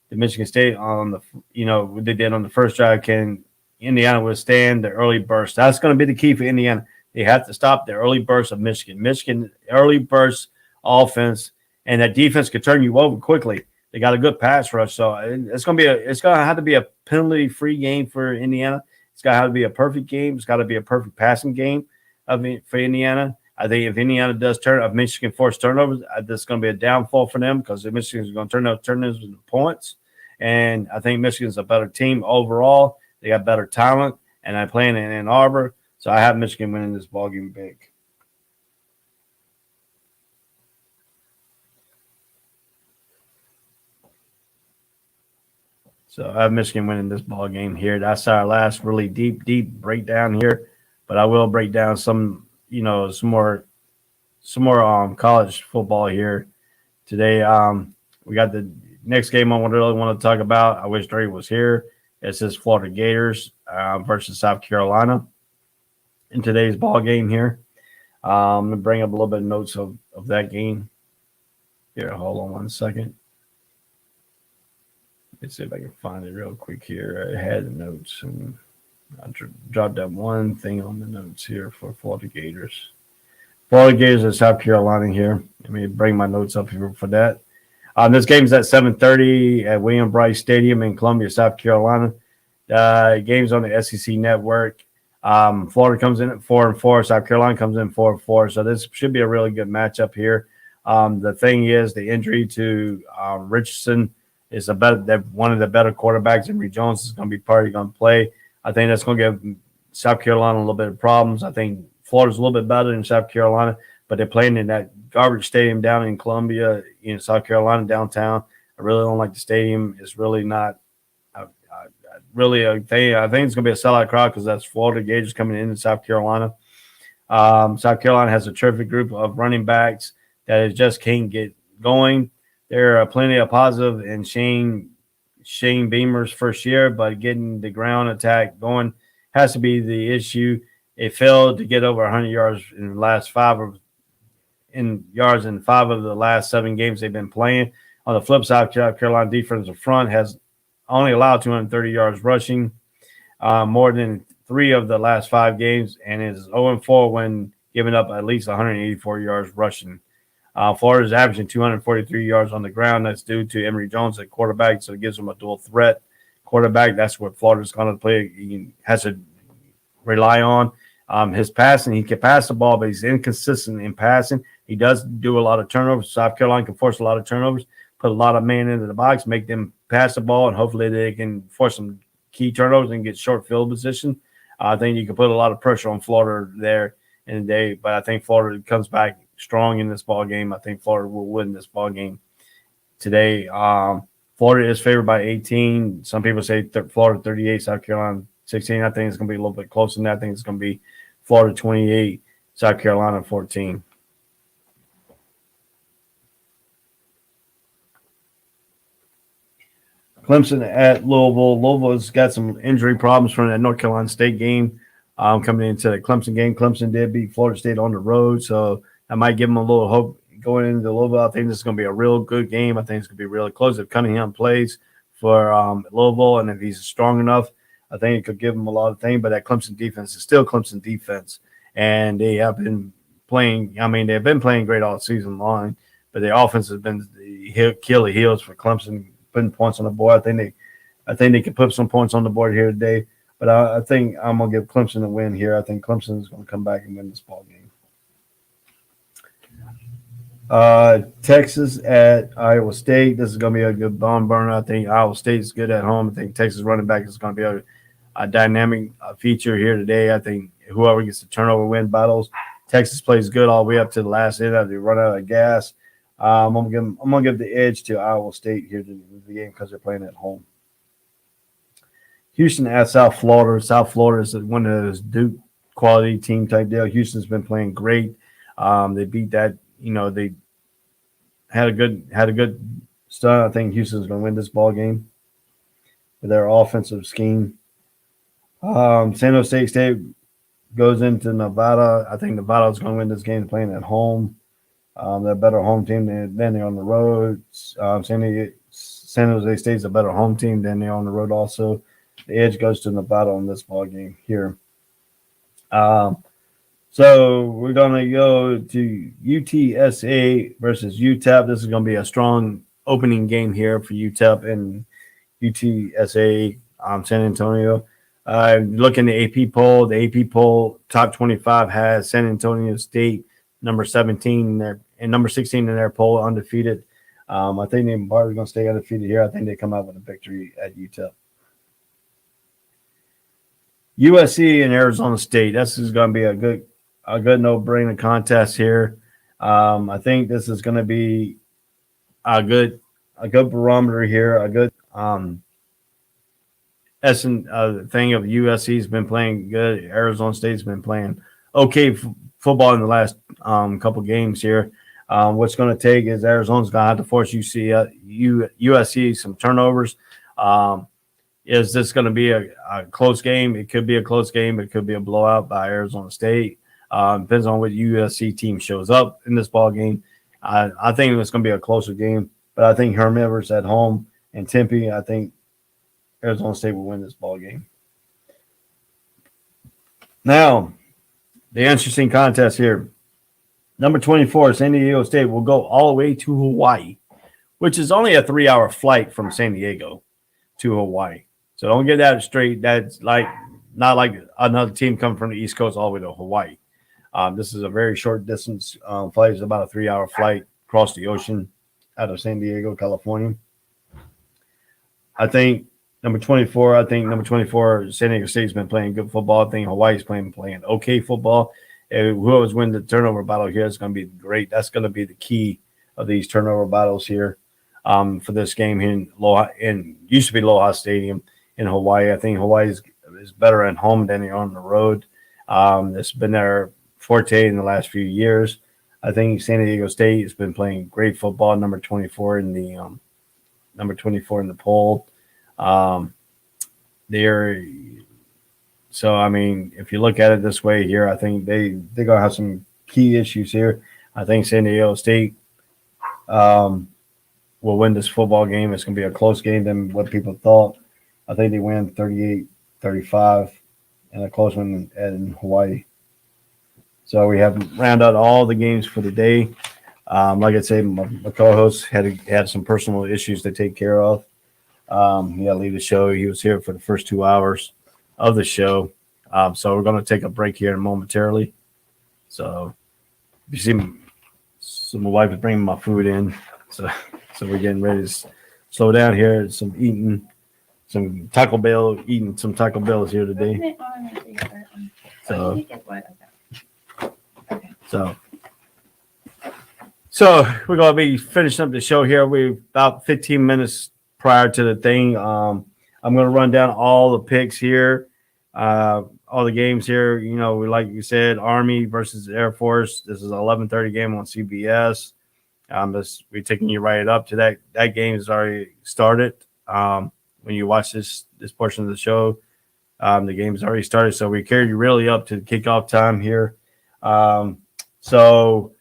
the Michigan State on what they did on the first drive. Can Indiana withstand the early burst? That's going to be the key for Indiana. They have to stop the early burst of Michigan. Michigan early burst offense, and that defense could turn you over quickly. They got a good pass rush, so it's going to have to be a penalty-free game for Indiana. It's got to have to be a perfect game. It's got to be a perfect passing game for Indiana. I think if Indiana if Michigan force turnovers, that's going to be a downfall for them because Michigan is going to turn those into points. And I think Michigan's a better team overall. They got better talent, and I'm playing in Ann Arbor, so I have Michigan winning this ballgame big. So I have Michigan winning this ball game here. That's our last really deep breakdown here. But I will break down some more college football here today. We got the next game I really want to talk about. I wish Dre was here. It's this Florida Gators versus South Carolina in today's ball game here. I'm going to bring up a little bit of notes of that game. Here, hold on one second. Let's see if I can find it real quick here. I had the notes, and I dropped that one thing on the notes here for Florida Gators. Florida Gators and South Carolina here. Let me bring my notes up here for that. This game's at 7:30 at William Bryce Stadium in Columbia, South Carolina. Game's on the SEC Network. Florida comes in at 4-4. South Carolina comes in 4-4. So this should be a really good matchup here. The thing is, the injury to Richardson is one of the better quarterbacks. Emory Jones is going to be probably going to play. I think that's going to give South Carolina a little bit of problems. I think Florida's a little bit better than South Carolina, but they're playing in that garbage stadium down in Columbia, in South Carolina, downtown. I really don't like the stadium. It's really not really a thing. I think it's going to be a sellout crowd because that's Florida Gators coming into South Carolina. South Carolina has a terrific group of running backs that just can't get going. There are plenty of positive in Shane Beamer's first year, but getting the ground attack going has to be the issue. They failed to get over 100 yards in the last five of the last 7 games they've been playing. On the flip side, South Carolina defensive front has only allowed 230 yards rushing, more than 3 of the last 5 games, and is 0-4 when giving up at least 184 yards rushing. Florida is averaging 243 yards on the ground. That's due to Emory Jones at quarterback, so it gives them a dual threat quarterback. That's what Florida's going to play. He has to rely on. His passing, he can pass the ball, but he's inconsistent in passing. He does do a lot of turnovers. South Carolina can force a lot of turnovers, put a lot of men into the box, make them pass the ball, and hopefully they can force some key turnovers and get short field position. I think you can put a lot of pressure on Florida there in the day, but I think Florida comes back strong in this ball game. I think Florida will win this ball game today. Florida is favored by 18. Some people say Florida 38, South Carolina 16. I think it's going to be a little bit closer than that. I think it's going to be Florida 28, South Carolina 14. Clemson at Louisville. Louisville's got some injury problems from that North Carolina State game coming into the Clemson game. Clemson did beat Florida State on the road, so I might give them a little hope going into Louisville. I think this is going to be a real good game. I think it's going to be really close. If Cunningham plays for Louisville, and if he's strong enough, I think it could give them a lot of things. But that Clemson defense is still Clemson defense, and they have been playing. I mean, they've been playing great all season long, but their offense has been the Achilles heels for Clemson, putting points on the board. I think they can put some points on the board here today. But I think I'm going to give Clemson a win here. I think Clemson is going to come back and win this ball game. Texas at Iowa State. This is going to be a good barn burner. I think Iowa State is good at home. I think Texas running back is going to be a dynamic feature here today. I think whoever gets the turnover win battles. Texas plays good all the way up to the last end. They run out of gas. I'm going to give the edge to Iowa State here to the game because they're playing at home. Houston at South Florida. South Florida is one of those Duke quality team type deal. Houston's been playing great. They beat that. They had a good start. I think Houston's going to win this ball game with their offensive scheme. San Jose State goes into Nevada. I think Nevada's going to win this game playing at home. They're a better home team than they're on the road. San Jose State's a better home team than they're on the road also. The edge goes to Nevada on this ball game here. So we're going to go to UTSA versus UTEP. This is going to be a strong opening game here for UTEP and UTSA San Antonio. Look in the AP poll. The AP poll top 25 has San Antonio State number 17 in there and number 16 in their poll, undefeated. I think they're going to stay undefeated here. I think they come out with a victory at UTEP. USC and Arizona State. This is going to be a good no-brainer contest here. I think this is going to be a good barometer here. A good thing of USC's been playing good. Arizona State's been playing okay football in the last couple games here. What's going to take is Arizona's going to have to force USC some turnovers. Is this going to be a close game? It could be a close game. It could be a blowout by Arizona State. Depends on what USC team shows up in this ball game. I think it's going to be a closer game, but I think Herm Edwards at home and Tempe, I think Arizona State will win this ball game. Now, the interesting contest here. Number 24, San Diego State will go all the way to Hawaii, which is only a 3-hour flight from San Diego to Hawaii. So don't get that straight. That's not like another team coming from the East Coast all the way to Hawaii. This is a very short distance flight. It's about a 3-hour flight across the ocean out of San Diego, California. I think number 24, San Diego State's been playing good football. I think Hawaii's playing okay football. Whoever's winning the turnover battle here is going to be great. That's going to be the key of these turnover battles here for this game here in used to be Aloha Stadium in Hawaii. I think Hawaii is better at home than they are on the road. It's been their forte in the last few years. I think San Diego State has been playing great football. Number 24 in the poll. So I mean, if you look at it this way here, I think they're gonna have some key issues here. I think San Diego State will win this football game. It's gonna be a close game than what people thought. I think they win 38-35 and a close one in Hawaii. So we have rounded out all the games for the day. Like I said, my co-host had some personal issues to take care of. He had to leave the show. He was here for the first 2 hours of the show. So we're going to take a break here momentarily. So you see, my wife is bringing my food in. So we're getting ready to slow down here. Eating some Taco Bells here today. So we're going to be finishing up the show here. We're about 15 minutes prior to the thing. I'm going to run down all the picks here, all the games here. You know, like you said, Army versus Air Force. This is an 11:30 game on CBS. We're taking you right up to that. That game has already started. When you watch this portion of the show, the game has already started. So we carry you really up to the kickoff time here. So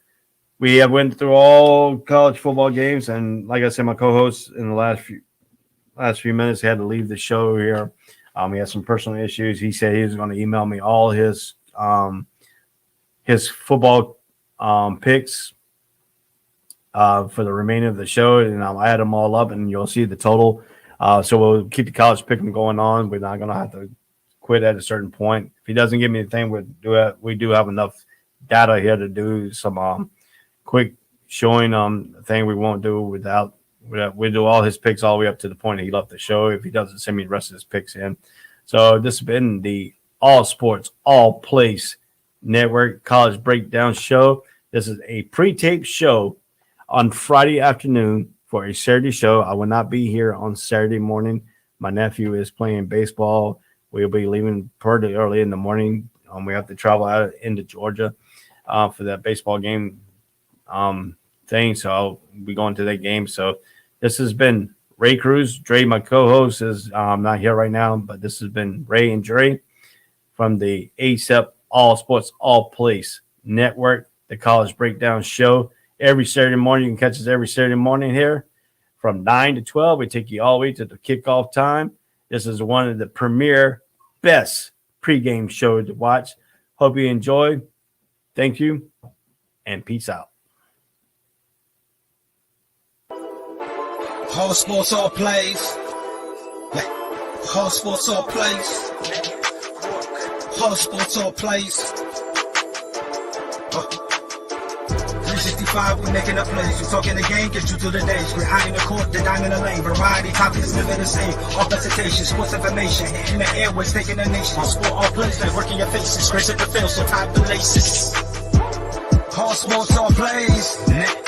we have went through all college football games, and like I said, my co-host in the last few minutes had to leave the show here. He had some personal issues. He said he was going to email me all his football picks for the remainder of the show, and I'll add them all up, and you'll see the total. So we'll keep the college pick going on. We're not going to have to quit at a certain point. If he doesn't give me anything, we do have enough data here to do some quick showing thing. We won't do without. We do all his picks all the way up to the point that he left the show if he doesn't send me the rest of his picks in. So this has been the All Sports, All Place Network College Breakdown Show. This is a pre-taped show on Friday afternoon for a Saturday show. I will not be here on Saturday morning. My nephew is playing baseball. We'll be leaving pretty early in the morning. We have to travel out into Georgia for that baseball game thing. So I'll be going to that game. So this has been Ray Cruz. Dre, my co-host, is not here right now, but this has been Ray and Dre from the ASEP All Sports, All Place Network, the College Breakdown Show. Every Saturday morning, you can catch us every Saturday morning here from 9 to 12. We take you all the way to the kickoff time. This is one of the premier, best pregame shows to watch. Hope you enjoy. Thank you, and peace out. All sports, all plays. All sports, all plays. All sports, all plays. 365, we making up plays. We talking the game, get you through the days. We're high in the court, the dime in the lane. Variety topics, living the same. All presentation, sports information. In the airways, taking the nation. All sport, all plays, like working your faces. Grace at the field, so tie the laces. All sports, all plays.